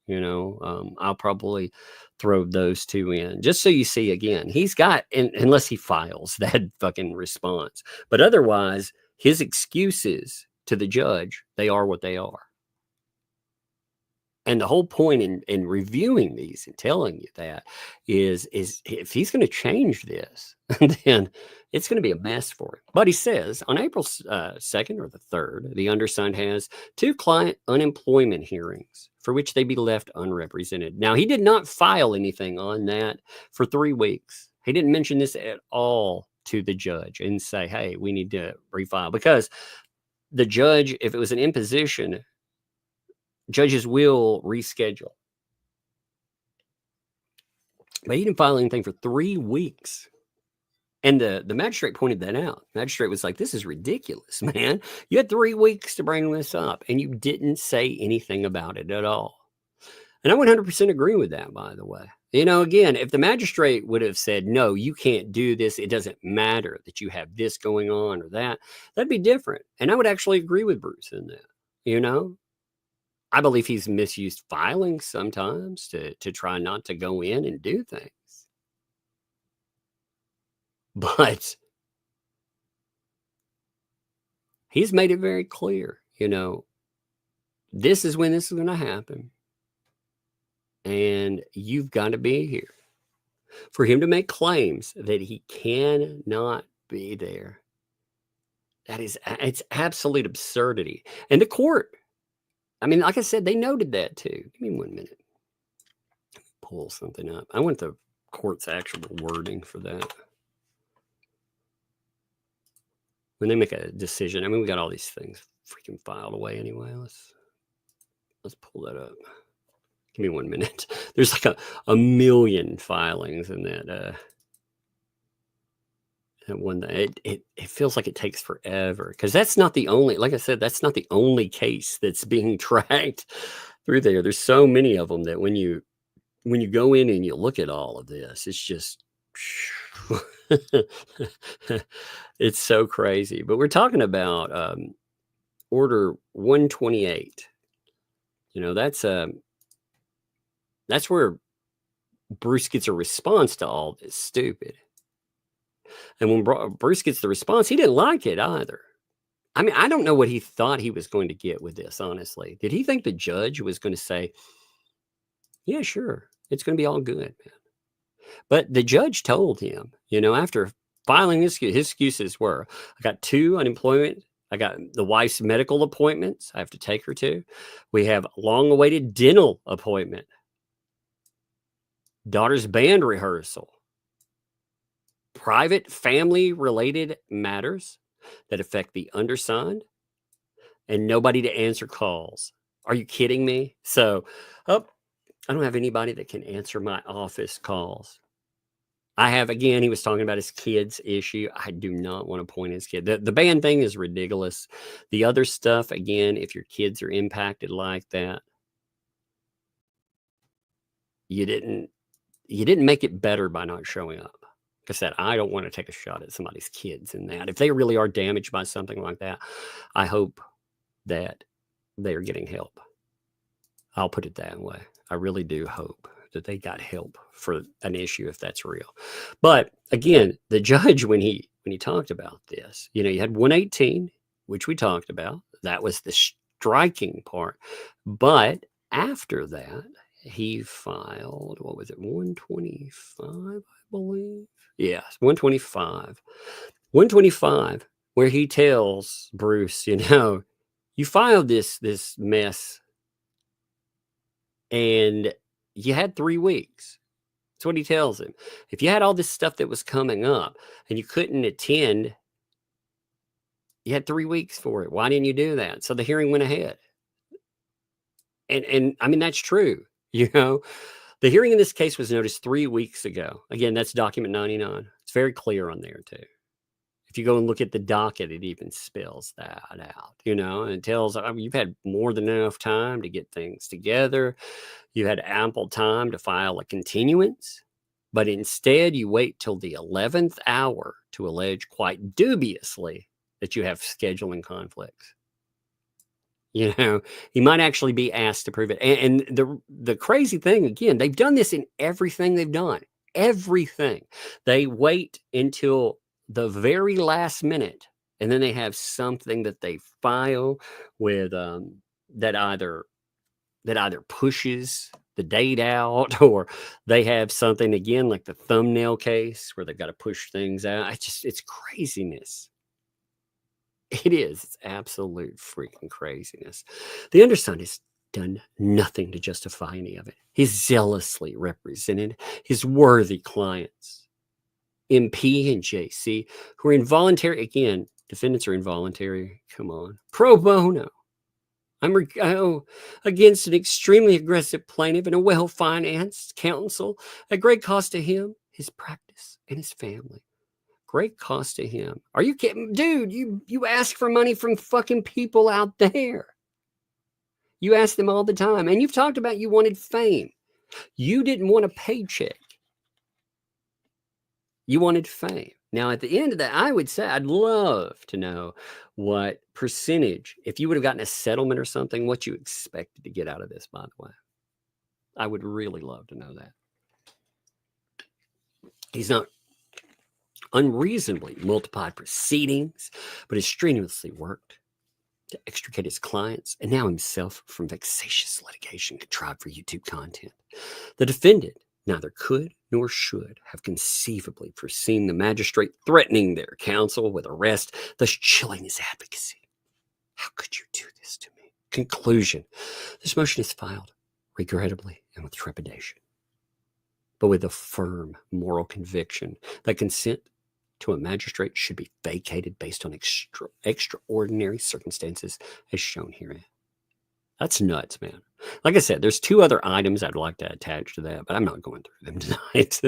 you know, I'll probably throw those two in just so you see again. He's got, unless he files that fucking response, but otherwise his excuses to the judge, they are what they are. And the whole point in reviewing these and telling you that is if he's going to change this, then it's going to be a mess for him. But he says on April 2nd or the 3rd, the undersigned has 2 client unemployment hearings for which they be left unrepresented. Now, he did not file anything on that for 3 weeks. He didn't mention this at all to the judge and say, hey, we need to refile. Because the judge, if it was an imposition, judges will reschedule. But he didn't file anything for 3 weeks. And the magistrate pointed that out. The magistrate was like, this is ridiculous, man. You had 3 weeks to bring this up, and you didn't say anything about it at all. And I 100% agree with that, by the way. You know, again, if the magistrate would have said, no, you can't do this, it doesn't matter that you have this going on or that, that'd be different. And I would actually agree with Bruce in that, you know? I believe he's misused filings sometimes to try not to go in and do things. But he's made it very clear, you know, this is when this is going to happen. And you've got to be here. For him to make claims that he cannot be there, it's absolute absurdity. And the court, I mean, like I said, they noted that too. Give me 1 minute. Pull something up. I want the court's actual wording for that. When they make a decision, I mean, we got all these things freaking filed away anyway. Let's pull that up. Give me 1 minute. There's like a million filings in that one. It feels like it takes forever because that's not the only, like I said, that's not the only case that's being tracked through there. There's so many of them that when you go in and you look at all of this, it's just It's so crazy. But we're talking about Order 128. You know, that's where Bruce gets a response to all this stupid. And when Bruce gets the response, he didn't like it either. I mean, I don't know what he thought he was going to get with this, honestly. Did he think the judge was going to say, yeah, sure, it's going to be all good, man? But the judge told him, you know, after filing his excuses were, I got 2 unemployment. I got the wife's medical appointments I have to take her to. We have long-awaited dental appointment. Daughter's band rehearsal. Private family-related matters that affect the undersigned, and nobody to answer calls. Are you kidding me? So, I don't have anybody that can answer my office calls. I have, again, he was talking about his kids' issue. I do not want to point his kid. The band thing is ridiculous. The other stuff, again, if your kids are impacted like that, you didn't make it better by not showing up. Like I said, I don't want to take a shot at somebody's kids in that. If they really are damaged by something like that, I hope that they are getting help. I'll put it that way. I really do hope that they got help for an issue if that's real. But again, the judge, when he talked about this, you know, you had 118, which we talked about. That was the striking part. But after that, he filed, what was it, 125, I believe? Yes, 125. 125, where he tells Bruce, you know, you filed this mess and you had 3 weeks. That's what he tells him. If you had all this stuff that was coming up and you couldn't attend, you had 3 weeks for it. Why didn't you do that? So the hearing went ahead. And I mean, that's true. You know, the hearing in this case was noticed 3 weeks ago. Again, that's document 99. It's very clear on there too. If you go and look at the docket, it even spells that out, you know, and it tells, I mean, you've had more than enough time to get things together. You had ample time to file a continuance, but instead you wait till the 11th hour to allege quite dubiously that you have scheduling conflicts. You know, he might actually be asked to prove it. And the crazy thing, again, they've done this in everything they've done. Everything. They wait until the very last minute, and then they have something that they file with that either pushes the date out, or they have something, again, like the thumbnail case where they've got to push things out. It's craziness. It is. It's absolute freaking craziness. The undersigned has done nothing to justify any of it. He's zealously represented his worthy clients, MP and JC, who are involuntary. Again, defendants are involuntary. Come on. Pro bono. I'm against an extremely aggressive plaintiff and a well-financed counsel at great cost to him, his practice, and his family. Great cost to him. Are you kidding? Dude, you ask for money from fucking people out there. You ask them all the time. And you've talked about you wanted fame. You didn't want a paycheck. You wanted fame. Now, at the end of that, I would say I'd love to know what percentage, if you would have gotten a settlement or something, what you expected to get out of this, by the way. I would really love to know that. He's not unreasonably multiplied proceedings, but has strenuously worked to extricate his clients and now himself from vexatious litigation contrived for YouTube content. The defendant neither could nor should have conceivably foreseen the magistrate threatening their counsel with arrest, thus chilling his advocacy. How could you do this to me? Conclusion. This motion is filed, regrettably and with trepidation, but with a firm moral conviction that consent to a magistrate should be vacated based on extraordinary circumstances as shown herein. That's nuts, man. Like I said, there's 2 other items I'd like to attach to that, but I'm not going through them tonight.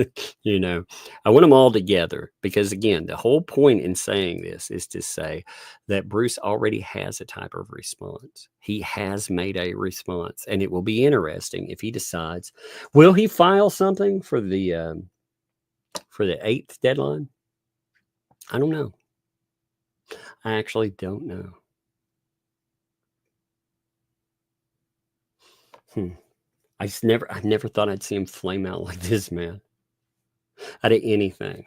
You know, I want them all together because, again, the whole point in saying this is to say that Bruce already has a type of response. He has made a response, and it will be interesting if he decides, will he file something for the 8th deadline? I don't know. I actually don't know. I never thought I'd see him flame out like this, man. Out of anything.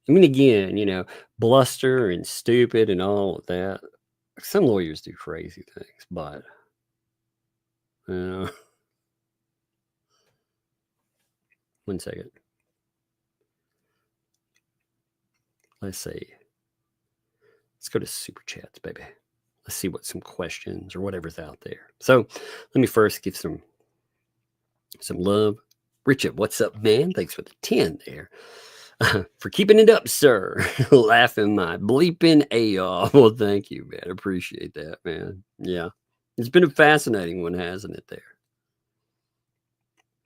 I mean, again, you know, bluster and stupid and all of that. Some lawyers do crazy things, but one second. Let's see. Let's go to Super Chats, baby. Let's see what some questions or whatever's out there. So let me first give some love. Richard, what's up, man? Thanks for the 10 there. For keeping it up, sir. Laughing my bleeping A off. Well, thank you, man. Appreciate that, man. Yeah. It's been a fascinating one, hasn't it, there?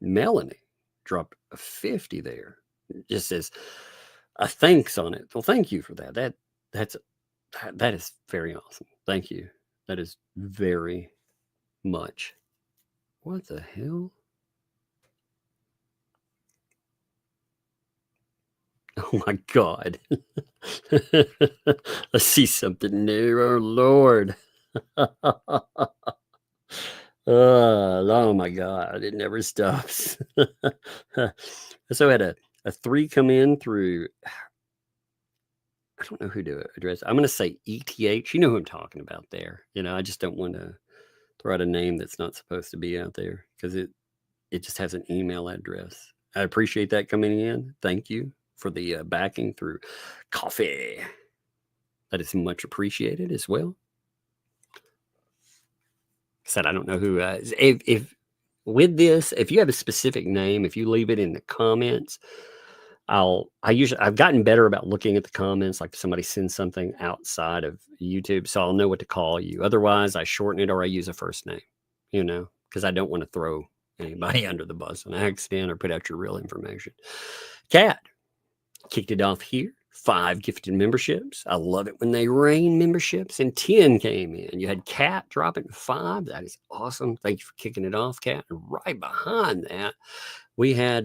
Melanie dropped a 50 there. It just says a thanks on it. Well, thank you for that. That is very awesome. Thank you. That is very much. What the hell? Oh my God. I see something new. Oh Lord. Oh my God. It never stops. So I had a 3 come in through, I don't know who to address. I'm going to say ETH. You know who I'm talking about there. You know, I just don't want to throw out a name that's not supposed to be out there because it just has an email address. I appreciate that coming in. Thank you for the backing through coffee. That is much appreciated as well. Said I don't know who. If with this, if you have a specific name, if you leave it in the comments, I've gotten better about looking at the comments. Like if somebody sends something outside of YouTube, so I'll know what to call you. Otherwise, I shorten it or I use a first name. You know, because I don't want to throw anybody under the bus on accident or put out your real information. Cat kicked it off here. 5 gifted memberships. I love it when they rain memberships, and 10 came in. You had Cat dropping 5. That is awesome. Thank you for kicking it off, Cat. And right behind that, we had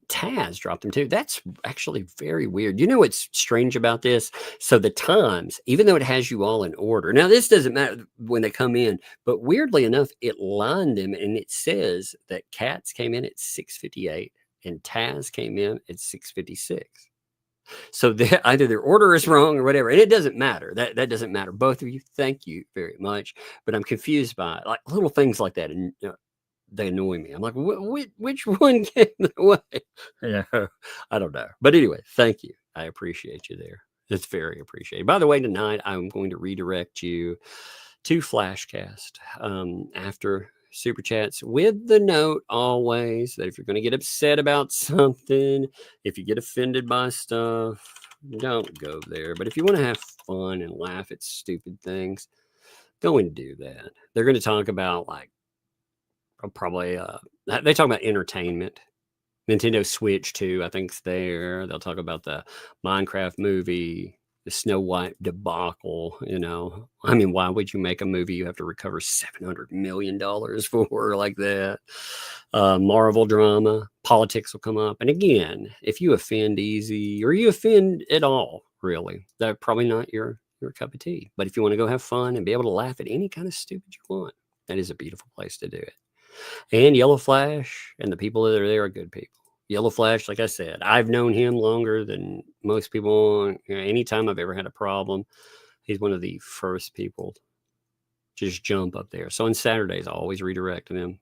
Taz drop them too. That's actually very weird. You know what's strange about this? So the times, even though it has you all in order. Now, this doesn't matter when they come in, but weirdly enough, it lined them and it says that Cats came in at 6:58 and Taz came in at 6:56. So either their order is wrong or whatever. And it doesn't matter. That doesn't matter. Both of you, thank you very much. But I'm confused by it. Like little things like that. And they annoy me. I'm like, which one came the way? Yeah, I don't know. But anyway, thank you. I appreciate you there. It's very appreciated. By the way, tonight I'm going to redirect you to Flashcast after Super Chats with the note always that if you're going to get upset about something, if you get offended by stuff, don't go there. But if you want to have fun and laugh at stupid things, go and do that. They're going to talk about like, probably they talk about entertainment. Nintendo Switch 2, I think, is there. They'll talk about the Minecraft movie, the Snow White debacle. You know, I mean, why would you make a movie you have to recover $700 million for like that? Marvel drama, politics will come up. And again, if you offend easy or you offend at all, really, that's probably not your cup of tea. But if you want to go have fun and be able to laugh at any kind of stupid you want, that is a beautiful place to do it. And Yellow Flash and the people that are there are good people. Yellow Flash, like I said, I've known him longer than most people. You know, anytime I've ever had a problem, he's one of the first people to just jump up there. So on Saturdays, I always redirect them.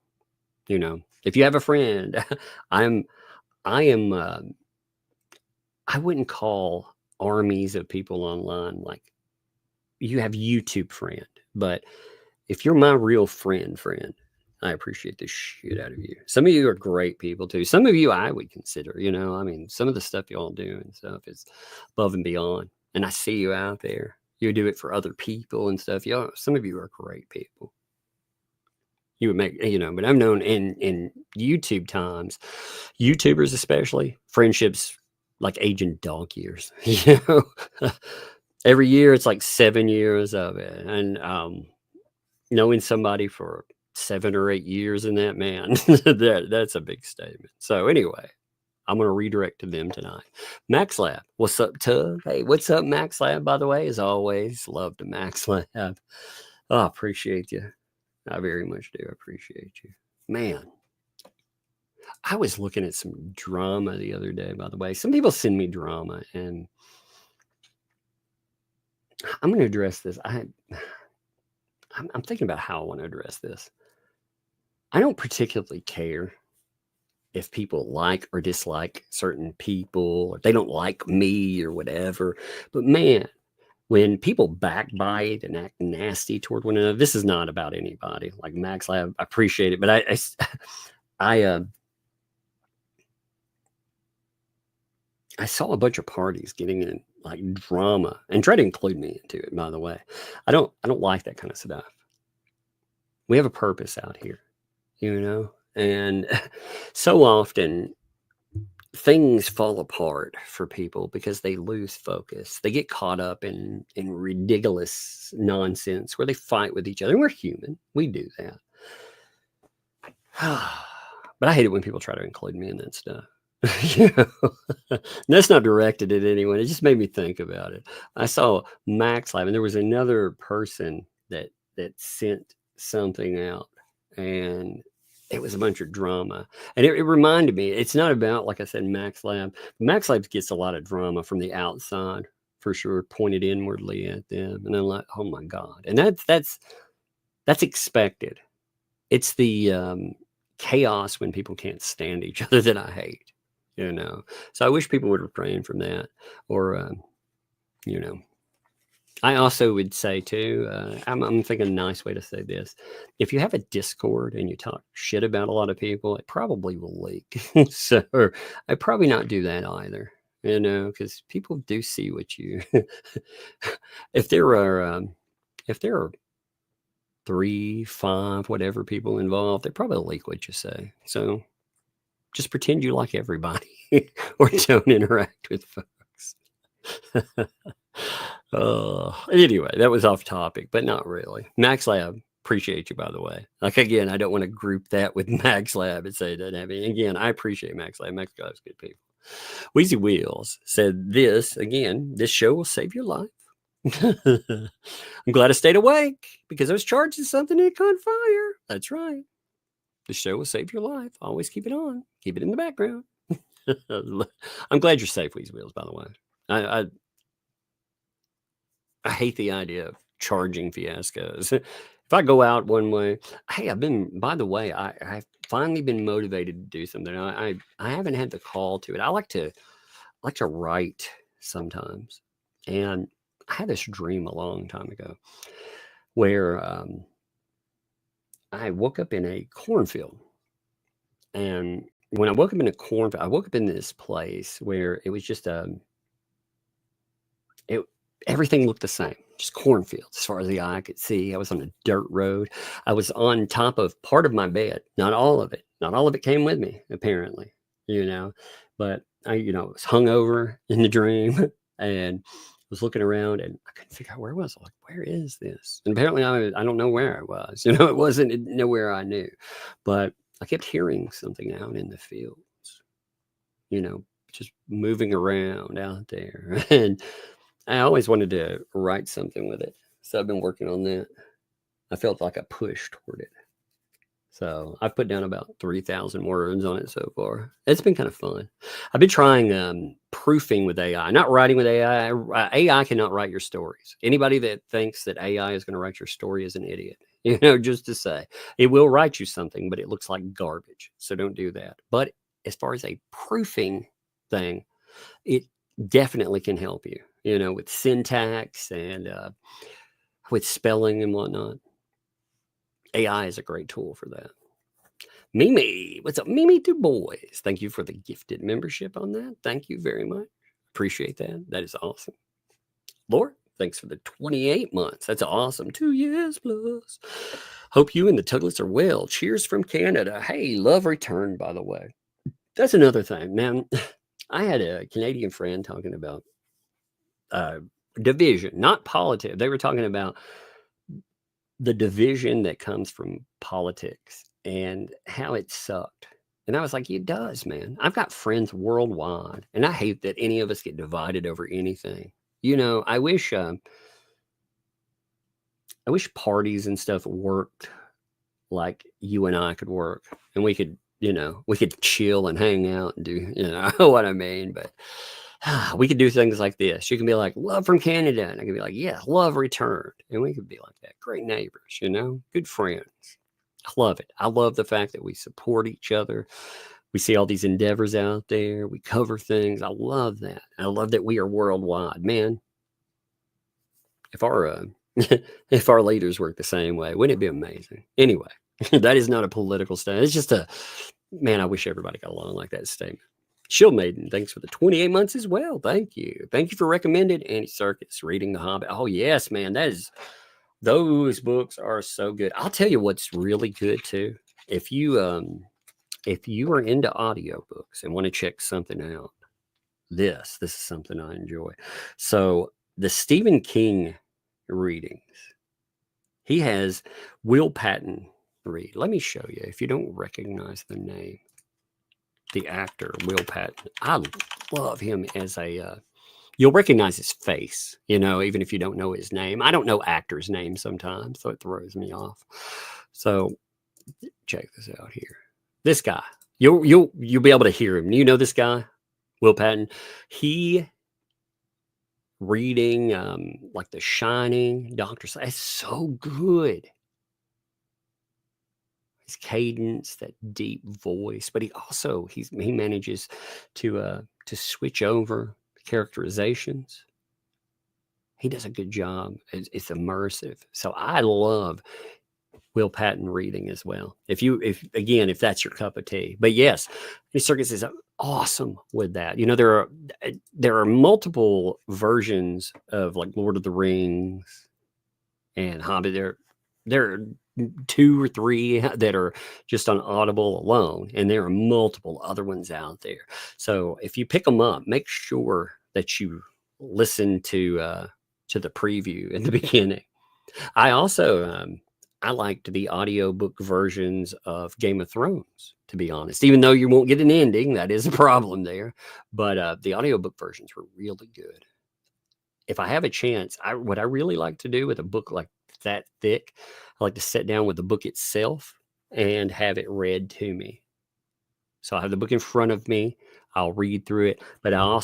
You know, if you have a friend, I wouldn't call armies of people online like you have YouTube friend, but if you're my real friend, I appreciate the shit out of you. Some of you are great people too. Some of you I would consider, you know, I mean, some of the stuff y'all do and stuff is above and beyond. And I see you out there. You do it for other people and stuff. Y'all, some of you are great people. You would make, you know, but I've known in YouTube times, YouTubers especially, friendships like aging dog years. You know, every year it's like 7 years of it. And knowing somebody for 7 or 8 years in that, man, that's a big statement. So anyway, I'm going to redirect to them tonight. MaxLab, what's up, Tug? Hey, what's up, MaxLab, by the way? As always, love to MaxLab. Oh, appreciate you. I very much do appreciate you. Man, I was looking at some drama the other day, by the way. Some people send me drama, and I'm going to address this. I'm thinking about how I want to address this. I don't particularly care if people like or dislike certain people, or they don't like me or whatever. But man, when people backbite and act nasty toward one another, this is not about anybody. Like MaxLab, I appreciate it, but I saw a bunch of parties getting in like drama and try to include me into it. By the way, I don't like that kind of stuff. We have a purpose out here, you know, and so often things fall apart for people because they lose focus. They get caught up in ridiculous nonsense where they fight with each other. And we're human. We do that. But I hate it when people try to include me in that stuff. You know, that's not directed at anyone. It just made me think about it. I saw MaxLab, and there was another person that sent something out, and it was a bunch of drama. And it reminded me, it's not about, like I said, MaxLab. MaxLab gets a lot of drama from the outside, for sure, pointed inwardly at them. And I'm like, oh my God. And that's expected. It's the chaos when people can't stand each other that I hate, you know. So I wish people would refrain from that. Or, you know, I also would say too, I'm thinking a nice way to say this. If you have a Discord and you talk shit about a lot of people, it probably will leak. So I'd probably not do that either, you know, because people do see what you, if there are 3, 5, whatever people involved, they probably leak what you say. So just pretend you like everybody or don't interact with folks. Anyway, that was off topic, but not really. MaxLab, appreciate you, by the way. Like, again, I don't want to group that with MaxLab and say it doesn't have any. Again, I appreciate MaxLab. MaxLab's good people. Wheezy Wheels said this, again, this show will save your life. I'm glad I stayed awake because I was charging something and it caught fire. That's right. The show will save your life. Always keep it on. Keep it in the background. I'm glad you're safe, Wheezy Wheels, by the way. I hate the idea of charging fiascos. If I go out one way, hey, by the way, I've finally been motivated to do something. I haven't had the call to it. I like to write sometimes. And I had this dream a long time ago where I woke up in a cornfield. And when I woke up in a cornfield, I woke up in this place where it was just everything looked the same, just cornfields as far as the eye could see. I was on a dirt road. I was on top of part of my bed, not all of it. Not all of it came with me, apparently, you know. But I, was hungover in the dream and was looking around and I couldn't figure out where I was. Like, where is this? And apparently I don't know where I was. It wasn't nowhere I knew. But I kept hearing something out in the fields, just moving around out there. And I always wanted to write something with it. So I've been working on that. I felt like a push toward it. So I've put down about 3,000 words on it so far. It's been kind of fun. I've been trying proofing with AI, not writing with AI. AI cannot write your stories. Anybody that thinks that AI is going to write your story is an idiot. Just to say, it will write you something, but it looks like garbage. So don't do that. But as far as a proofing thing, it definitely can help you, with syntax and with spelling and whatnot. AI is a great tool for that. Mimi, what's up? Mimi Du Bois. Thank you for the gifted membership on that. Thank you very much. Appreciate that. That is awesome. Laura, thanks for the 28 months. That's awesome. 2 years plus. Hope you and the Tuglets are well. Cheers from Canada. Hey, love returned, by the way. That's another thing. Man, I had a Canadian friend talking about division, not politics. They were talking about the division that comes from politics and how it sucked. And I was like, it does, man. I've got friends worldwide, and I hate that any of us get divided over anything. You know, I wish parties and stuff worked like you and I could work, and we could, you know, we could chill and hang out and do, you know, what I mean. But we could do things like this. You can be like, love from Canada, and I can be like, yeah, love returned, and we could be like that. Great neighbors, you know, good friends. I love it. I love the fact that we support each other. We see all these endeavors out there. We cover things. I love that. I love that we are worldwide, man. If our if our leaders work the same way, wouldn't it be amazing? Anyway, that is not a political statement. It's just a, man, I wish everybody got along like that statement. Shield Maiden, thanks for the 28 months as well. Thank you. Thank you for recommended Andy Serkis reading The Hobbit. Oh, yes, man. Those books are so good. I'll tell you what's really good too. If you are into audiobooks and want to check something out, this is something I enjoy. So the Stephen King readings, he has Will Patton read. Let me show you if you don't recognize the name. The actor Will Patton. I love him as a you'll recognize his face, you know, even if you don't know his name. I don't know actors' names sometimes, so it throws me off. So check this out here. This guy, you'll be able to hear him. You know this guy, Will Patton. He reading like The Shining, Doctor. It's so good. His cadence, that deep voice, but he manages to switch over characterizations. He does a good job. It's immersive. So I love Will Patton reading as well. If that's your cup of tea. But yes, Andy Serkis is awesome with that. You know, there are multiple versions of like Lord of the Rings and Hobbit. There are 2 or 3 that are just on Audible alone, and there are multiple other ones out there. So if you pick them up, make sure that you listen to the preview in the beginning. I also I liked the audiobook versions of Game of Thrones, to be honest, even though you won't get an ending. That is a problem there. But the audiobook versions were really good. If I have a chance, what I really like to do with a book like that thick, I like to sit down with the book itself and have it read to me. So I have the book in front of me. I'll read through it, but I'll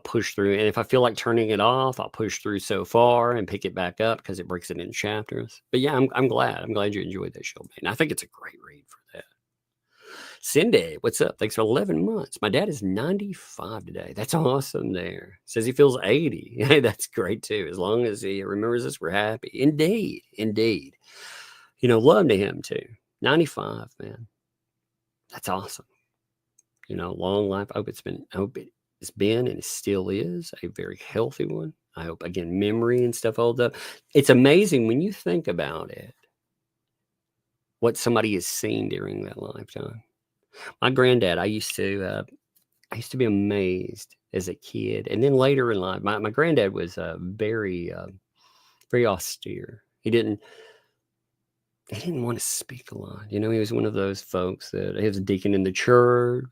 push through. And if I feel like turning it off, I'll push through so far and pick it back up because it breaks it into chapters. But yeah, I'm glad you enjoyed that show, man. I think it's a great read for that. Cindy, what's up? Thanks for 11 months. My dad is 95 today. That's awesome there. Says he feels 80. Hey, that's great too. As long as he remembers us, we're happy. Indeed. You know, love to him too. 95, man. That's awesome. You know, long life. I hope it's been and it still is a very healthy one. I hope, again, memory and stuff holds up. It's amazing when you think about it, what somebody has seen during that lifetime. My granddad, I used to be amazed as a kid, and then later in life, my granddad was very austere. He didn't want to speak a lot. You know, he was one of those folks that he was a deacon in the church.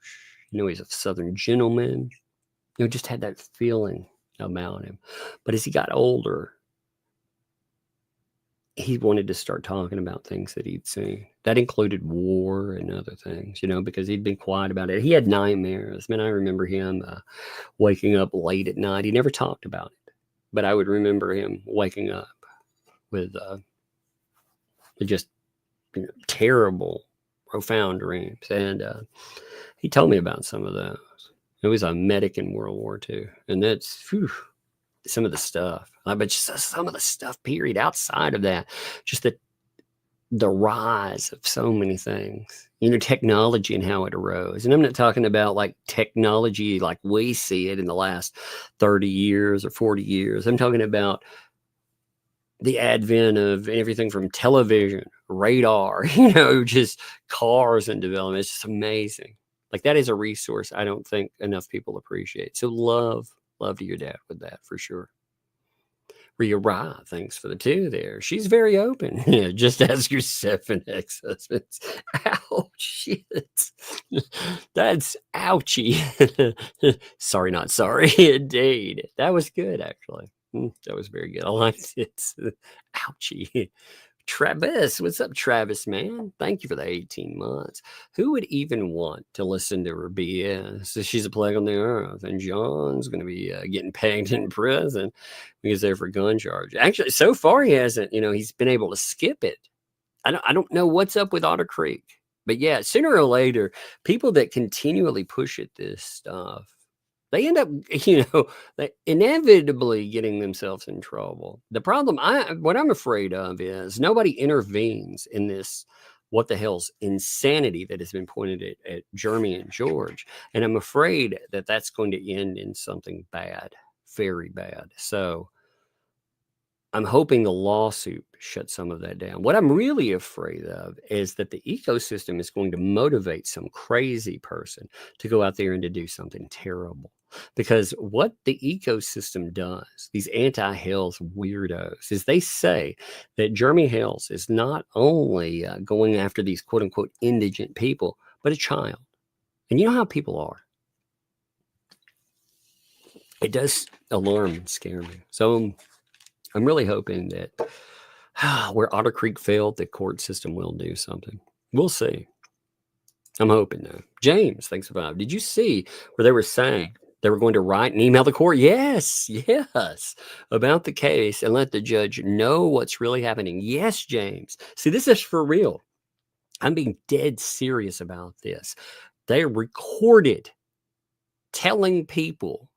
You know, he's a Southern gentleman. You know, just had that feeling about him. But as he got older, he wanted to start talking about things that he'd seen. That included war and other things, you know, because he'd been quiet about it. He had nightmares. Man, I remember him waking up late at night. He never talked about it, but I would remember him waking up with just terrible, profound dreams. And he told me about some of those. He was a medic in World War II, and that's some of the stuff. But just some of the stuff, period, outside of that, just the rise of so many things, you know, technology and how it arose. And I'm not talking about like technology like we see it in the last 30 years or 40 years. I'm talking about the advent of everything from television, radar, you know, just cars and development. It's just amazing. Like that is a resource I don't think enough people appreciate. So love to your dad with that for sure. Rhea, thanks for the 2 there. She's very open. Yeah, just ask your 7 ex-husbands. Ouch, shit. That's ouchie. Sorry, not sorry. Indeed. That was good, actually. That was very good. I liked it. Ouchie. Travis, what's up, Travis, man? Thank you for the 18 months. Who would even want to listen to her BS? She's a plague on the earth, and John's going to be getting pegged in prison because they're for gun charge. Actually, so far he hasn't. He's been able to skip it. I don't know what's up with Otter Creek, but yeah, sooner or later, people that continually push at this stuff, they end up, they inevitably getting themselves in trouble. The problem, what I'm afraid of is nobody intervenes in this what the hell's insanity that has been pointed at Jeremy and George. And I'm afraid that that's going to end in something bad, very bad. So I'm hoping the lawsuit shuts some of that down. What I'm really afraid of is that the ecosystem is going to motivate some crazy person to go out there and to do something terrible. Because what the ecosystem does, these anti-Hales weirdos, is they say that Jeremy Hales is not only going after these quote-unquote indigent people, but a child. And you know how people are. It does alarm and scare me. So I'm really hoping that where Otter Creek failed, the court system will do something. We'll see. I'm hoping, though. James, thanks for 5. Did you see where they were saying they were going to write and email the court? Yes, about the case and let the judge know what's really happening. Yes, James. See, this is for real. I'm being dead serious about this. They recorded telling people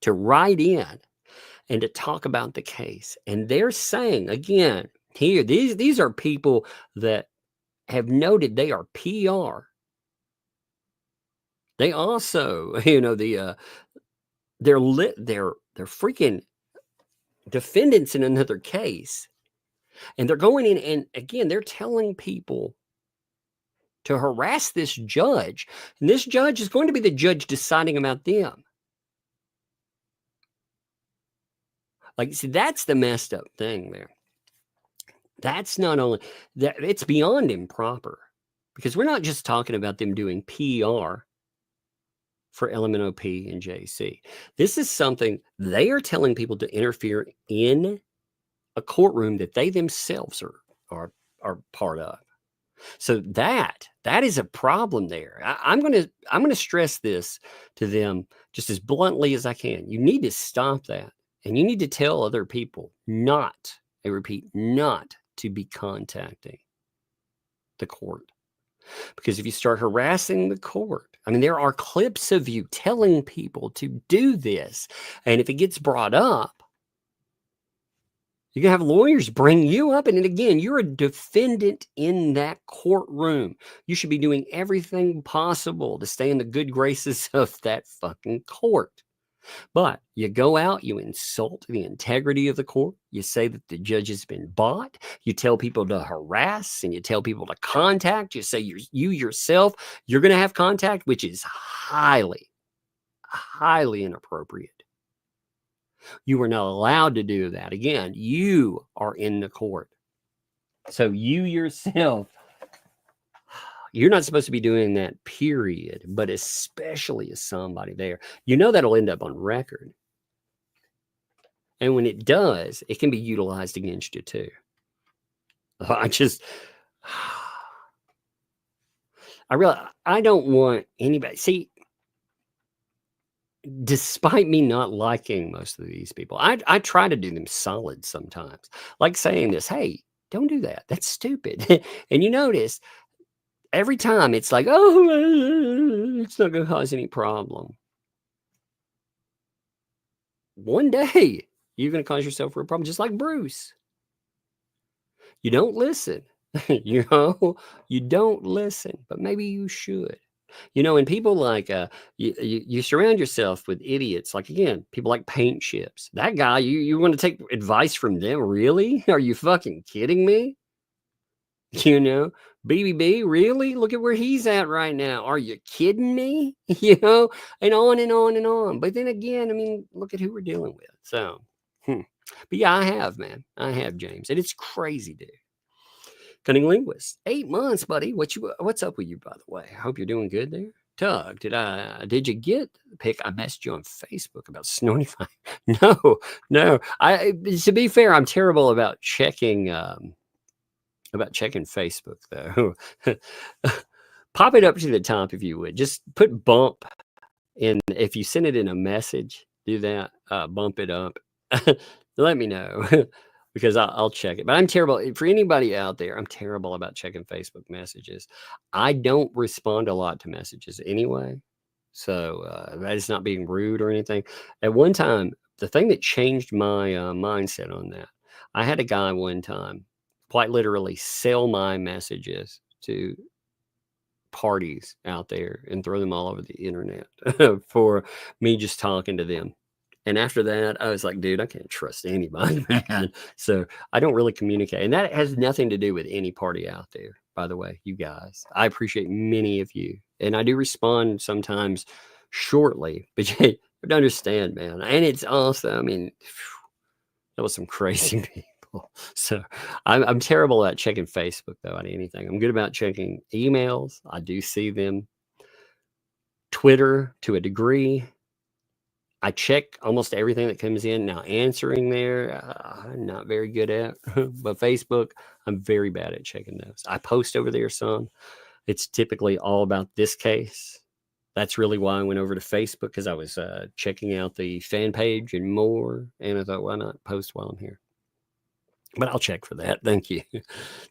to write in and to talk about the case. And they're saying, again, here, these are people that have noted they are PR. They also, they're freaking defendants in another case. And they're going in and again, they're telling people to harass this judge. And this judge is going to be the judge deciding about them. Like, see, that's the messed up thing there. That's not only that, it's beyond improper, because we're not just talking about them doing PR for LMNOP and JC. This is something they are telling people to interfere in a courtroom that they themselves are part of. So that is a problem there. I'm going to stress this to them just as bluntly as I can. You need to stop that. And you need to tell other people not, I repeat, not to be contacting the court. Because if you start harassing the court, there are clips of you telling people to do this. And if it gets brought up, you're going to have lawyers bring you up. And then again, you're a defendant in that courtroom. You should be doing everything possible to stay in the good graces of that fucking court. But you go out, you insult the integrity of the court. You say that the judge has been bought. You tell people to harass and you tell people to contact. You say you yourself, you're going to have contact, which is highly, highly inappropriate. You are not allowed to do that. Again, you are in the court. So you yourself, you're not supposed to be doing that, period, but especially as somebody there. That'll end up on record. And when it does, it can be utilized against you too. I don't want anybody, see, despite me not liking most of these people, I try to do them solid sometimes. Like saying this, hey, don't do that. That's stupid. And you notice, every time it's like, oh, it's not going to cause any problem. One day, you're going to cause yourself a problem, just like Bruce. You don't listen. You don't listen, but maybe you should. And people like, you surround yourself with idiots. Like, again, people like Paint Chips. That guy, you want to take advice from them? Really? Are you fucking kidding me? BBB, really? Look at where he's at right now. Are you kidding me? And on and on and on. But then again, look at who we're dealing with. So But yeah, I have, man. I have, James. And it's crazy, dude. Cunning Linguist. 8 months, buddy. What's up with you, by the way? I hope you're doing good there. Tug, did you get the pic? I messaged you on Facebook about snorting. No. To be fair, I'm terrible about checking Facebook though. Pop it up to the top if you would. Just put bump in. If you send it in a message, do that. Bump it up. Let me know because I'll check it. But I'm terrible. For anybody out there, I'm terrible about checking Facebook messages. I don't respond a lot to messages anyway. So that is not being rude or anything. At one time, the thing that changed my mindset on that, I had a guy one time quite literally sell my messages to parties out there and throw them all over the internet for me just talking to them. And after that, I was like, dude, I can't trust anybody, man. So I don't really communicate. And that has nothing to do with any party out there, by the way, you guys. I appreciate many of you. And I do respond sometimes shortly, but you have to understand, man. And it's also, I mean, that was some crazy people. So I'm terrible at checking Facebook, though, on anything. I'm good about checking emails. I do see them. Twitter, to a degree. I check almost everything that comes in. Now, answering there, I'm not very good at. But Facebook, I'm very bad at checking those. I post over there some. It's typically all about this case. That's really why I went over to Facebook, because I was checking out the fan page and more. And I thought, why not post while I'm here? But I'll check for that. Thank you.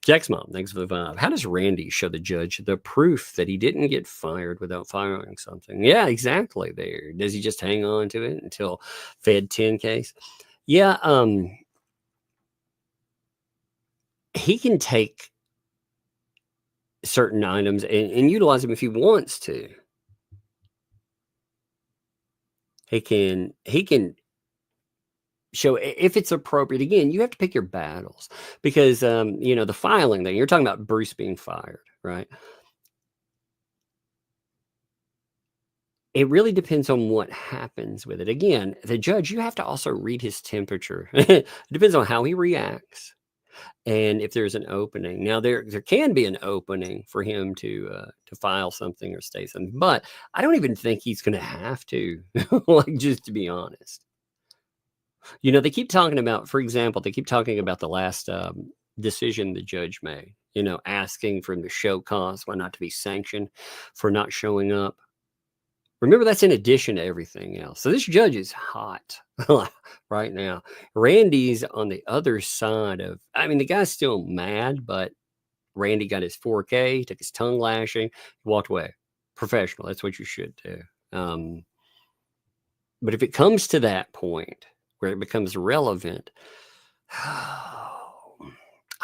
Jack's mom, thanks for the vibe. How does Randy show the judge the proof that he didn't get fired without firing something? Yeah, exactly there. Does he just hang on to it until Fed 10 case? Yeah, he can take certain items and utilize them if he wants to. He can show if it's appropriate. Again, you have to pick your battles because, the filing thing, you're talking about Bruce being fired, right? It really depends on what happens with it. Again, the judge, you have to also read his temperature. It depends on how he reacts and if there's an opening. Now, there can be an opening for him to file something or say something, but I don't even think he's going to have to, like, just to be honest. They keep talking about, for example, the last decision the judge made, asking for him to show cause, why not to be sanctioned for not showing up. Remember, that's in addition to everything else. So this judge is hot right now. Randy's on the other side of, the guy's still mad, but Randy got his 4K, took his tongue lashing, walked away. Professional. That's what you should do. But if it comes to that point, where it becomes relevant, I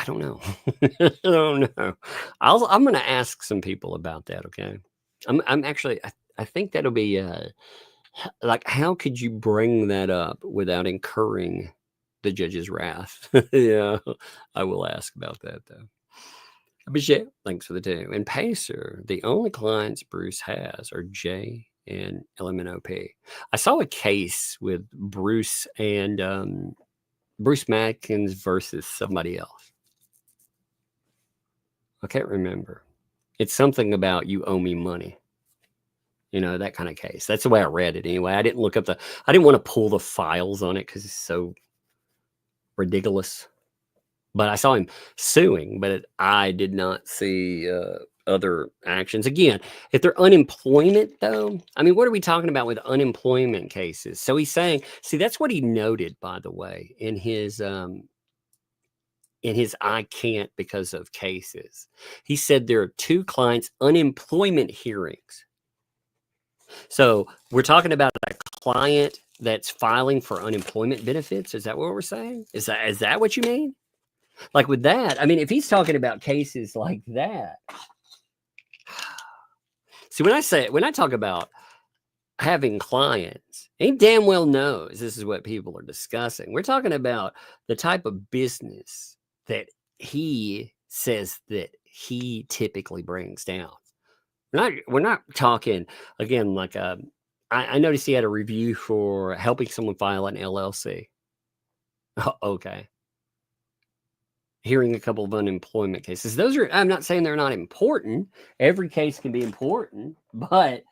don't know. I don't know. I'm going to ask some people about that. Okay. I'm actually, I think that'll be like, how could you bring that up without incurring the judge's wrath? Yeah, I will ask about that though. But yeah, thanks for the two. And Pacer, the only clients Bruce has are Jay and LMNOP. I saw a case with Bruce and Bruce Matkins versus somebody else. I can't remember. It's something about you owe me money. That kind of case. That's the way I read it anyway. I didn't want to pull the files on it because it's so ridiculous. But I saw him suing, but I did not see other actions. Again, if they're unemployment, though, what are we talking about with unemployment cases? So he's saying, see, that's what he noted, by the way, in his I can't because of cases. He said there are 2 clients' unemployment hearings. So we're talking about a client that's filing for unemployment benefits. Is that what we're saying? Is that what you mean? Like with that, if he's talking about cases like that. See, when I talk about having clients, he damn well knows this is what people are discussing. We're talking about the type of business that he says that he typically brings down. We're not talking, again, like I noticed he had a review for helping someone file an LLC. Okay. Hearing a couple of unemployment cases. Those are, I'm not saying they're not important. Every case can be important, but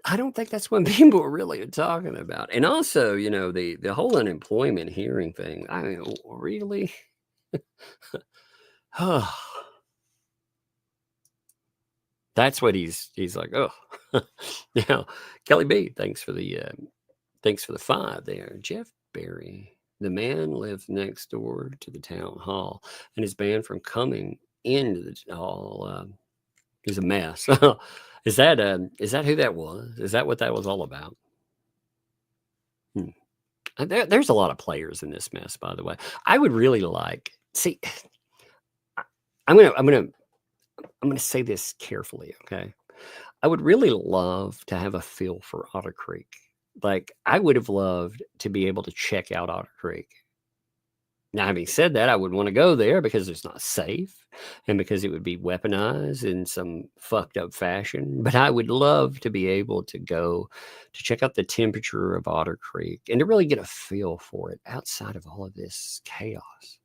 I don't think that's what people really are talking about. And also, you know, the whole unemployment hearing thing. I mean, really? That's what he's like, oh. Now, Kelly B, thanks for the 5 there. Jeff Berry, the man lives next door to the town hall and is banned from coming into the hall. He's a mess. Is that who that was? Is that what that was all about? There's a lot of players in this mess, by the way. I would really like, see, I'm gonna say this carefully, okay? I would really love to have a feel for Otter Creek. Like, I would have loved to be able to check out Otter Creek. Now, having said that, I wouldn't want to go there because it's not safe and because it would be weaponized in some fucked up fashion. But I would love to be able to go to check out the temperature of Otter Creek and to really get a feel for it outside of all of this chaos.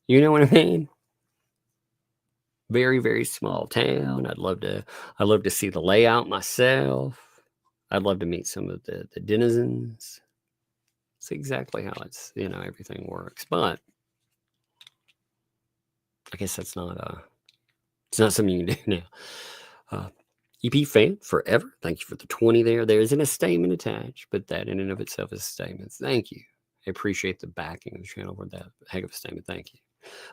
You know what I mean? Very, very small town. I'd love to see the layout myself. I'd love to meet some of the denizens. See exactly how it's, you know, everything works. But I guess that's not it's not something you can do now. EP fan forever. Thank you for the 20 there. There isn't a statement attached, but that in and of itself is a statement. Thank you. I appreciate the backing of the channel for that heck of a statement. Thank you.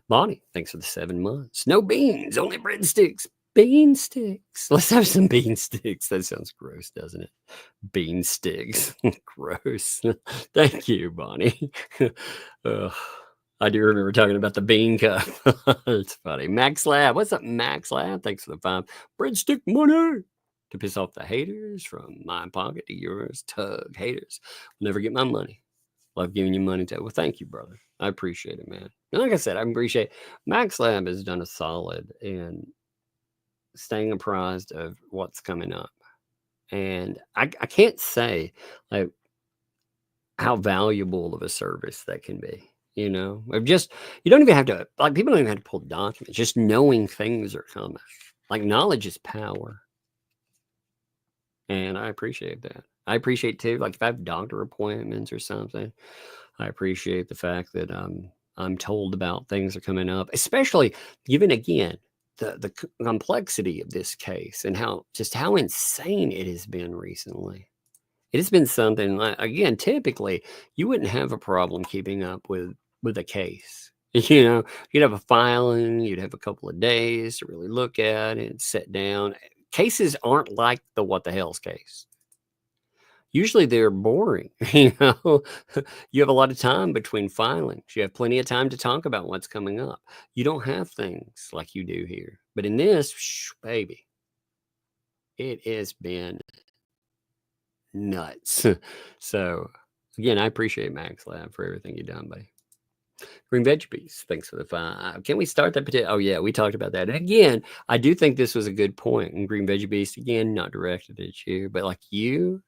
Bonnie, thanks for the 7 months. No beans, only breadsticks. Bean sticks. Let's have some bean sticks. That sounds gross, doesn't it? Bean sticks. Gross. Thank you, Bonnie. I do remember talking about the bean cup. It's funny. Max Lab. What's up, Max Lab? Thanks for the 5 breadstick money to piss off the haters from my pocket to yours. Tug haters will never get my money. Love giving you money too. Well, thank you, brother. I appreciate it, man. And like I said, I appreciate Max Lab has done a solid in staying apprised of what's coming up. And I can't say like how valuable of a service that can be. You know, you don't even have to, like, people don't even have to pull documents, just knowing things are coming. Like, knowledge is power. And I appreciate that. I appreciate too, like, if I have doctor appointments or something, I appreciate the fact that I'm told about things are coming up, especially given, again, the complexity of this case and how insane it has been recently. It has been something like, again, typically you wouldn't have a problem keeping up with a case. You know, you'd have a filing, you'd have a couple of days to really look at it, sit down. Cases aren't like the What the Hales case. Usually they're boring. You know, you have a lot of time between filings. You have plenty of time to talk about what's coming up. You don't have things like you do here. But in this, baby, it has been nuts. So again, I appreciate Max Lab for everything you've done, buddy. Green Veggies, thanks for the 5. Can we start that petition? Oh yeah, we talked about that. And again, I do think this was a good point. And Green Veggie Beast, again, not directed at you, but like you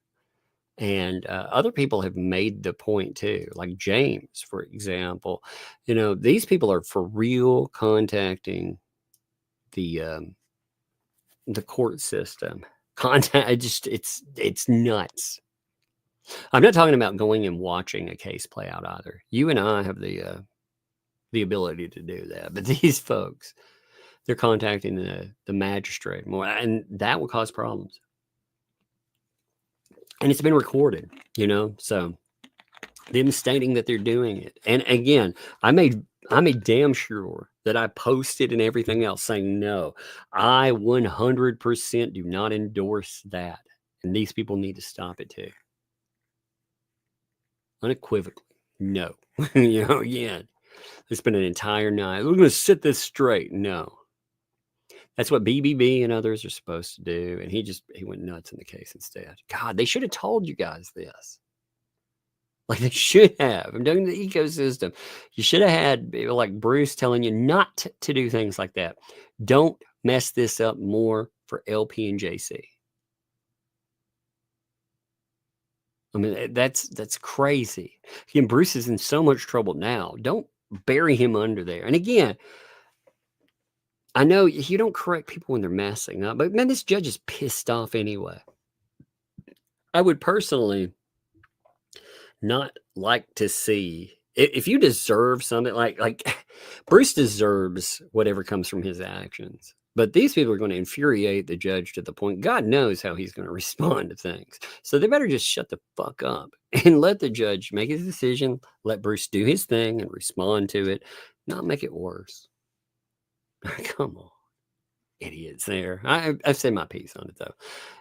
and other people have made the point too, like James, for example. You know, these people are for real contacting the court system. It's nuts. I'm not talking about going and watching a case play out either. You and I have the ability to do that, but these folks, they're contacting the magistrate more, and that will cause problems. And it's been recorded, you know, so them stating that they're doing it. And again, I made damn sure that I posted and everything else saying, no, I 100% do not endorse that. And these people need to stop it too. Unequivocally, no. You know, again, it's been an entire night. We're going to set this straight. No. That's what BBB and others are supposed to do. And he went nuts in the case instead. God, they should have told you guys this. Like they should have. I'm doing the ecosystem. You should have had people like Bruce telling you not to do things like that. Don't mess this up more for LP and JC. I mean, that's crazy. Again, Bruce is in so much trouble now. Don't bury him under there. And again, I know you don't correct people when they're messing up, but man, this judge is pissed off anyway. I would personally not like to see, if you deserve something like Bruce deserves whatever comes from his actions. But these people are going to infuriate the judge to the point God knows how he's going to respond to things. So they better just shut the fuck up and let the judge make his decision, let Bruce do his thing and respond to it, not make it worse. Come on, idiots there. I've said my piece on it, though.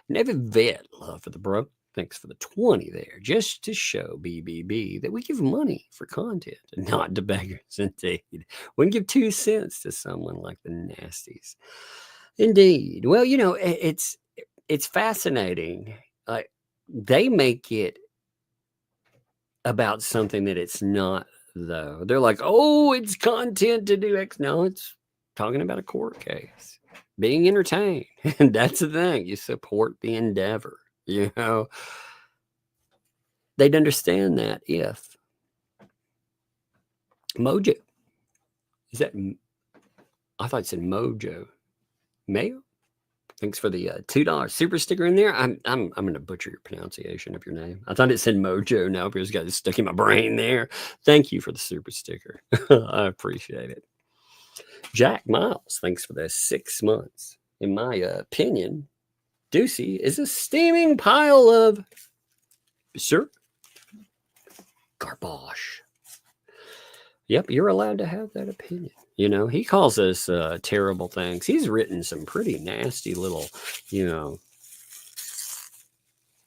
David Vet, love for the bro. Thanks for the 20 there, just to show BBB that we give money for content and not to beggars. Indeed, we can give 2 cents to someone like the Nasties. Indeed. Well, you know, it's fascinating. They make it about something that it's not, though. They're like, oh, it's content to do X. No, it's talking about a court case, being entertained. And that's the thing. You support the endeavor. You know, they'd understand that if Mojo, is that, I thought it said Mojo, Mayo. Thanks for the $2 super sticker in there. I'm going to butcher your pronunciation of your name. I thought it said Mojo. Now it just got it stuck in my brain there. Thank you for the super sticker. I appreciate it. Jack Miles, thanks for the 6 months. In my opinion, Ducey is a steaming pile of, sir, garbage. Yep, you're allowed to have that opinion. You know, he calls us terrible things. He's written some pretty nasty little, you know,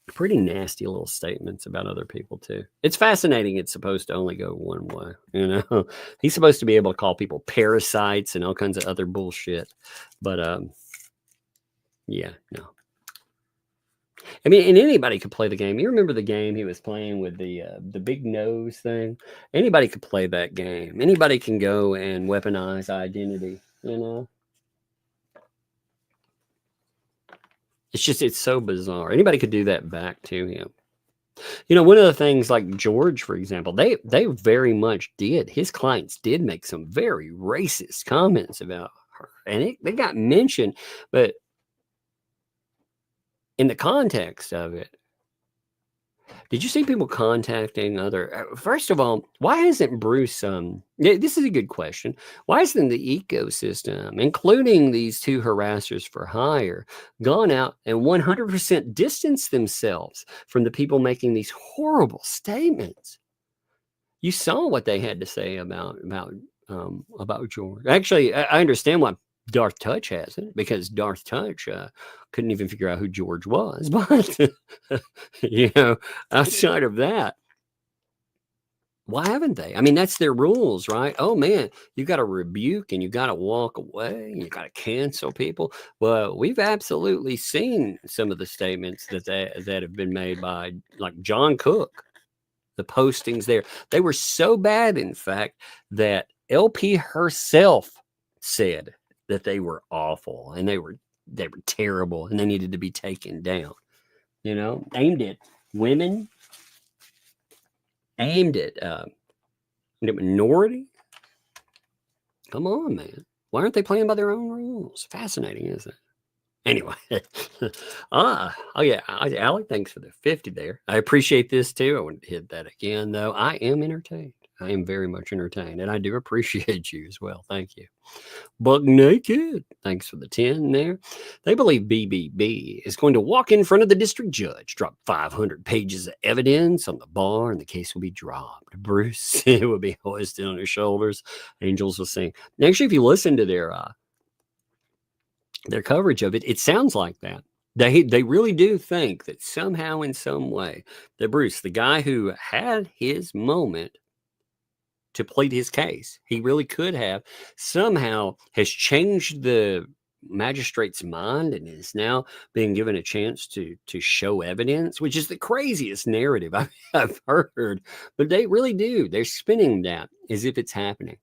pretty nasty little statements about other people, too. It's fascinating. It's supposed to only go one way. You know, he's supposed to be able to call people parasites and all kinds of other bullshit. But, yeah, no. I mean, and anybody could play the game. You remember the game he was playing with the big nose thing? Anybody could play that game. Anybody can go and weaponize identity, you know? It's so bizarre. Anybody could do that back to him. You know, one of the things like George, for example, they very much did. His clients did make some very racist comments about her. And they got mentioned, but in the context of it, did you see people contacting other? First of all, why isn't Bruce? This is a good question. Why isn't the ecosystem, including these 2 harassers for hire, gone out and 100% distanced themselves from the people making these horrible statements? You saw what they had to say about George. Actually, I understand why Darth Touch hasn't, because Darth Touch couldn't even figure out who George was. But, you know, outside of that, why haven't they? I mean, that's their rules, right? Oh, man, you got to rebuke and you got to walk away and you got to cancel people. Well, we've absolutely seen some of the statements that have been made by, like, John Cook, the postings there. They were so bad, in fact, that LP herself said that they were awful and they were terrible and they needed to be taken down, you know, aimed at women, aimed at minority. Come on, man. Why aren't they playing by their own rules? Fascinating, isn't it? Anyway, oh yeah, Alec, thanks for the 50 there. I appreciate this too. I wouldn't hit that again, though. I am entertained. I am very much entertained, and I do appreciate you as well. Thank you. Buck Naked, thanks for the 10 there. They believe BBB is going to walk in front of the district judge, drop 500 pages of evidence on the bar, and the case will be dropped. Bruce will be hoisted on his shoulders. Angels will sing. Actually, if you listen to their coverage of it, it sounds like that. They really do think that somehow, in some way, that Bruce, the guy who had his moment to plead his case, he really could have, somehow has changed the magistrate's mind and is now being given a chance to show evidence, which is the craziest narrative I've heard. But they really do. They're spinning that as if it's happening.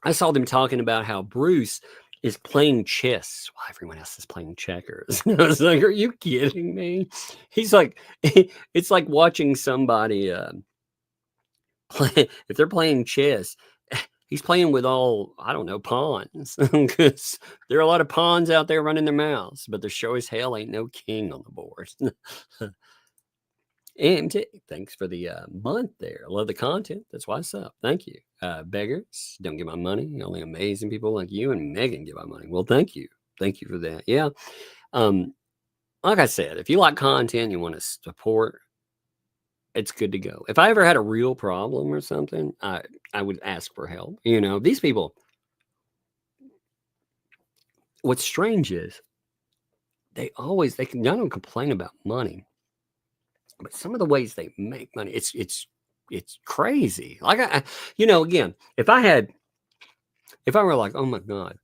I saw them talking about how Bruce is playing chess while everyone else is playing checkers. I was like, are you kidding me? He's like, it's like watching somebody play. If they're playing chess, he's playing with all, I don't know, pawns. Because there are a lot of pawns out there running their mouths, but there sure as hell ain't no king on the board. And thanks for the month there. I love the content. That's what's up. Thank you. Beggars, don't get my money. Only amazing people like you and Megan get my money. Well, thank you. Thank you for that. Yeah. Like I said, if you like content, you want to support, it's good to go. If I ever had a real problem or something, I would ask for help. You know, these people, what's strange is they don't complain about money, but some of the ways they make money, it's crazy. Like again, if I were like, oh my God,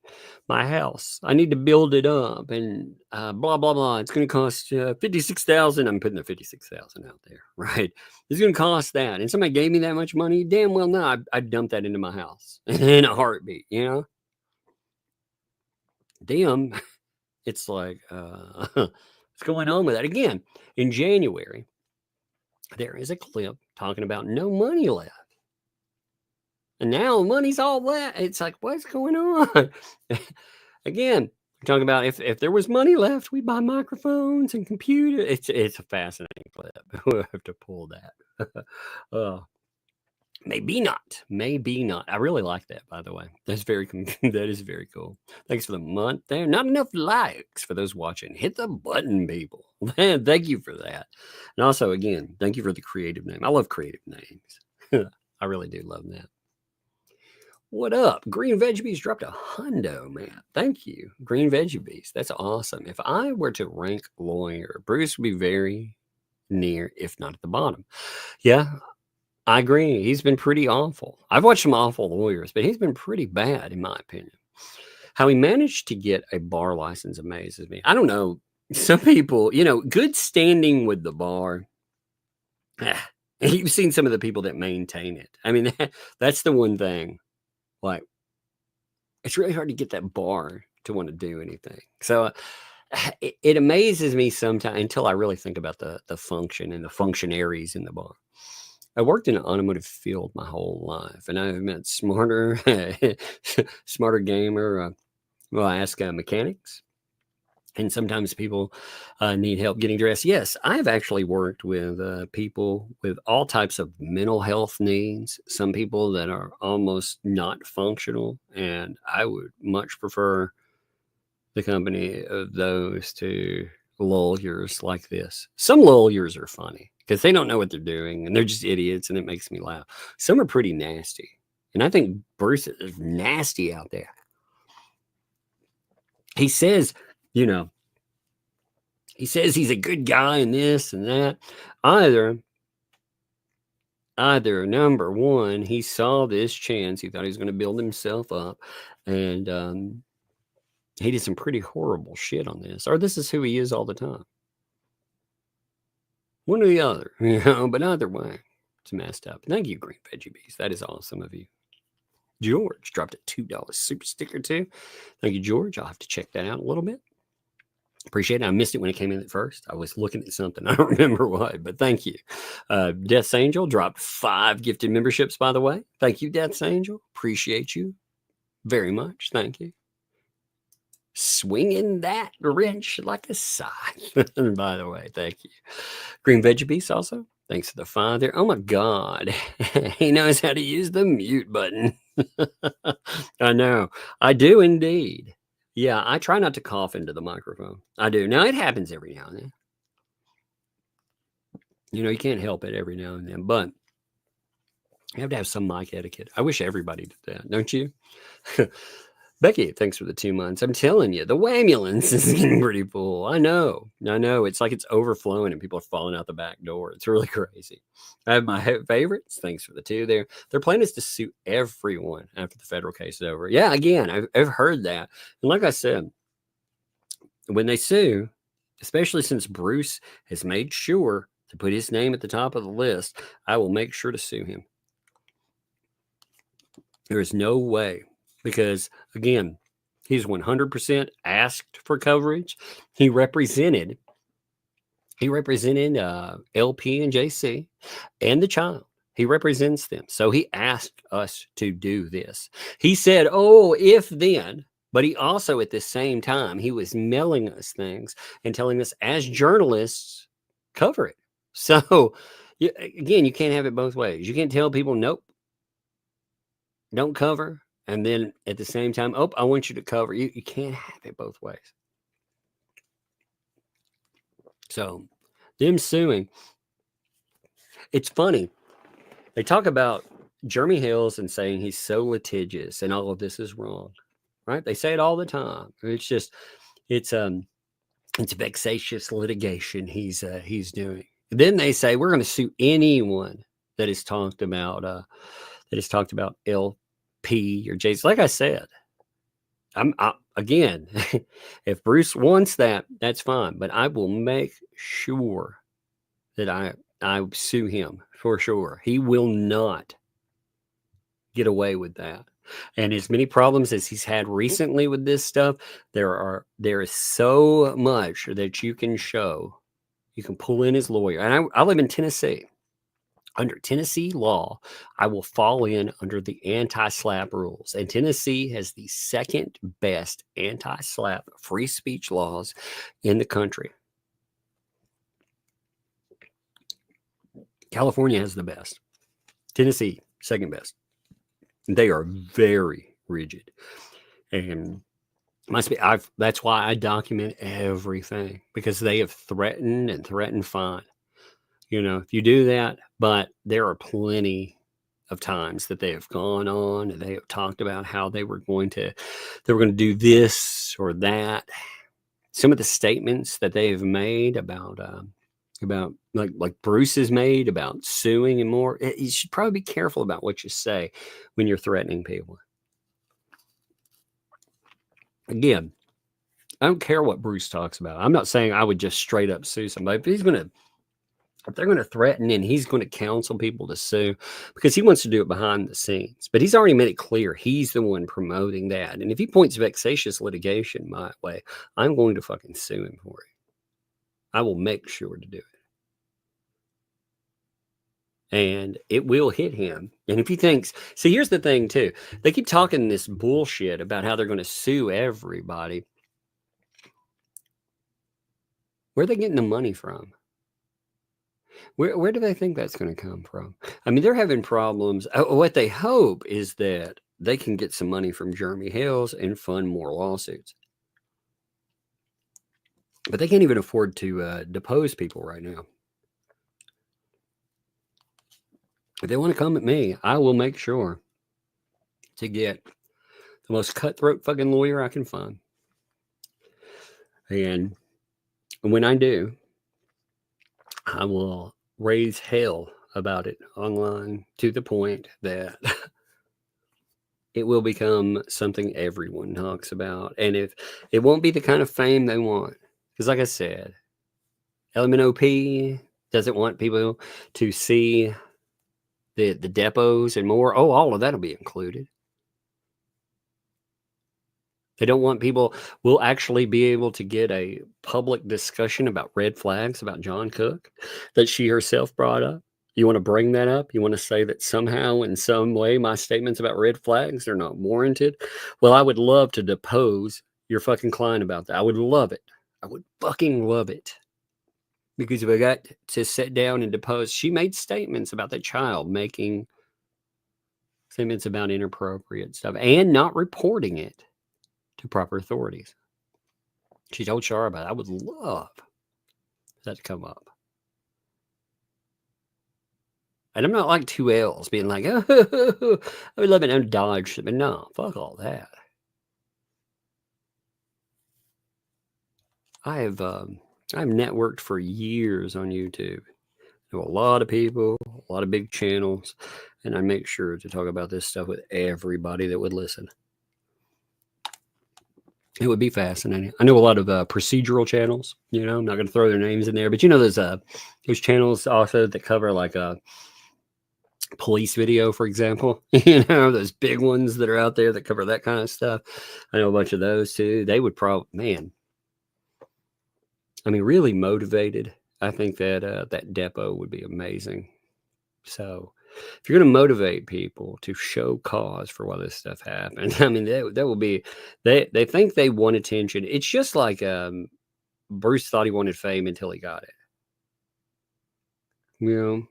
my house, I need to build it up and blah, blah, blah. It's going to cost $56,000. I'm putting the $56,000 out there, right? It's going to cost that. And somebody gave me that much money. Damn well, no, I'd dump that into my house in a heartbeat, you know? Damn. It's like, what's going on with that? Again, in January, there is a clip talking about no money left. And now money's all left. It's like, what's going on? Again, we're talking about if there was money left, we'd buy microphones and computers. It's a fascinating clip. We'll have to pull that. Maybe not. Maybe not. I really like that, by the way. That is very cool. Thanks for the month there. Not enough likes for those watching. Hit the button, people. Man, thank you for that. And also, again, thank you for the creative name. I love creative names. I really do love that. What up? Green Veggies dropped a hundo, man. Thank you. Green Veggies. That's awesome. If I were to rank Lulyer, Bruce would be very near, if not at the bottom. Yeah, I agree. He's been pretty awful. I've watched some awful lawyers, but he's been pretty bad, in my opinion. How he managed to get a bar license amazes me. I don't know. Some people, good standing with the bar. You've seen some of the people that maintain it. I mean, that's the one thing. Like, it's really hard to get that bar to want to do anything. So it amazes me sometimes until I really think about the function and the functionaries in the bar. I worked in an automotive field my whole life, and I've met smarter gamer. I ask mechanics, and sometimes people need help getting dressed. Yes, I've actually worked with people with all types of mental health needs. Some people that are almost not functional, and I would much prefer the company of those to lawyers like this. Some lawyers are funny because they don't know what they're doing and they're just idiots, and it makes me laugh. Some are pretty nasty, and I think Bruce is nasty out there. He says, he says he's a good guy and this and that. Either number one, he saw this chance. He thought he was going to build himself up, and he did some pretty horrible shit on this. Or this is who he is all the time. One or the other, but either way, it's messed up. Thank you, Green Veggies. That is awesome of you. George dropped a $2 super sticker too. Thank you, George. I'll have to check that out a little bit. Appreciate it. I missed it when it came in at first. I was looking at something. I don't remember what, but thank you. Death's Angel dropped 5 gifted memberships, by the way. Thank you, Death's Angel. Appreciate you very much. Thank you. Swinging that wrench like a scythe. By the way, thank you. Green Veggie also. Thanks for the 5 there. Oh my God. He knows how to use the mute button. I know. I do indeed. Yeah, I try not to cough into the microphone. I do. Now, it happens every now and then. You can't help it every now and then, but you have to have some mic etiquette. I wish everybody did that, don't you? Becky, thanks for the 2 months. I'm telling you, the Wambulance is getting pretty full. I know. It's like it's overflowing and people are falling out the back door. It's really crazy. I have my favorites. Thanks for the 2 there. Their plan is to sue everyone after the federal case is over. Yeah, again, I've heard that. And like I said, when they sue, especially since Bruce has made sure to put his name at the top of the list, I will make sure to sue him. There is no way. Because, again, He's 100% asked for coverage. He represented LP and JC and the child. He represents them. So he asked us to do this. He said, oh, if then, but he also at the same time, he was mailing us things and telling us as journalists, cover it. So again, you can't have it both ways. You can't tell people, nope, don't cover. And then at the same time, oh, I want you to cover. You can't have it both ways. So them suing, it's funny. They talk about Jeremy Hales and saying he's so litigious and all of this is wrong, right? They say it all the time. It's just, it's vexatious litigation he's doing. Then they say we're going to sue anyone that has talked about LP or Jason. Like I said, again, if Bruce wants that, that's fine. But I will make sure that I sue him for sure. He will not get away with that. And as many problems as he's had recently with this stuff, there is so much that you can show. You can pull in his lawyer. And I live in Tennessee. Under Tennessee law, I will fall in under the anti-SLAPP rules. And Tennessee has the second best anti-SLAPP free speech laws in the country. California has the best. Tennessee, second best. They are very rigid. And that's why I document everything, because they have threatened and threatened fine. You know, if you do that, but there are plenty of times that they have gone on and they have talked about how they were going to do this or that. Some of the statements that they have made about like Bruce has made about suing and more. You should probably be careful about what you say when you're threatening people. Again, I don't care what Bruce talks about. I'm not saying I would just straight up sue somebody. If they're going to threaten and he's going to counsel people to sue, because he wants to do it behind the scenes. But he's already made it clear he's the one promoting that. And if he points vexatious litigation my way, I'm going to fucking sue him for it. I will make sure to do it. And it will hit him. And if he thinks, see, here's the thing too. They keep talking this bullshit about how they're going to sue everybody. Where are they getting the money from? Where do they think that's going to come from? I mean, they're having problems. What they hope is that they can get some money from Jeremy Hales and fund more lawsuits. But they can't even afford to depose people right now. If they want to come at me, I will make sure to get the most cutthroat fucking lawyer I can find. And when I do, I will raise hell about it online to the point that it will become something everyone talks about. And if it won't be the kind of fame they want, because like I said, LMNOP doesn't want people to see the depots and more. Oh, all of that will be included. They don't want people. We'll actually be able to get a public discussion about red flags about John Cook that she herself brought up. You want to bring that up? You want to say that somehow, in some way, my statements about red flags are not warranted? Well, I would love to depose your fucking client about that. I would love it. I would fucking love it. Because if I got to sit down and depose, she made statements about the child making statements about inappropriate stuff and not reporting it to proper authorities. She told Shar about it. I would love that to come up. And I'm not like 2Ls being like, oh, I would love it to dodge. But no, fuck all that. I've networked for years on YouTube. I know a lot of people, a lot of big channels, and I make sure to talk about this stuff with everybody that would listen. It would be fascinating. I know a lot of procedural channels. You know, I'm not going to throw their names in there, but you know, there's channels also that cover like police video, for example, you know, those big ones that are out there that cover that kind of stuff. I know a bunch of those too. They would probably, man, I mean, really motivated. I think that that depot would be amazing. So if you're going to motivate people to show cause for why this stuff happened, I mean, that will be, they think they want attention. It's just like Bruce thought he wanted fame until he got it. You know,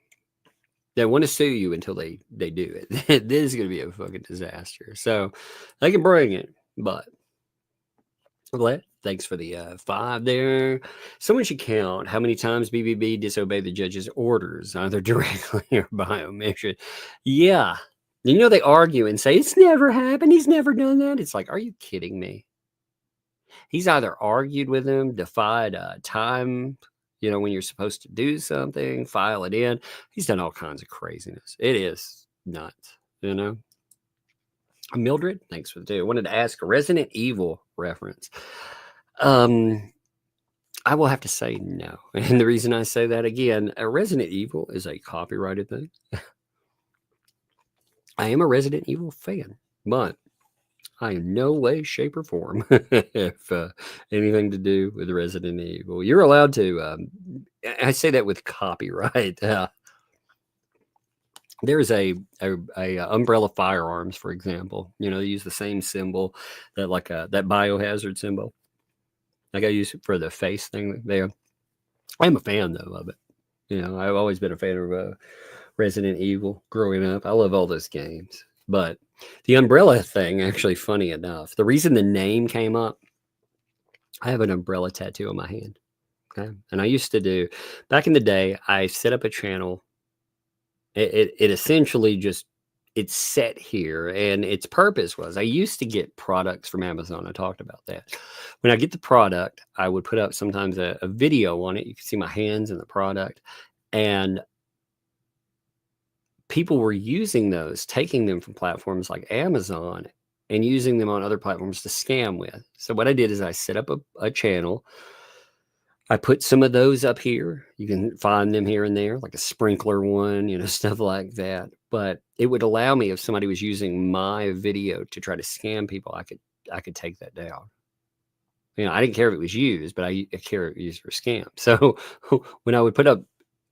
they want to sue you until they do it. This is going to be a fucking disaster. So they can bring it, but glad. Thanks for the 5 there. Someone should count how many times BBB disobeyed the judge's orders, either directly or by omission. Yeah. You know, they argue and say, it's never happened. He's never done that. It's like, are you kidding me? He's either argued with him, defied time, you know, when you're supposed to do something, file it in. He's done all kinds of craziness. It is nuts, you know. Mildred, thanks for the 2. I wanted to ask a Resident Evil reference. I will have to say no. And the reason I say that again, a Resident Evil is a copyrighted thing. I am a Resident Evil fan, but I in no way, shape, or form have anything to do with Resident Evil. You're allowed to, I say that with copyright. There's a Umbrella Firearms, for example. You know, they use the same symbol that like that biohazard symbol. Like I use it for the face thing there. I'm a fan though of it. You know, I've always been a fan of Resident Evil growing up. I love all those games. But the umbrella thing, actually, funny enough, the reason the name came up, I have an umbrella tattoo on my hand. Okay. And I used to do, back in the day, I set up a channel. It essentially just, it's set here, and its purpose was I used to get products from Amazon. I talked about that. When I get the product, I would put up sometimes a video on it. You can see my hands in the product, and people were using those, taking them from platforms like Amazon and using them on other platforms to scam with. So what I did is I set up a channel. I put some of those up here. You can find them here and there, like a sprinkler one, you know, stuff like that. But it would allow me, if somebody was using my video to try to scam people, I could take that down. You know, I didn't care if it was used, but I care if it was used for scam. So when I would put up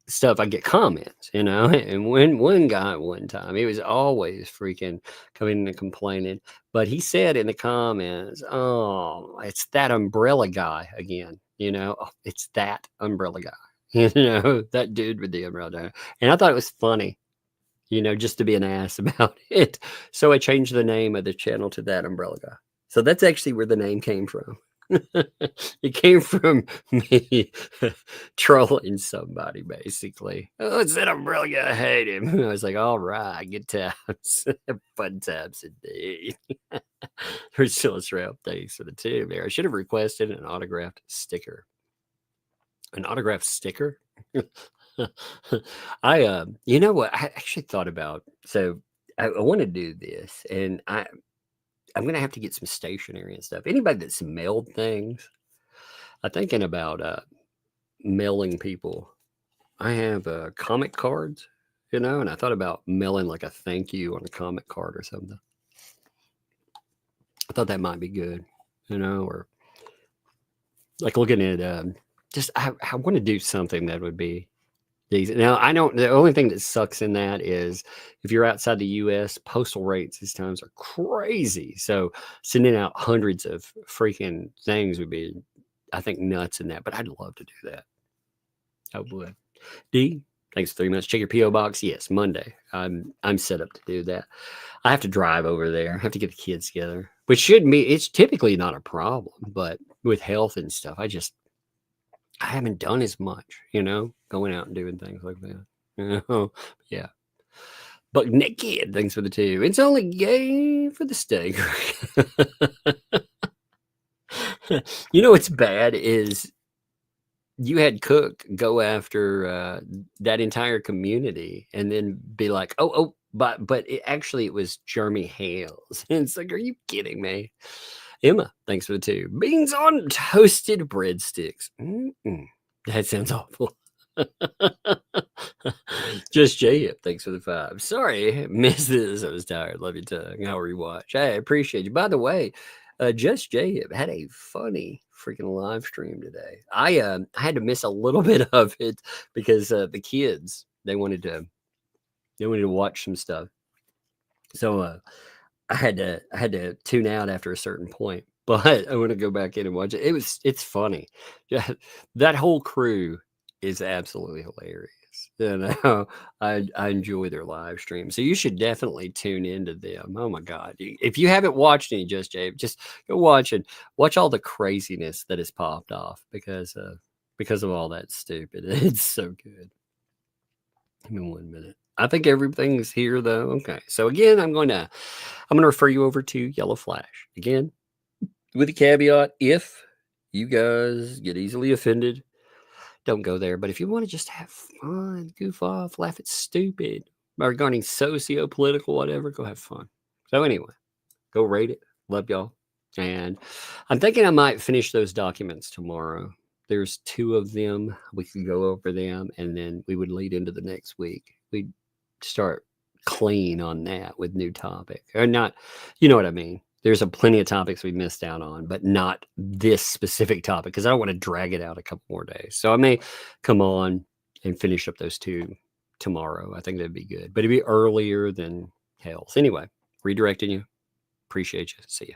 stuff, I get comments, you know, and when one guy one time, he was always freaking coming and complaining, but he said in the comments, oh, it's that umbrella guy again, you know, oh, it's that umbrella guy, you know, that dude with the umbrella. And I thought it was funny, you know, just to be an ass about it. So I changed the name of the channel to That Umbrella Guy. So that's actually where the name came from. It came from me trolling somebody, basically. Oh, it's that umbrella guy. I hate him. I was like, all right, good times. Fun times indeed. There's still a trail. Thanks for the 2 there. I should have requested an autographed sticker. An autographed sticker? You know what? I actually thought about, so I want to do this, and I'm going to have to get some stationery and stuff. Anybody that's mailed things, I'm thinking about mailing people. I have comic cards, you know, and I thought about mailing like a thank you on a comic card or something. I thought that might be good, you know, or like looking at just, I want to do something that would be decent. Now, I don't, the only thing that sucks in that is if you're outside the US, postal rates these times are crazy. So sending out hundreds of freaking things would be, I think, nuts in that. But I'd love to do that. I would. D, thanks for 3 months. Check your P.O. box. Yes, Monday. I'm set up to do that. I have to drive over there. I have to get the kids together, which should be, it's typically not a problem. But with health and stuff, I haven't done as much, you know, going out and doing things like that. You know? Yeah. But naked, thanks for the 2. It's only gay for the steak. You know what's bad is you had Cook go after that entire community and then be like, but it was Jeremy Hales. And it's like, are you kidding me? Emma, thanks for the 2. Beans on toasted breadsticks. That sounds awful. Just J-Hip, thanks for the 5. Sorry, missed this. I was tired. Love your tongue. I'll rewatch. Hey, I appreciate you. By the way, Just J-Hip had a funny freaking live stream today. I had to miss a little bit of it because the kids they wanted to watch some stuff. So I had to tune out after a certain point. But I want to go back in and watch it. It's funny. Yeah, that whole crew is absolutely hilarious. You know, I enjoy their live stream. So you should definitely tune into them. Oh my God. If you haven't watched any Just Jay, just go watch all the craziness that has popped off because of all that stupid. It's so good. Give me 1 minute. I think everything's here though. Okay. So again, I'm gonna refer you over to Yellow Flash. Again, with a caveat, if you guys get easily offended, don't go there. But if you want to just have fun, goof off, laugh at stupid, regarding socio-political, whatever, go have fun. So anyway, go rate it. Love y'all. And I'm thinking I might finish those documents tomorrow. There's 2 of them. We could go over them, and then we would lead into the next week. We'd start clean on that with new topic. Or not, you know what I mean? There's plenty of topics we missed out on, but not this specific topic because I don't want to drag it out a couple more days. So I may come on and finish up those 2 tomorrow. I think that'd be good, but it'd be earlier than Hale's. Anyway, redirecting you. Appreciate you. See you.